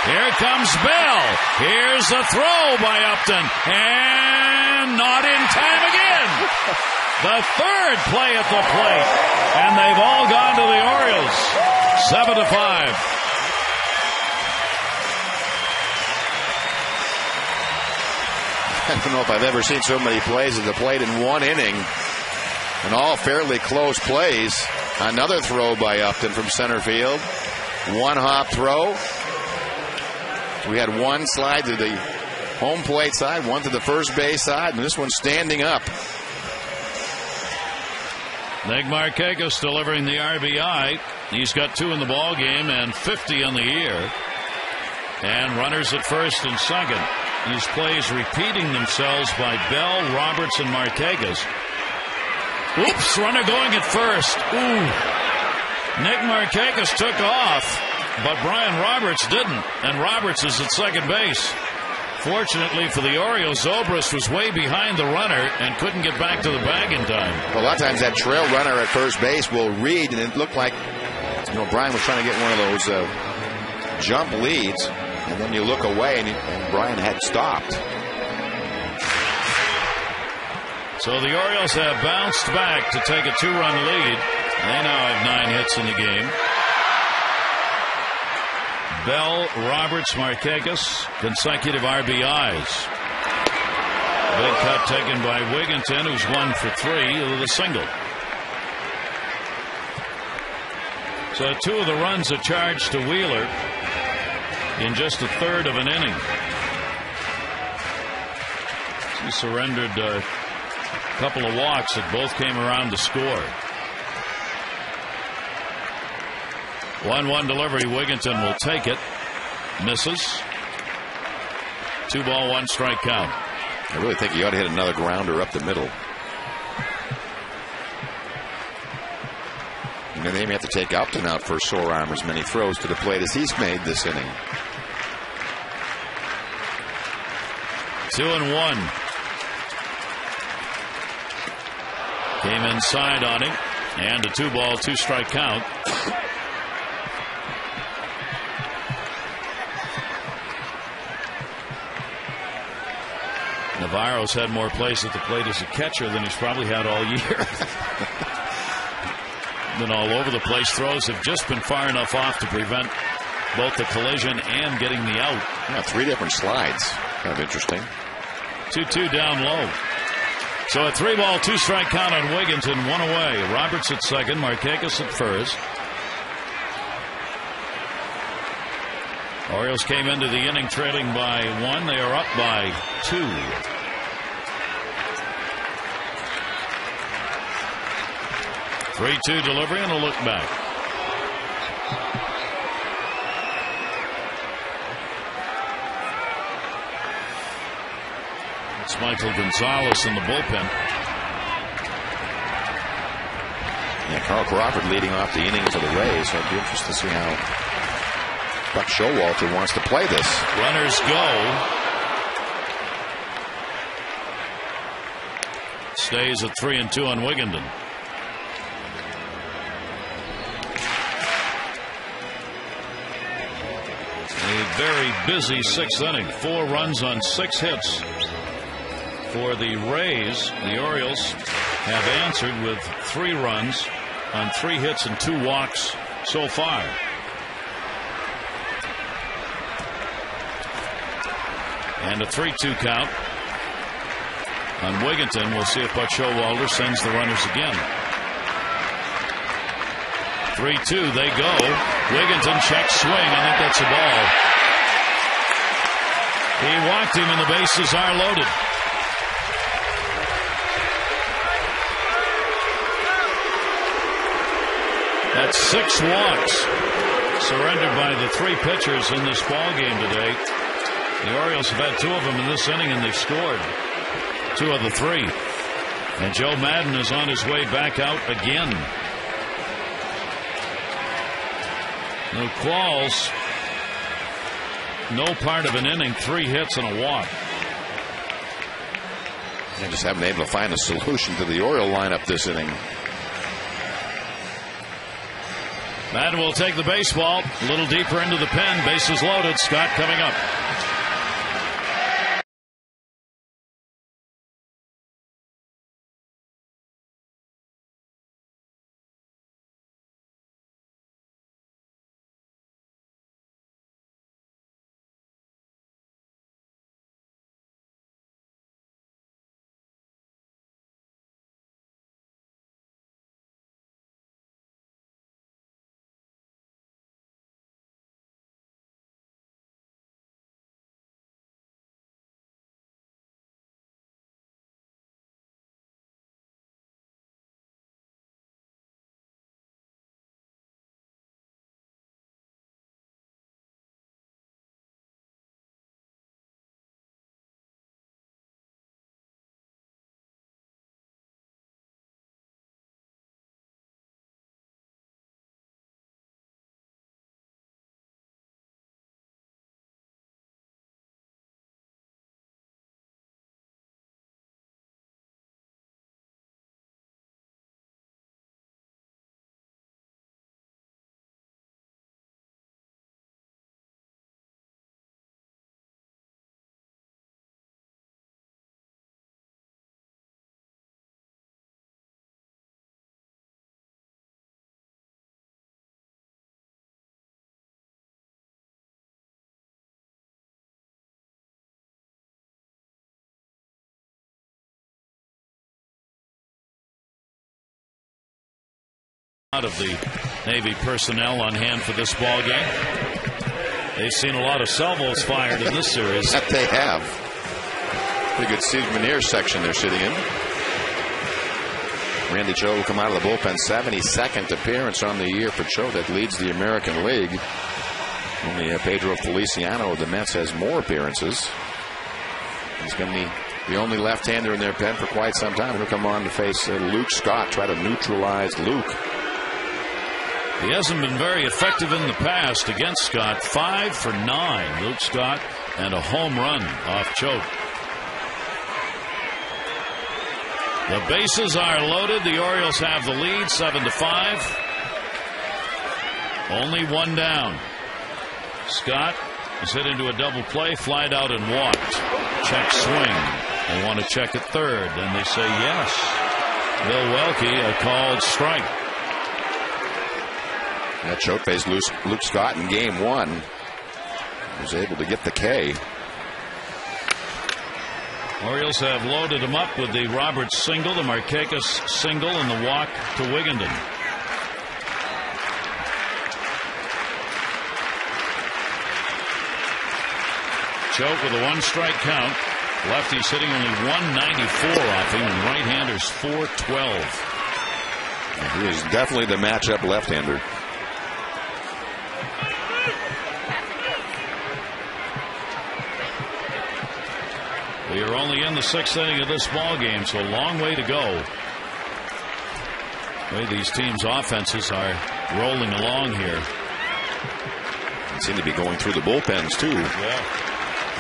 Here comes Bell. Here's the throw by Upton. And not in time again. The third play at the plate. And they've all gone to the Orioles. 7-5. I don't know if I've ever seen so many plays at the plate in 1 inning. And all fairly close plays. Another throw by Upton from center field. One hop throw. We had one slide to the home plate side, one to the first base side, and this one standing up. Nick Markakis delivering the RBI. He's got 2 in the ball game and 50 on the year. And runners at first and second. These plays repeating themselves by Bell, Roberts, and Markakis. Oops, runner going at first. Ooh. Nick Markakis took off, but Brian Roberts didn't. And Roberts is at second base. Fortunately for the Orioles, Zobrist was way behind the runner and couldn't get back to the bag in time. Well, a lot of times that trail runner at first base will read, and it looked like, Brian was trying to get one of those jump leads, and then you look away, and Brian had stopped. So the Orioles have bounced back to take a 2-run lead. They now have 9 hits in the game. Bell, Roberts, Markakis, consecutive RBIs. Big cut taken by Wigginton, who's 1 for 3 with a single. So 2 of the runs are charged to Wheeler in just a third of an inning. He surrendered a couple of walks that both came around to score. 1-1 delivery. Wigginton will take it. Misses. 2 ball, 1 strike count. I really think he ought to hit another grounder up the middle. And then they may have to take Upton out for sore arm as many throws to the plate as he's made this inning. 2-1. Came inside on him. And a 2 ball, 2 strike count. Navarro's had more plays at the plate as a catcher than he's probably had all year. Been all over the place. Throws have just been far enough off to prevent both the collision and getting the out. Yeah, 3 different slides. Kind of interesting. 2-2 down low. So a 3 ball, 2 strike count on Wigginton, 1 away. Roberts at second, Markakis at first. Orioles came into the inning trailing by 1. They are up by 2. Three-two delivery and a look back. It's Michael Gonzalez in the bullpen. Yeah, Carl Crawford leading off the innings of the Rays. So it'd be interesting to see how Buck Showalter wants to play this. Runners go. Stays at 3-2 on Wigginton. A very busy 6th inning. 4 runs on 6 hits. For the Rays, the Orioles have answered with 3 runs on 3 hits and 2 walks so far. And a 3-2 count on Wigginton. We'll see if Buck Showalter sends the runners again. 3-2, they go. Wigginton checks swing. I think that's a ball. He walked him and the bases are loaded. That's 6 walks surrendered by the 3 pitchers in this ball game today. The Orioles have had 2 of them in this inning, and they've scored 2 of the 3. And Joe Madden is on his way back out again. No Qualls, no part of an inning, 3 hits and a walk. They just haven't been able to find a solution to the Oriole lineup this inning. Madden will take the baseball a little deeper into the pen. Bases loaded. Scott coming up. Out of the Navy personnel on hand for this ball game. They've seen a lot of salvos fired in this series. That they have. Pretty good souvenir section they're sitting in. Randy Cho will come out of the bullpen. 72nd appearance on the year for Cho. That leads the American League. Only Pedro Feliciano of the Mets has more appearances. He's going to be the only left-hander in their pen for quite some time. He'll come on to face Luke Scott, try to neutralize Luke. He hasn't been very effective in the past against Scott. 5 for 9. Luke Scott and a home run off Choate. The bases are loaded. The Orioles have the lead 7-5. Only one down. Scott is hit into a double play, flied out and walked. Check swing. They want to check at third, and they say yes. Bill Welke, a called strike. That Choate faced Luke Scott in game 1. He was able to get the K. Orioles have loaded him up with the Roberts single, the Markakis single, and the walk to Wigginton. Choate with a 1-strike count. Lefty's hitting only 194 off him, and right-handers 412. He is definitely the matchup left-hander. We are only in the 6th inning of this ball game, so a long way to go. The way these teams' offenses are rolling along here. They seem to be going through the bullpens, too. Yeah.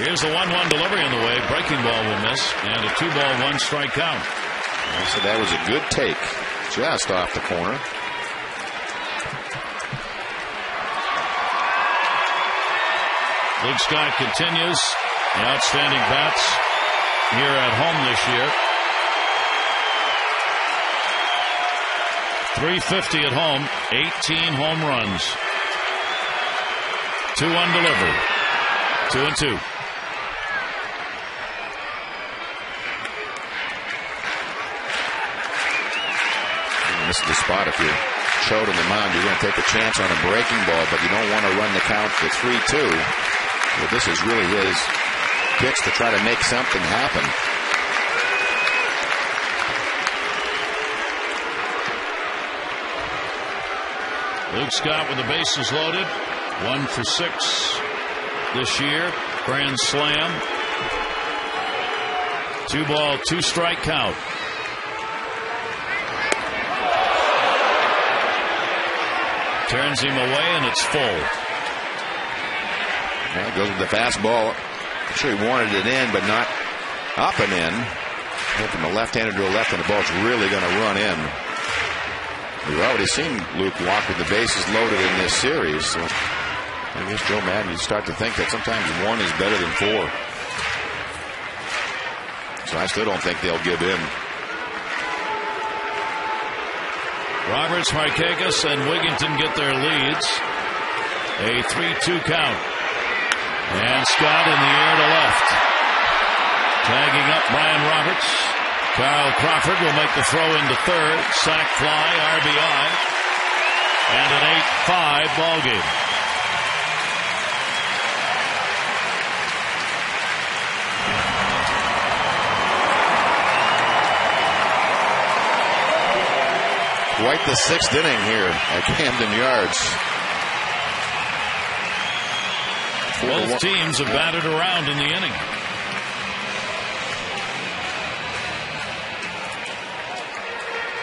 Here's the 1-1 delivery on the way. Breaking ball will miss, and a 2-ball, 1-strike count. So that was a good take, just off the corner. Luke Scott continues the outstanding bats here at home this year. .350 at home, 18 home runs. 2 undelivered. 2-2. This is the spot. If you're Choate on the mound, you're going to take a chance on a breaking ball, but you don't want to run the count to 3-2. Well, this is really his pitch to try to make something happen. Luke Scott with the bases loaded. 1 for 6 this year. Grand slam. 2-ball, 2-strike count. Turns him away, and it's full. And it goes with the fastball. I'm sure he wanted it in, but not up and in. From a left-hander to a left, and the ball's really going to run in. We've already seen Luke walk with the bases loaded in this series. So I guess Joe Madden, you start to think that sometimes 1 is better than 4. So I still don't think they'll give in. Roberts, Markakis, and Wigginton get their leads. A 3-2 count. And Scott in the air to left. Tagging up Brian Roberts. Kyle Crawford will make the throw into third. Sac fly, RBI. And an 8-5 ball game. Quite the 6th inning here at Camden Yards. Both teams have batted around in the inning.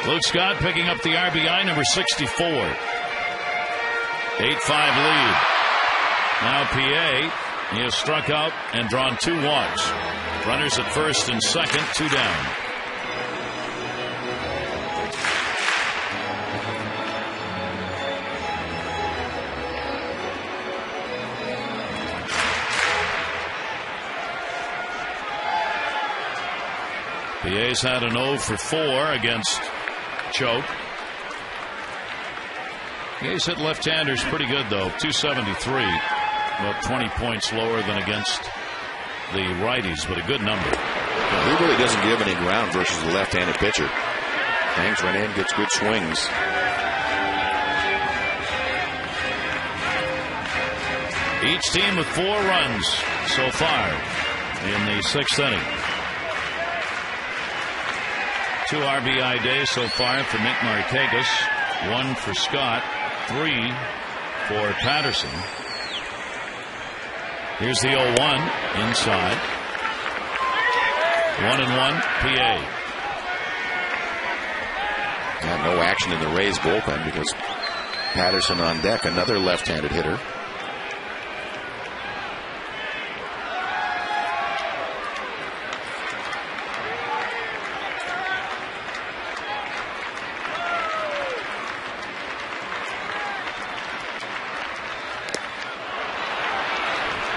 Luke Scott picking up the RBI, number 64. 8-5 lead. Now PA. He has struck out and drawn 2 walks. Runners at first and second, 2 down. PA's had an 0 for 4 against Choate. PA's hit left-handers pretty good, though. 273. About 20 points lower than against the righties, but a good number. He really doesn't give any ground versus the left-handed pitcher. Hangs right in, gets good swings. Each team with 4 runs so far in the 6th inning. 2 RBI days so far for Nick Markakis. 1 for Scott. 3 for Patterson. Here's the 0-1 inside. 1-1 PA. Yeah, no action in the Rays bullpen because Patterson on deck, another left-handed hitter.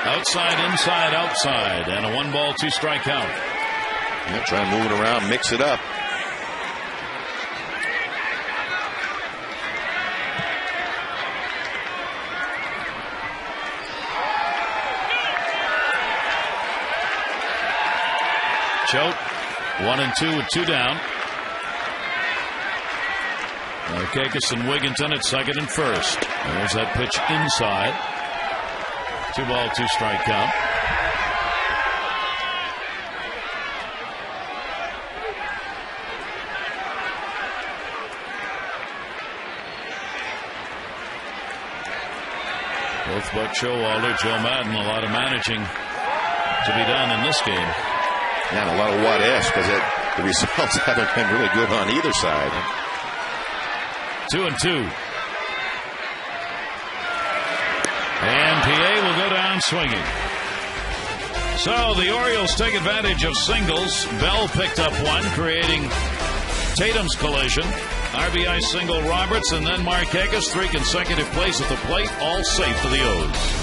Outside, inside, outside, and a 1-ball, 2-strike count. Yeah, try and move it around, mix it up. Choate, 1-2 with 2 down. Markakis and Wigginton at second and first. There's that pitch inside. 2-ball, 2-strike count. Both Buck Showalter, Joe Madden, a lot of managing to be done in this game. Yeah, and a lot of what ifs because the results haven't been really good on either side. 2-2. And PA will go down swinging. So the Orioles take advantage of singles. Bell picked up one, creating Tatum's collision. RBI single Roberts, and then Markakis, 3 consecutive plays at the plate, all safe for the O's.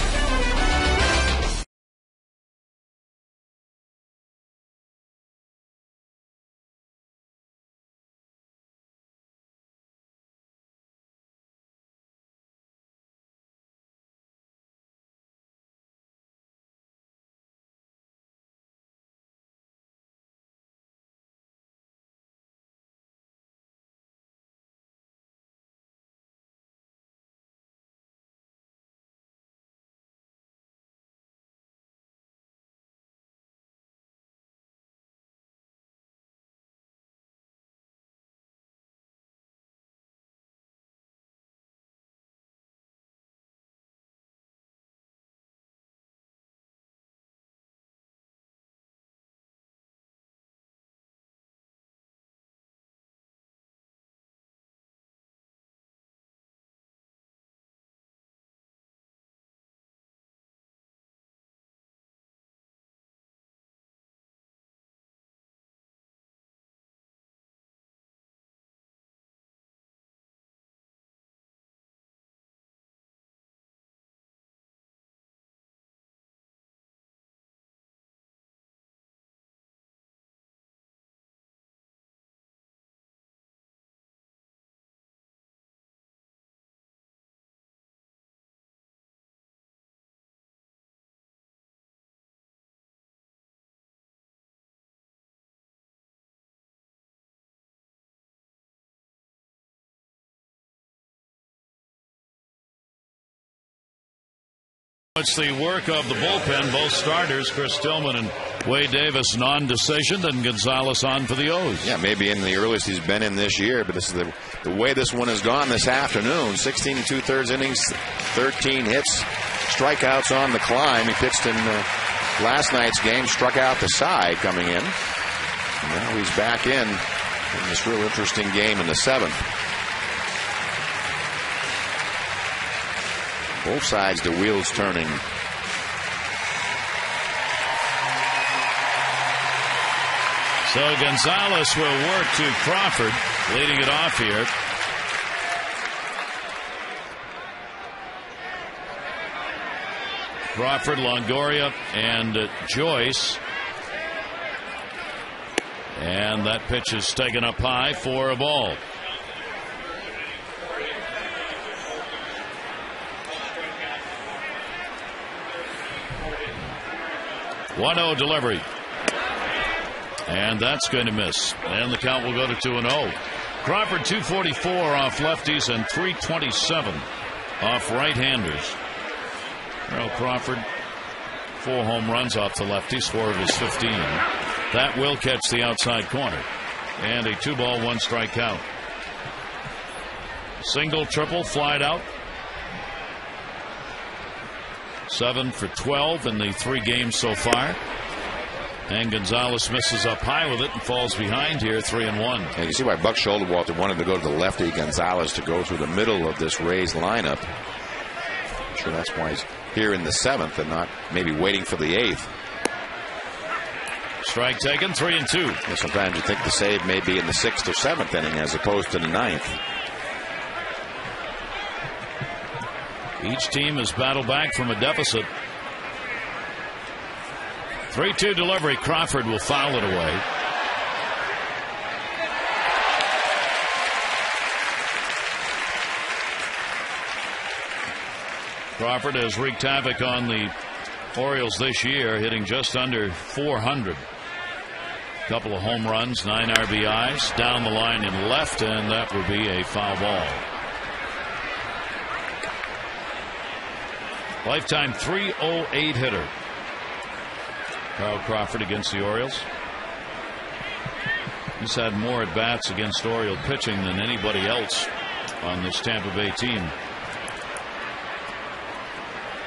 It's the work of the bullpen. Both starters, Chris Tillman and Wade Davis, non-decision, and Gonzalez on for the O's. Yeah, maybe in the earliest he's been in this year, but this is the way this one has gone this afternoon. 16 2/3 innings, 13 hits, strikeouts on the climb. He pitched in last night's game, struck out the side coming in. And now he's back in this real interesting game in the 7th. Both sides, the wheels turning. So Gonzalez will work to Crawford, leading it off here. Crawford, Longoria, and Joyce. And that pitch is taken up high for a ball. One-0 delivery. And that's going to miss. And the count will go to 2-0. Crawford 244 off lefties and 327 off right-handers. Earl Crawford, 4 home runs off the lefties, 4 of his 15. That will catch the outside corner. And a 2-ball, 1 strike count. Single, triple, flied out. 7 for 12 in the 3 games so far. And Gonzalez misses up high with it and falls behind here, 3-1. And you see why Buck Showalter wanted to go to the lefty Gonzalez to go through the middle of this Rays lineup. I'm sure that's why he's here in the 7th and not maybe waiting for the 8th. Strike taken, 3-2. And sometimes you think the save may be in the 6th or 7th inning as opposed to the 9th. Each team has battled back from a deficit. 3-2 delivery. Crawford will foul it away. Crawford has wreaked havoc on the Orioles this year, hitting just under 400. Couple of home runs, 9 RBIs, down the line in left, and that would be a foul ball. Lifetime .308 hitter. Kyle Crawford against the Orioles. He's had more at bats against Oriole pitching than anybody else on this Tampa Bay team.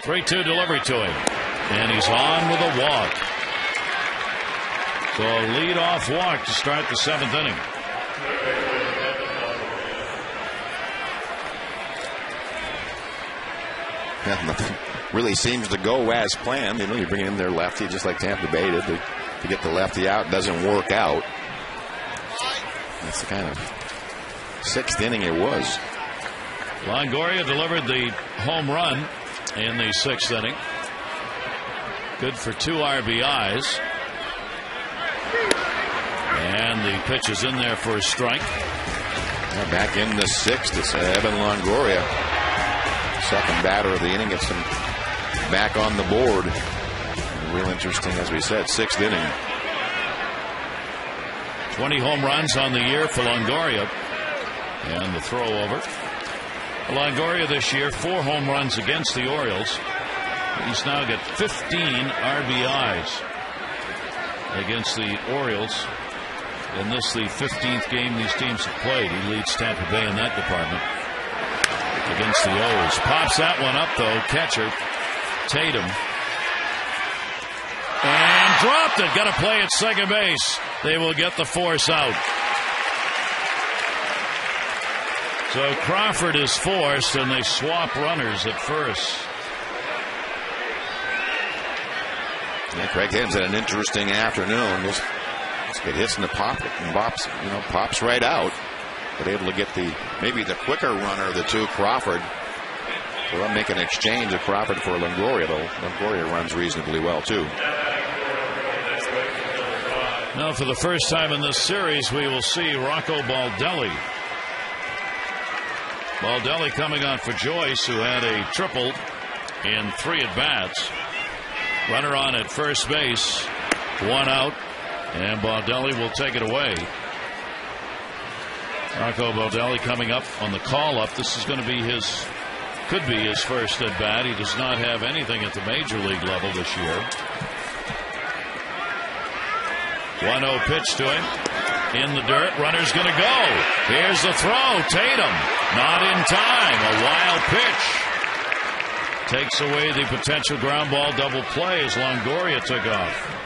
3-2 delivery to him. And he's on with a walk. So a lead-off walk to start the 7th inning. Yeah, nothing really seems to go as planned. You know, you bring in their lefty just like Tampa Bay did to get the lefty out. Doesn't work out. That's the kind of 6th inning it was. Longoria delivered the home run in the 6th inning. Good for 2 RBIs. And the pitch is in there for a strike. Now back in the 6th, it's Evan Longoria. Second batter of the inning, gets him back on the board. Real interesting, as we said, 6th inning. 20 home runs on the year for Longoria. And the throw over. Longoria this year, 4 home runs against the Orioles. He's now got 15 RBIs against the Orioles. And this the 15th game these teams have played. He leads Tampa Bay in that department against the O's. Pops that one up, though. Catcher Tatum. And dropped it. Got to play at second base. They will get the force out. So Crawford is forced, and they swap runners at first. Yeah, Craig Hibbs had an interesting afternoon. Just get hits in the pocket and pops right out. But able to get maybe the quicker runner of the two, Crawford. So they'll make an exchange of Crawford for Longoria, though Longoria runs reasonably well too. Now, for the first time in this series, we will see Rocco Baldelli. Baldelli coming on for Joyce, who had a triple in 3 at-bats. Runner on at first base, 1 out, and Baldelli will take it away. Rocco Baldelli coming up on the call-up. This is going to be could be his first at-bat. He does not have anything at the major league level this year. 1-0 pitch to him. In the dirt, runner's going to go. Here's the throw. Tatum, not in time. A wild pitch. Takes away the potential ground ball double play as Longoria took off.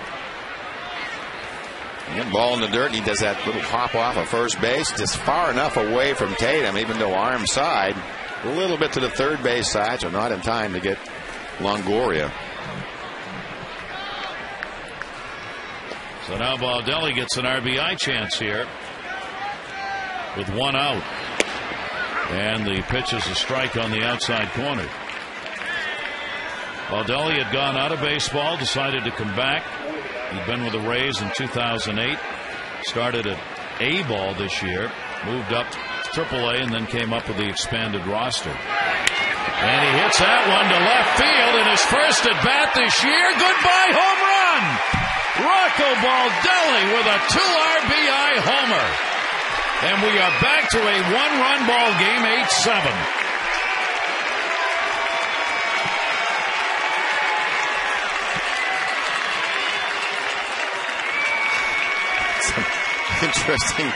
Again, ball in the dirt, and he does that little pop off of first base, just far enough away from Tatum, even though arm side, a little bit to the third base side, so not in time to get Longoria. So now Baldelli gets an RBI chance here with 1 out. And the pitch is a strike on the outside corner. Baldelli had gone out of baseball, decided to come back. He'd been with the Rays in 2008. Started at A-ball this year. Moved up to AAA and then came up with the expanded roster. And he hits that one to left field in his first at-bat this year. Goodbye home run! Rocco Baldelli with a 2 RBI homer. And we are back to a 1-run ball game, 8-7. interesting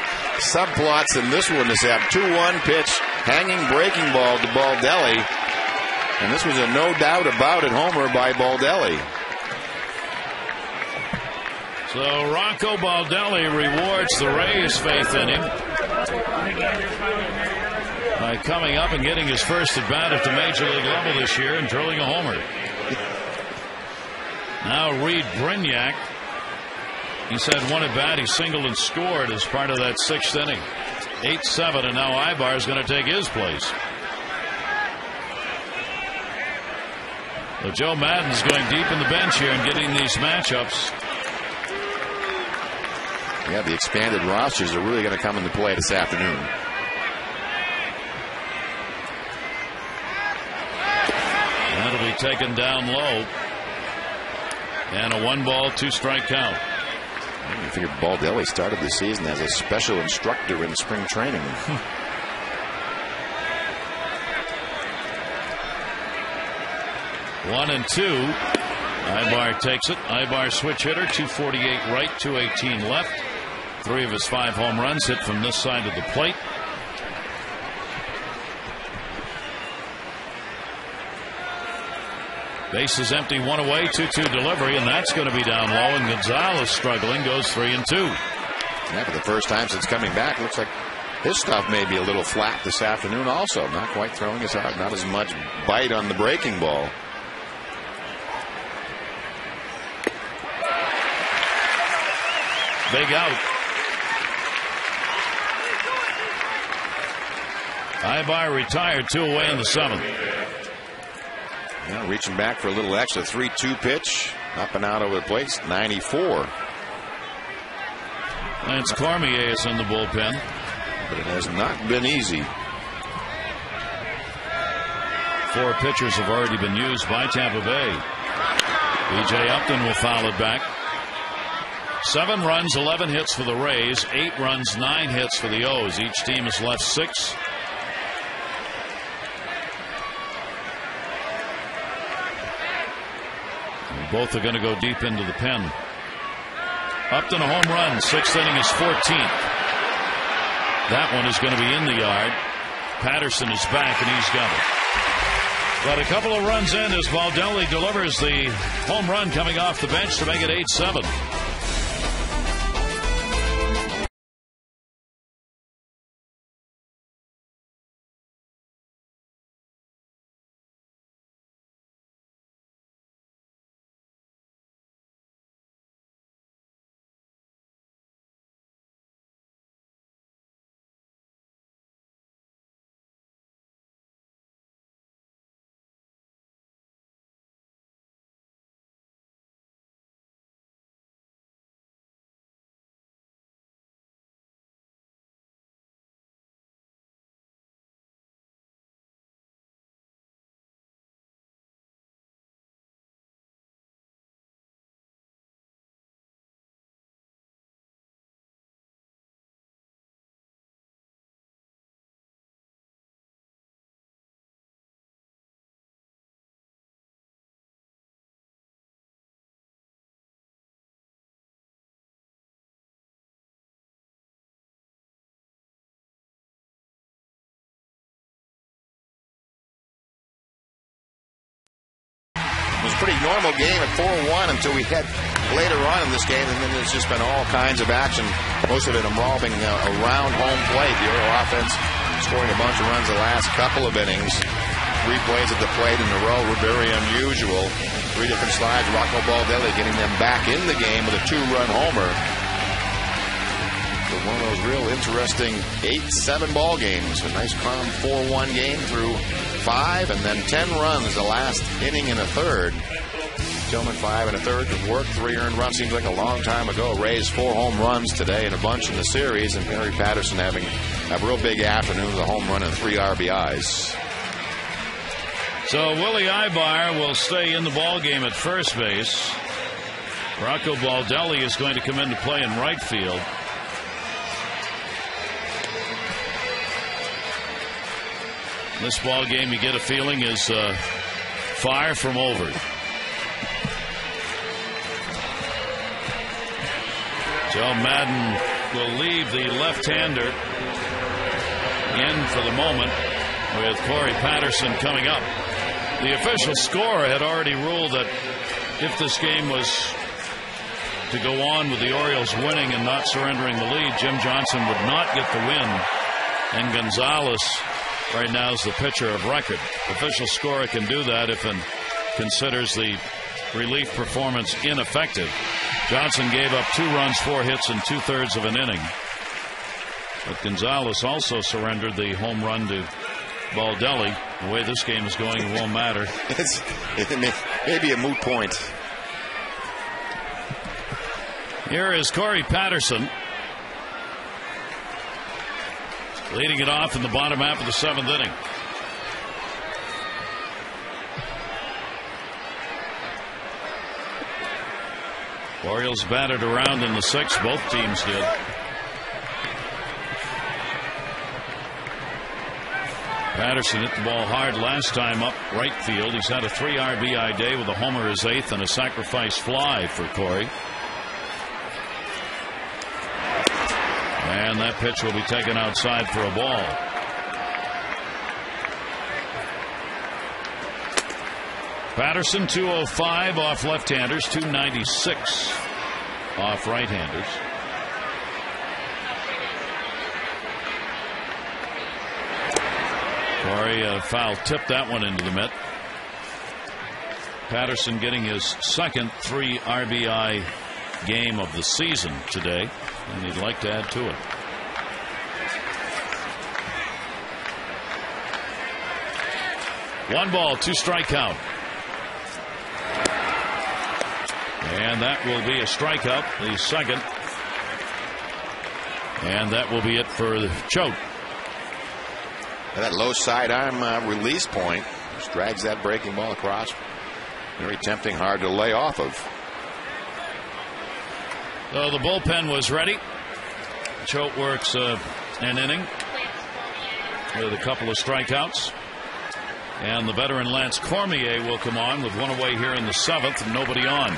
subplots in this one. This 2-1 pitch, hanging breaking ball to Baldelli. And this was a no doubt about it homer by Baldelli. So Rocco Baldelli rewards the Rays' faith in him by coming up and getting his first at bat at the major league level this year and drilling a homer. Now Reed Brignac. He's had one at bat. He singled and scored as part of that 6th inning. 8-7, and now Ibar is going to take his place. So Joe Madden's going deep in the bench here and getting these matchups. Yeah, the expanded rosters are really going to come into play this afternoon. That'll be taken down low. And a 1-ball, 2-strike count. I figured Baldelli started the season as a special instructor in spring training. 1-2. Ibar takes it. Ibar switch hitter, 248 right, 218 left. 3 of his 5 home runs hit from this side of the plate. Bases empty, 1 away, 2-2 delivery, and that's going to be down low. And Gonzalez struggling, goes 3-2. Yeah, for the first time since coming back, looks like his stuff may be a little flat this afternoon also. Not quite throwing as hard, not as much bite on the breaking ball. Big out. Ibar retired, 2 away in the 7th. Now reaching back for a little extra 3-2 pitch. Up and out over the plate. 94. Lance Cormier is in the bullpen. But it has not been easy. 4 pitchers have already been used by Tampa Bay. B.J. Upton will foul it back. 7 runs, 11 hits for the Rays. 8 runs, 9 hits for the O's. Each team has left 6. Both are going to go deep into the pen. Upton a home run. 6th inning is 14th. That one is going to be in the yard. Patterson is back and he's got it. But a couple of runs in as Baldelli delivers the home run coming off the bench to make it 8-7. It was a pretty normal game at 4-1 until we had later on in this game, and then there's just been all kinds of action, most of it involving around home plate. The Oriole offense scoring a bunch of runs the last couple of innings. 3 plays at the plate in a row were very unusual. 3 different slides. Rocco Baldelli getting them back in the game with a 2-run homer. So one of those real interesting 8-7 ball games. A nice calm 4-1 game through 5, and then 10 runs the last inning and a third. Tillman 5 1/3 to work. 3 earned runs. Seems like a long time ago. Rays 4 home runs today and a bunch in the series, and Gary Patterson having a real big afternoon with a home run and 3 RBIs. So Willie Ibar will stay in the ball game at first base. Rocco Baldelli is going to come into play in right field. This ball game, you get a feeling, is far from over. Joe Madden will leave the left-hander in for the moment with Corey Patterson coming up. The official score had already ruled that if this game was to go on with the Orioles winning and not surrendering the lead, Jim Johnson would not get the win. And Gonzalez right now is the pitcher of record. The official scorer can do that if it considers the relief performance ineffective. Johnson gave up 2 runs, 4 hits, and 2/3 of an inning. But Gonzalez also surrendered the home run to Baldelli. The way this game is going, it won't matter. It may be a moot point. Here is Corey Patterson leading it off in the bottom half of the 7th inning. Orioles batted around in the 6th. Both teams did. Patterson hit the ball hard last time up right field. He's had a 3 RBI day with a homer his 8th and a sacrifice fly for Corey. And that pitch will be taken outside for a ball. Patterson 205 off left-handers, 296 off right-handers. Corey foul tipped that one into the mitt. Patterson getting his second 3 RBI game of the season today, and he'd like to add to it. One ball, 2 strike count. And that will be a strikeout, the second. And that will be it for the choke. And that low sidearm release point just drags that breaking ball across. Very tempting, hard to lay off of. So the bullpen was ready. Choate works an inning with a couple of strikeouts. And the veteran Lance Cormier will come on with one away here in the 7th and nobody on.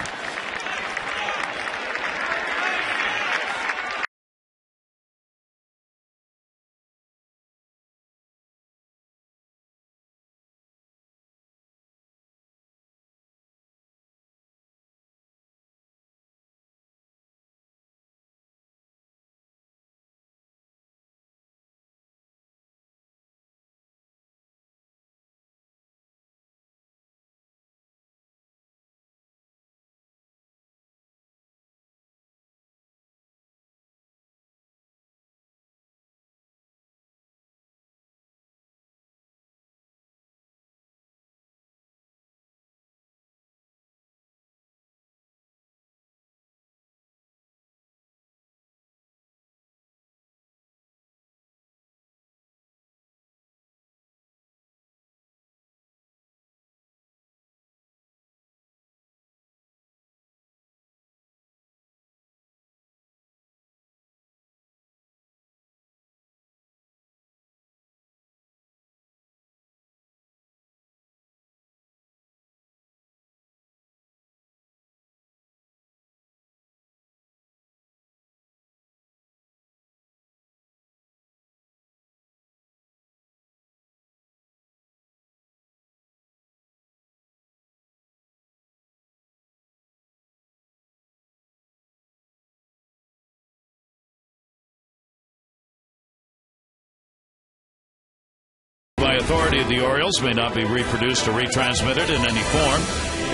By authority of the Orioles, may not be reproduced or retransmitted in any form,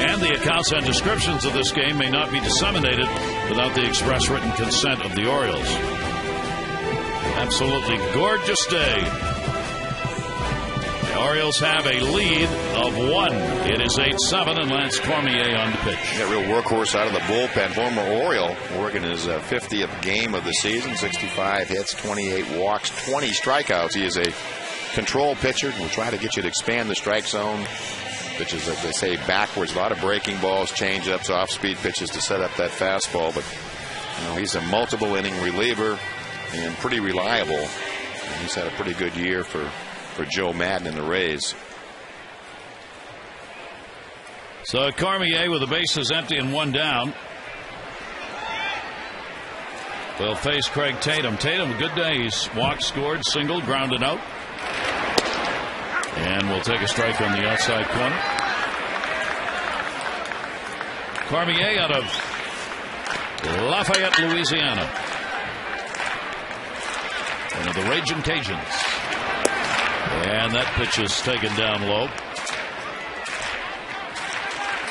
and the accounts and descriptions of this game may not be disseminated without the express written consent of the Orioles. Absolutely gorgeous day. The Orioles have a lead of 1. It is 8-7, and Lance Cormier on the pitch. Yeah, real workhorse out of the bullpen. Former Oriole, working his 50th game of the season. 65 hits, 28 walks, 20 strikeouts. He is a control pitcher. We'll try to get you to expand the strike zone. Pitches, as they say, backwards. A lot of breaking balls, change-ups, off-speed pitches to set up that fastball. But he's a multiple inning reliever and pretty reliable. And he's had a pretty good year for Joe Madden and the Rays. So Cormier with the bases empty and 1 down. will face Craig Tatum. Tatum, a good day. He's walked, scored, singled, grounded out. And we'll take a strike on the outside corner. Cormier out of Lafayette, Louisiana. One of the Raging Cajuns. And that pitch is taken down low.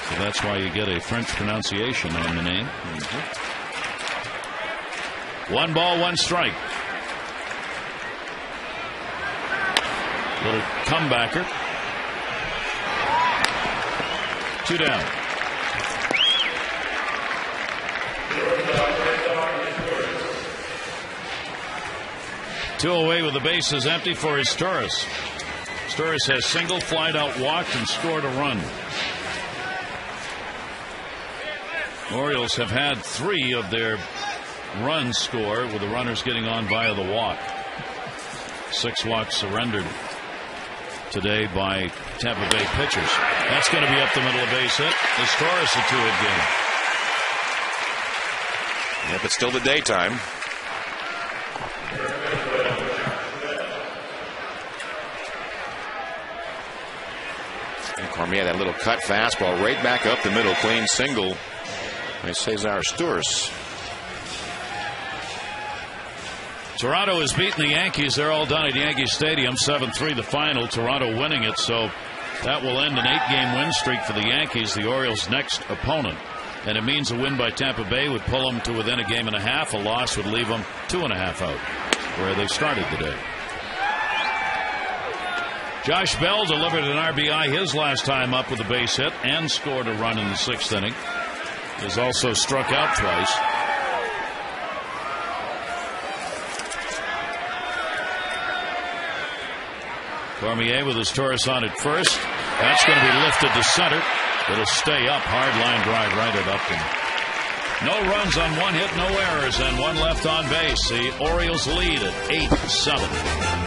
So that's why you get a French pronunciation on the name. One ball, one strike. Little comebacker. 2 down. Two away with the bases empty for his Sturris. Sturris has single, flied out, walked, and scored a run. Orioles have had 3 of their runs score with the runners getting on via the walk. 6 walks surrendered today by Tampa Bay pitchers. That's going to be up the middle of base hit. Is Sturris a 2-hit game? Yep, it's still the daytime. Cormier, that little cut fastball right back up the middle, clean single by Cesar Sturris. Toronto has beaten the Yankees. They're all done at Yankee Stadium. 7-3 the final. Toronto winning it. So that will end an 8-game win streak for the Yankees, the Orioles' next opponent. And it means a win by Tampa Bay would pull them to within a game and a half. A loss would leave them 2.5 out, where they started the day. Josh Bell delivered an RBI his last time up with a base hit and scored a run in the 6th inning. He's also struck out twice. Cormier with his Taurus on at first. That's going to be lifted to center. It'll stay up. Hard line drive right at Upton. No runs on 1 hit, no errors, and 1 left on base. The Orioles lead at 8-7.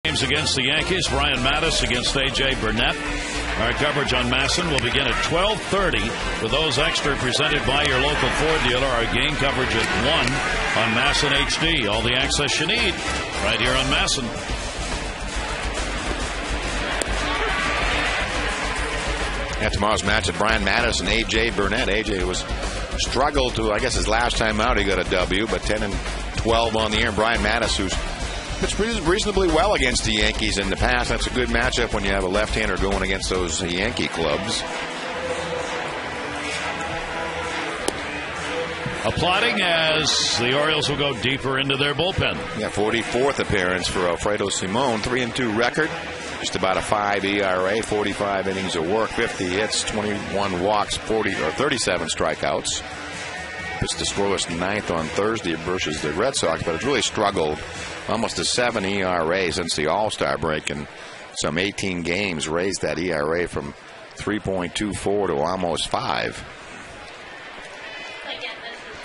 Games against the Yankees. Brian Mattis against A.J. Burnett. Our coverage on Masson will begin at 12:30 with those extra presented by your local Ford dealer. Our game coverage at 1 on Masson HD. All the access you need right here on Masson. And tomorrow's matchup, Brian Mattis and A.J. Burnett. A.J. was struggled to, I guess his last time out he got a W, but 10-12 on the year. And Brian Mattis, who's pitched reasonably well against the Yankees in the past. That's a good matchup when you have a left-hander going against those Yankee clubs. Applauding as the Orioles will go deeper into their bullpen. Yeah, 44th appearance for Alfredo Simon. 3-2 record. Just about a 5 ERA, 45 innings of work, 50 hits, 21 walks, 37 strikeouts. Pitched the scoreless 9th on Thursday versus the Red Sox, but it's really struggled. Almost a 7 ERA since the All-Star break, and some 18 games raised that ERA from 3.24 to almost 5.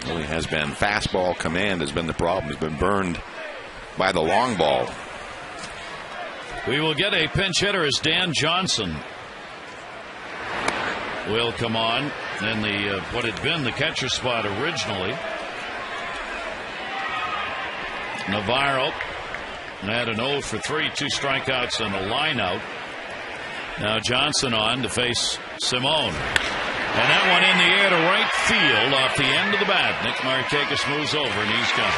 Really has been fastball command has been the problem. Has been burned by the long ball. We will get a pinch hitter as Dan Johnson will come on in the what had been the catcher spot originally. Navarro had an 0 for 3, 2 strikeouts and a line out. Now Johnson on to face Simone. And that one in the air to right field off the end of the bat. Nick Markakis moves over and he's gone.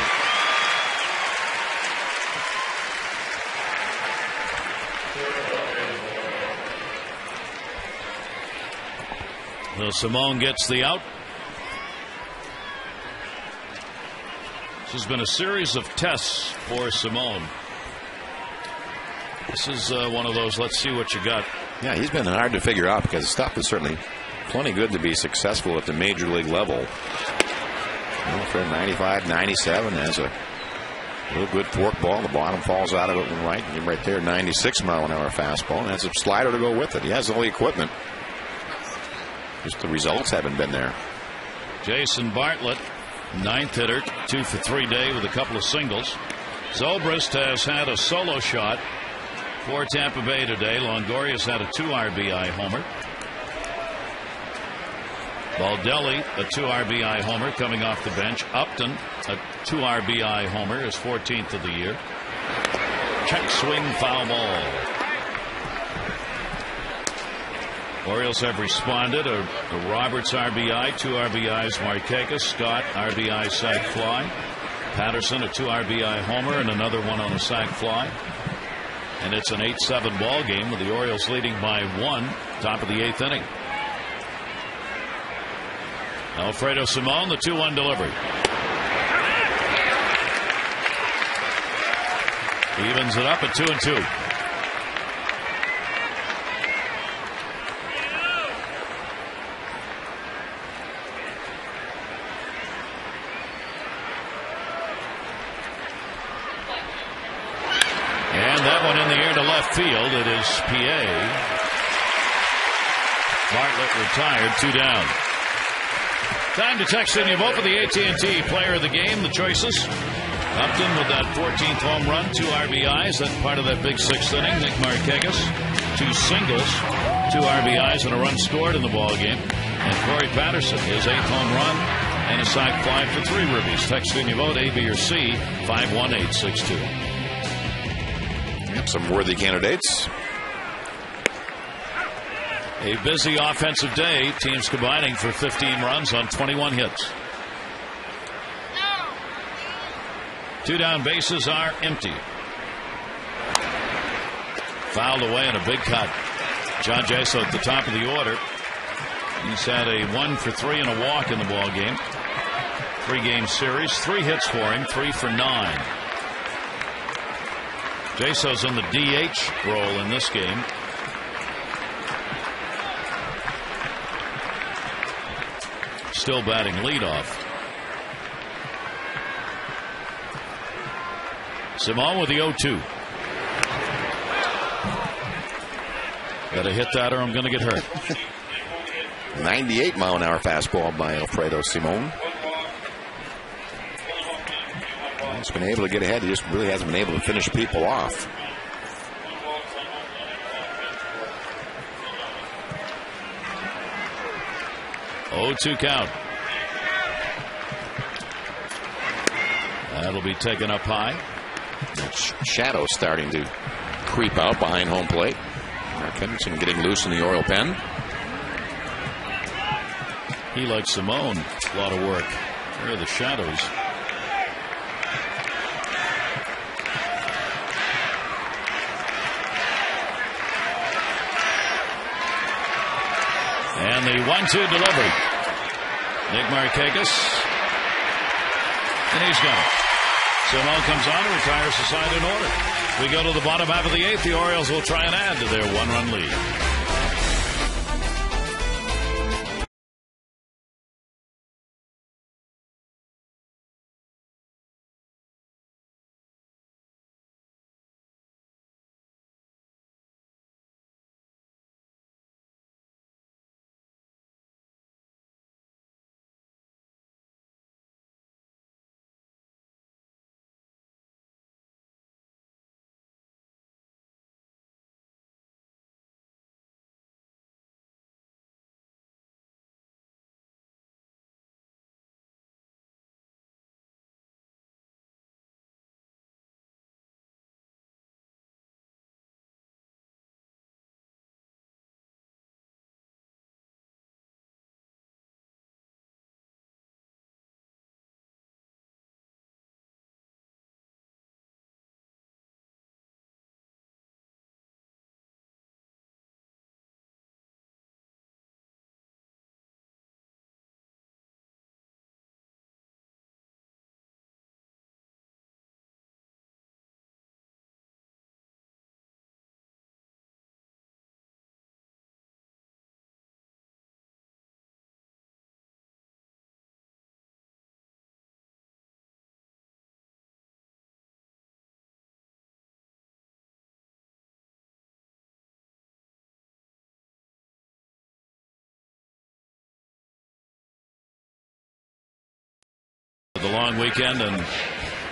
Well, Simone gets the out. This has been a series of tests for Simone. This is one of those, let's see what you got. Yeah, he's been hard to figure out because the stuff is certainly plenty good to be successful at the major league level. For 95, 97 has a real good fork ball. The bottom falls out of it and right there, 96 mile an hour fastball. And has a slider to go with it. He has all the equipment. Just the results haven't been there. Jason Bartlett, 9th hitter, 2 for 3 day with a couple of singles. Zobrist has had a solo shot for Tampa Bay today. Longoria's had a 2 RBI homer. Baldelli, a 2 RBI homer coming off the bench. Upton, a 2 RBI homer, his 14th of the year. Check swing, foul ball. Orioles have responded. A Roberts RBI, 2 RBIs Markakis. Scott, RBI sac fly. Patterson, a 2 RBI homer and another one on a sac fly. And it's an 8-7 ball game with the Orioles leading by 1, top of the 8th inning. Alfredo Simon, the 2-1 delivery. Evens it up at 2-2. And that one in the air to left field. It is PA. Bartlett retired, 2 down. Time to text in your vote for the AT&T Player of the Game. The choices: Upton with that 14th home run, 2 RBIs. That's part of that big 6th inning. Nick Markakis, 2 singles, 2 RBIs, and a run scored in the ball game. And Corey Patterson, his 8th home run and a sac fly for 3 ribbies. Text in your vote, A, B, or C, 51862. Yep, some worthy candidates. A busy offensive day. Teams combining for 15 runs on 21 hits. 2 down, bases are empty. Fouled away in a big cut. John Jaso at the top of the order. He's had a 1 for 3 and a walk in the ball game. 3-game series, 3 hits for him, 3 for 9. Jaso's in the DH role in this game. Still batting leadoff. Simon with the 0-2. Gotta hit that or I'm gonna get hurt. 98 mile an hour fastball by Alfredo Simon. He's been able to get ahead. He just really hasn't been able to finish people off. Oh, 2 count. That'll be taken up high. Shadow starting to creep out behind home plate. Mark Henderson getting loose in the Oriole pen. He, like Simone, a lot of work. There are the shadows. And the 1-2 delivery. Nick Markakis. And he's gone. Simone comes on and retires the side in order. We go to the bottom half of the 8th. The Orioles will try and add to their 1-run lead. the long weekend, and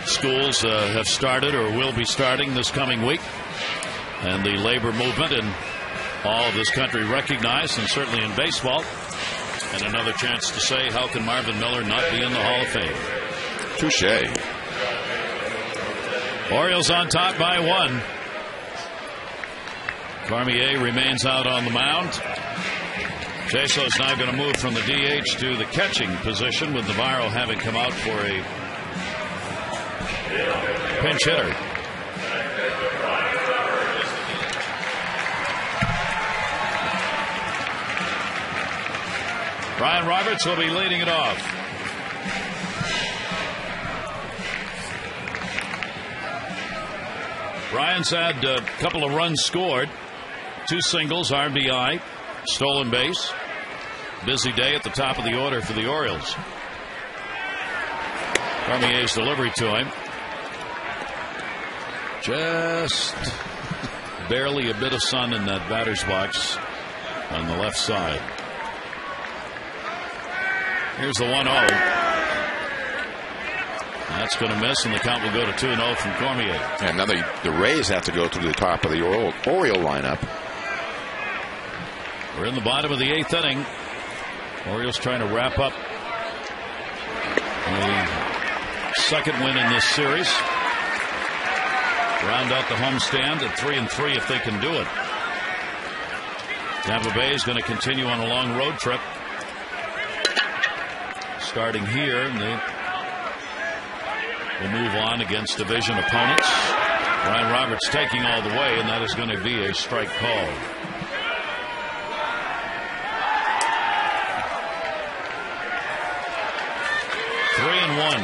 schools have started or will be starting this coming week. And the labor movement in all of this country recognized, and certainly in baseball. And another chance to say, how can Marvin Miller not be in the Hall of Fame? Touche. Orioles on top by 1. Cormier remains out on the mound. Jaso's now going to move from the DH to the catching position, with Navarro having come out for a pinch hitter. Brian Roberts will be leading it off. Brian's had a couple of runs scored, 2 singles, RBI, stolen base. Busy day at the top of the order for the Orioles. Cormier's delivery to him. Just barely a bit of sun in that batter's box on the left side. Here's the 1-0. That's going to miss, and the count will go to 2-0 from Cormier. And now the Rays have to go to the top of the Oriole lineup. We're in the bottom of the 8th inning. Orioles trying to wrap up a second win in this series. Round out the homestand at 3-3 if they can do it. Tampa Bay is going to continue on a long road trip. Starting here, and they will move on against division opponents. Brian Roberts taking all the way, and that is going to be a strike call. Three and one.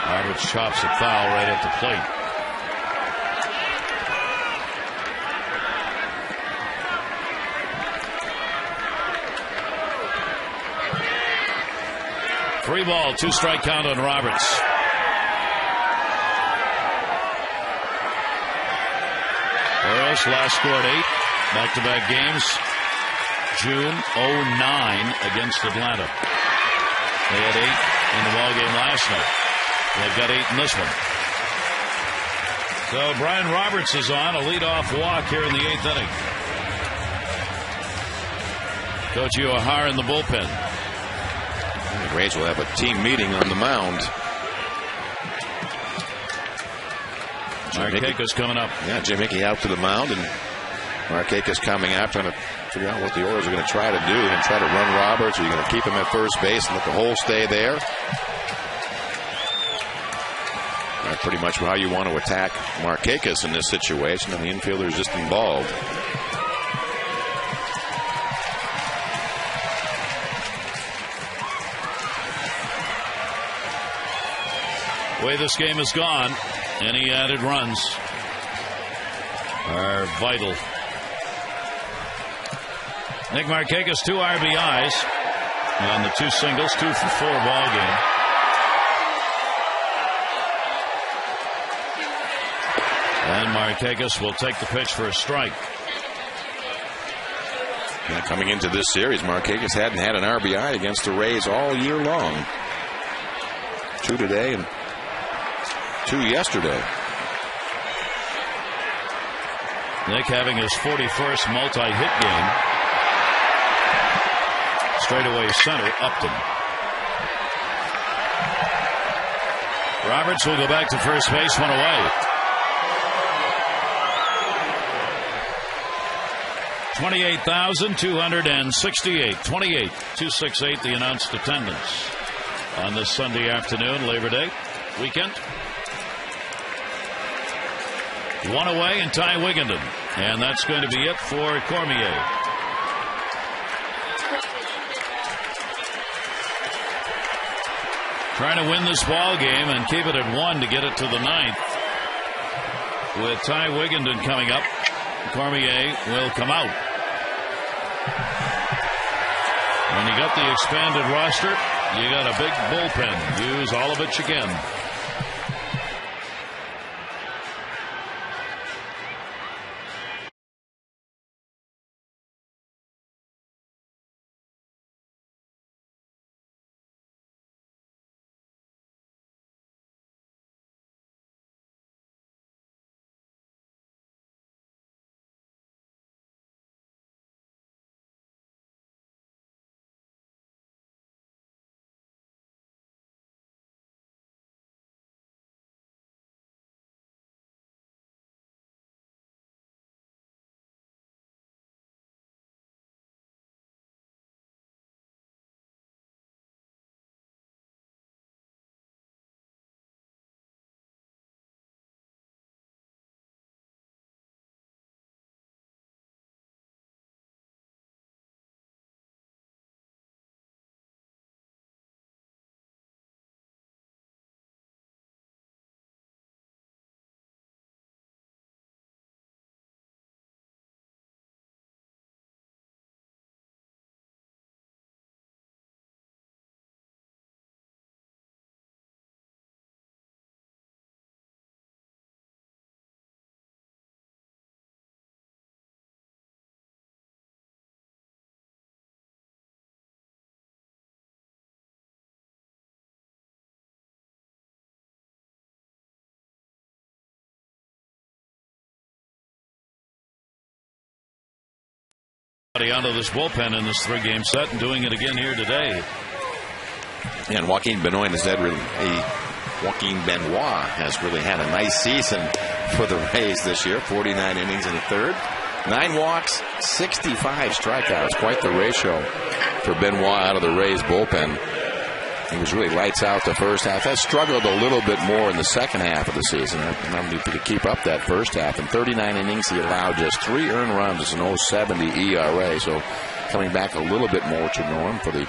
Roberts chops it foul right at the plate. Three ball, 2 strike count on Roberts. Orioles last scored 8 back-to-back games. June 09 against Atlanta. They had 8 in the ball game last night. They've got 8 in this one. So Brian Roberts is on a leadoff walk here in the 8th inning. Coach Uehara in the bullpen. The Rays will have a team meeting on the mound. Markakis coming up. Yeah, Jim Hickey out to the mound, and Markakis coming out trying to figure out what the Orioles are going to try to do. And try to run Roberts, or you're going to keep him at first base and let the hole stay there. That's pretty much how you want to attack Markakis in this situation, and the infielder is just involved. The way this game has gone, any added runs are vital. Nick Markakis, 2 RBIs on the 2 singles, 2 for 4 ball game. And Markakis will take the pitch for a strike. Yeah, coming into this series, Markakis hadn't had an RBI against the Rays all year long. 2 today and 2 yesterday. Nick having his 41st multi-hit game. Straightaway center, Upton. Roberts will go back to first base, 1 away. 28,268. 28,268 the announced attendance on this Sunday afternoon, Labor Day weekend. 1 away in Ty Wigginton. And that's going to be it for Cormier. Trying to win this ball game and keep it at 1 to get it to the 9th. With Ty Wigginton coming up, Cormier will come out. When you got the expanded roster, you got a big bullpen. Use all of it you can. Out of this bullpen in this 3-game set and doing it again here today. And Joaquin Benoit has really had a nice season for the Rays this year. 49 innings in the third. 9 walks, 65 strikeouts. Quite the ratio for Benoit out of the Rays bullpen. He was really lights out the first half. Has struggled a little bit more in the second half of the season. Remember to keep up that first half. In 39 innings, he allowed just 3 earned runs. It's an 0.70 ERA. So coming back a little bit more to norm for the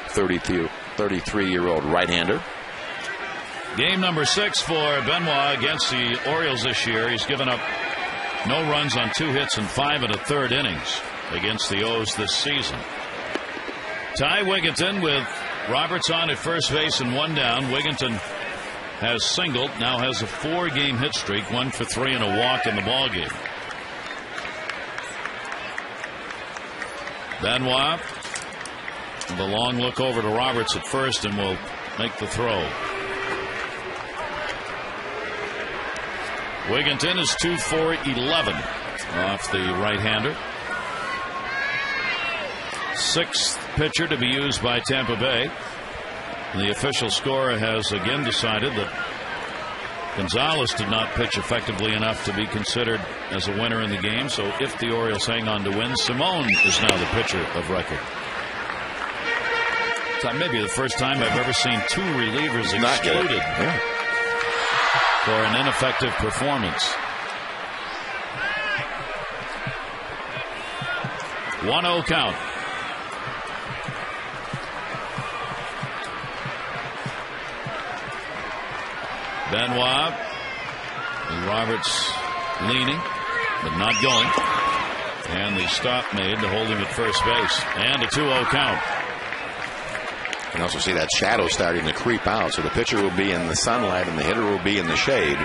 33-year-old right-hander. Game number 6 for Benoit against the Orioles this year. He's given up no runs on 2 hits and 5 1/3 innings against the O's this season. Ty Wigginton with Roberts on at first base and 1 down. Wigginton has singled, now has a 4-game hit streak, 1 for 3 and a walk in the ballgame. Benoit, the long look over to Roberts at first and will make the throw. Wigginton is 2 for 11 off the right-hander. 6th pitcher to be used by Tampa Bay. And the official scorer has again decided that Gonzalez did not pitch effectively enough to be considered as a winner in the game. So if the Orioles hang on to win, Simone is now the pitcher of record. That may be the first time I've ever seen 2 relievers excluded for an ineffective performance. 1-0 count. Benoit and Roberts leaning but not going, and the stop made to hold him at first base, and a 2-0 count. You can also see that shadow starting to creep out, so the pitcher will be in the sunlight and the hitter will be in the shade.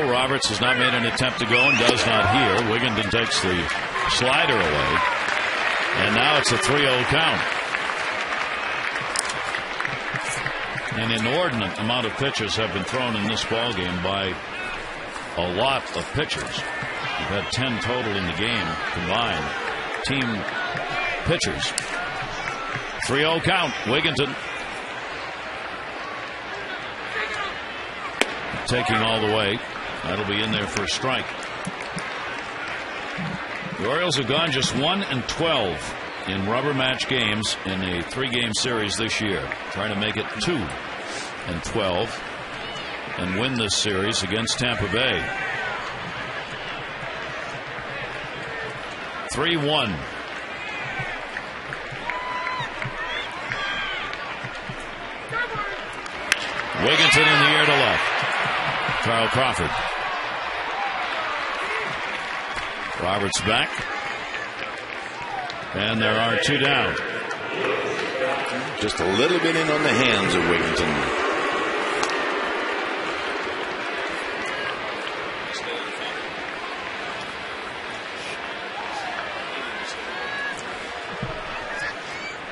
Roberts has not made an attempt to go and does not here. Wigginton takes the slider away, and now it's a 3-0 count. An inordinate amount of pitches have been thrown in this ball game by a lot of pitchers. We've had 10 total in the game combined. Team pitchers. 3-0 count. Wigginton taking all the way. That'll be in there for a strike. The Orioles have gone just 1-12 in rubber match games in a 3-game series this year. Trying to make it 2-12 and win this series against Tampa Bay. 3-1. Wigginton in the air to left. Carl Crawford. Roberts back. And there are 2 down. Just a little bit in on the hands of Wigginton.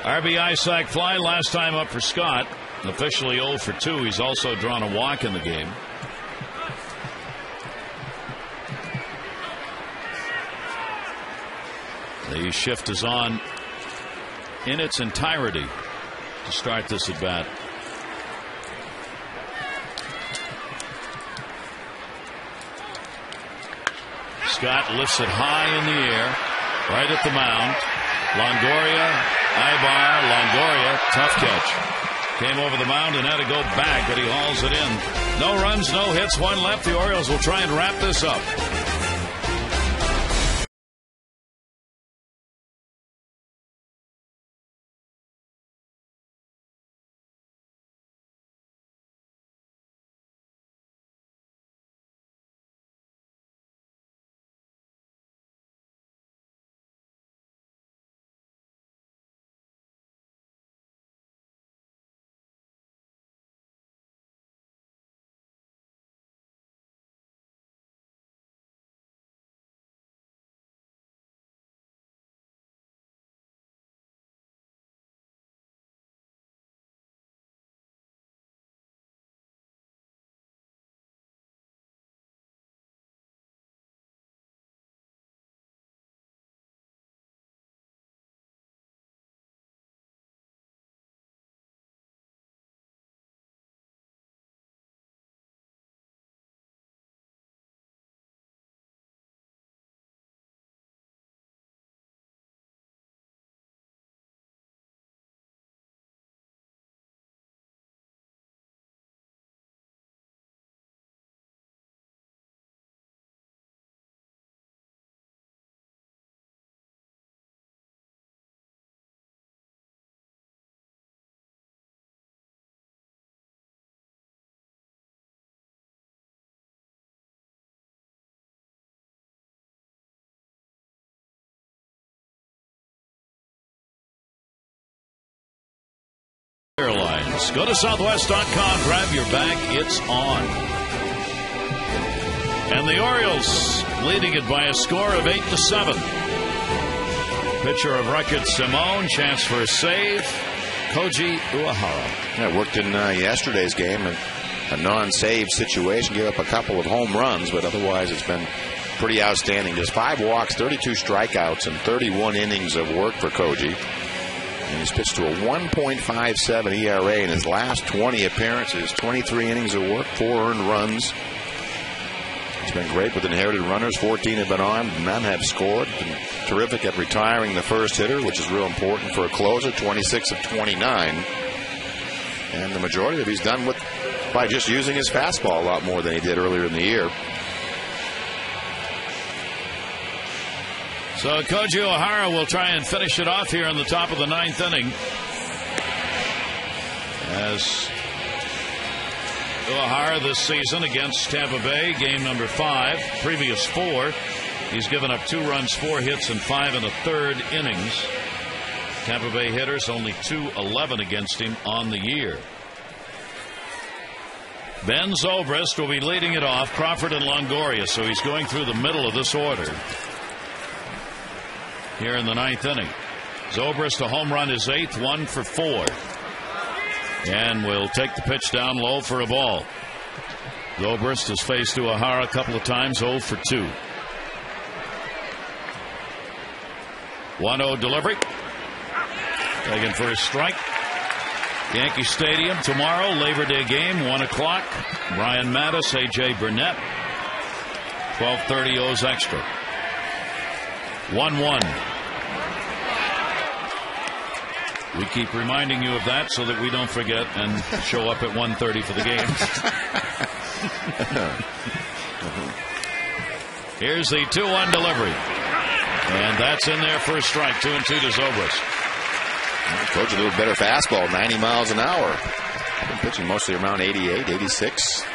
RBI sac fly last time up for Scott. Officially 0 for 2. He's also drawn a walk in the game. The shift is on in its entirety to start this at bat. Scott lifts it high in the air, right at the mound. Longoria, Ibar, Longoria, tough catch. Came over the mound and had to go back, but he hauls it in. No runs, no hits, 1 left. The Orioles will try and wrap this up. Airlines. Go to Southwest.com. Grab your bag. It's on. And the Orioles leading it by a score of 8-7. Pitcher of record Simone. Chance for a save. Koji Uehara. Yeah, worked in yesterday's game. A non-save situation. Gave up a couple of home runs, but otherwise it's been pretty outstanding. Just 5 walks, 32 strikeouts, and 31 innings of work for Koji. And he's pitched to a 1.57 ERA in his last 20 appearances. 23 innings of work, 4 earned runs. He's been great with inherited runners. 14 have been armed. None have scored. Been terrific at retiring the first hitter, which is real important for a closer. 26 of 29. And the majority of he's done by just using his fastball a lot more than he did earlier in the year. So Koji Uehara will try and finish it off here in the top of the 9th inning. As Uehara this season against Tampa Bay, game number 5, previous 4. He's given up 2 runs, 4 hits, and 5 1/3 innings. Tampa Bay hitters only .211 against him on the year. Ben Zobrist will be leading it off. Crawford and Longoria, so he's going through the middle of this order here in the 9th inning. Zobrist, a home run, his 8th, 1 for 4. And will take the pitch down low for a ball. Zobrist has faced Uehara a couple of times, 0 for 2. 1-0 delivery. Taken for a strike. Yankee Stadium tomorrow, Labor Day game, 1 o'clock. Brian Mattis, A.J. Burnett. 12:30 O's Extra. 1-1. We keep reminding you of that so that we don't forget and show up at 1:30 for the game. Here's the 2-1 delivery. And that's in there for a strike. 2-2 to Zobrist. Coach a little better fastball, 90 miles an hour. Been pitching mostly around 88, 86.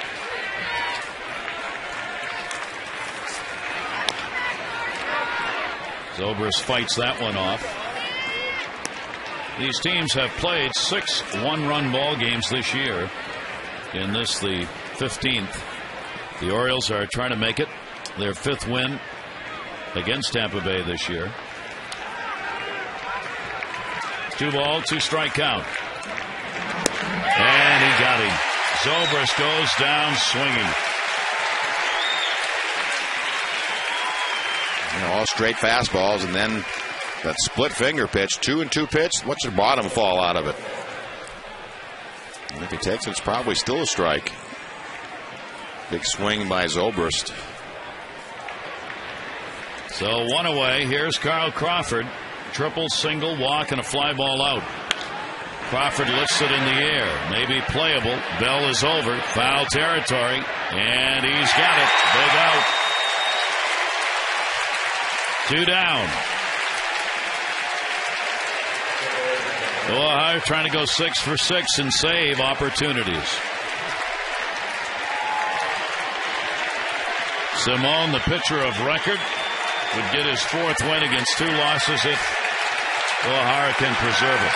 Zobrist fights that one off. These teams have played 6 one-run ball games this year. In this, the 15th. The Orioles are trying to make it their 5th win against Tampa Bay this year. 2-ball, 2-strike count. And he got him. Zobrist goes down swinging. All straight fastballs, and then that split finger pitch, 2-2 pitch. What's the bottom fall out of it? And if he takes it, it's probably still a strike. Big swing by Zobrist. So 1 away. Here's Carl Crawford. Triple, single, walk, and a fly ball out. Crawford lifts it in the air. Maybe playable. Bell is over. Foul territory. And he's got it. Big out. 2 down. Uehara trying to go 6 for 6 and save opportunities. Simone, the pitcher of record, would get his 4th win against 2 losses if Uehara can preserve it.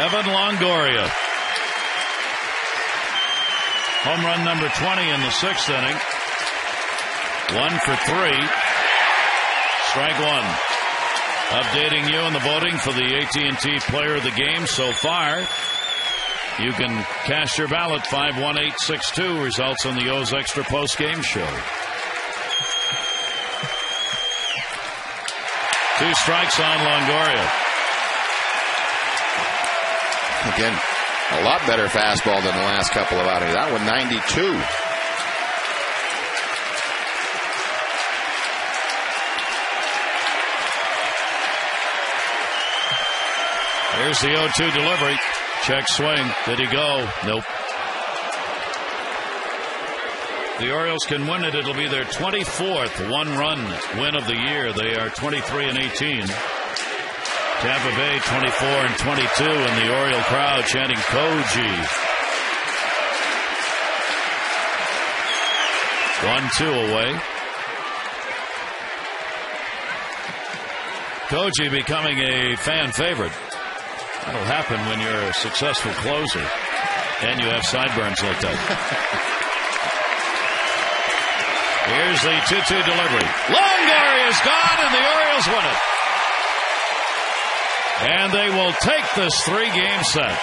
Evan Longoria. Home run number 20 in the 6th inning. 1 for 3. Strike 1. Updating you on the voting for the AT&T Player of the Game so far. You can cast your ballot. 51862 results on the O's Extra post-game show. 2 strikes on Longoria. Again, a lot better fastball than the last couple of outings. That one 92. Here's the 0-2 delivery. Check swing. Did he go? Nope. The Orioles can win it. It'll be their 24th one-run win of the year. They are 23-18. Tampa Bay 24-22, and the Oriole crowd chanting Koji. 1-2 away. Koji becoming a fan favorite. That'll happen when you're a successful closer and you have sideburns like that. Here's the 2-2 delivery. Longoria is gone, and the Orioles win it. And they will take this 3-game set.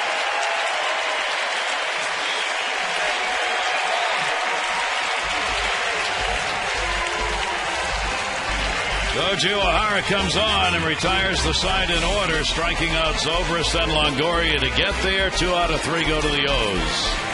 Koji O'Hara comes on and retires the side in order, striking out Zobrist and Longoria to get there. 2 out of 3 go to the O's.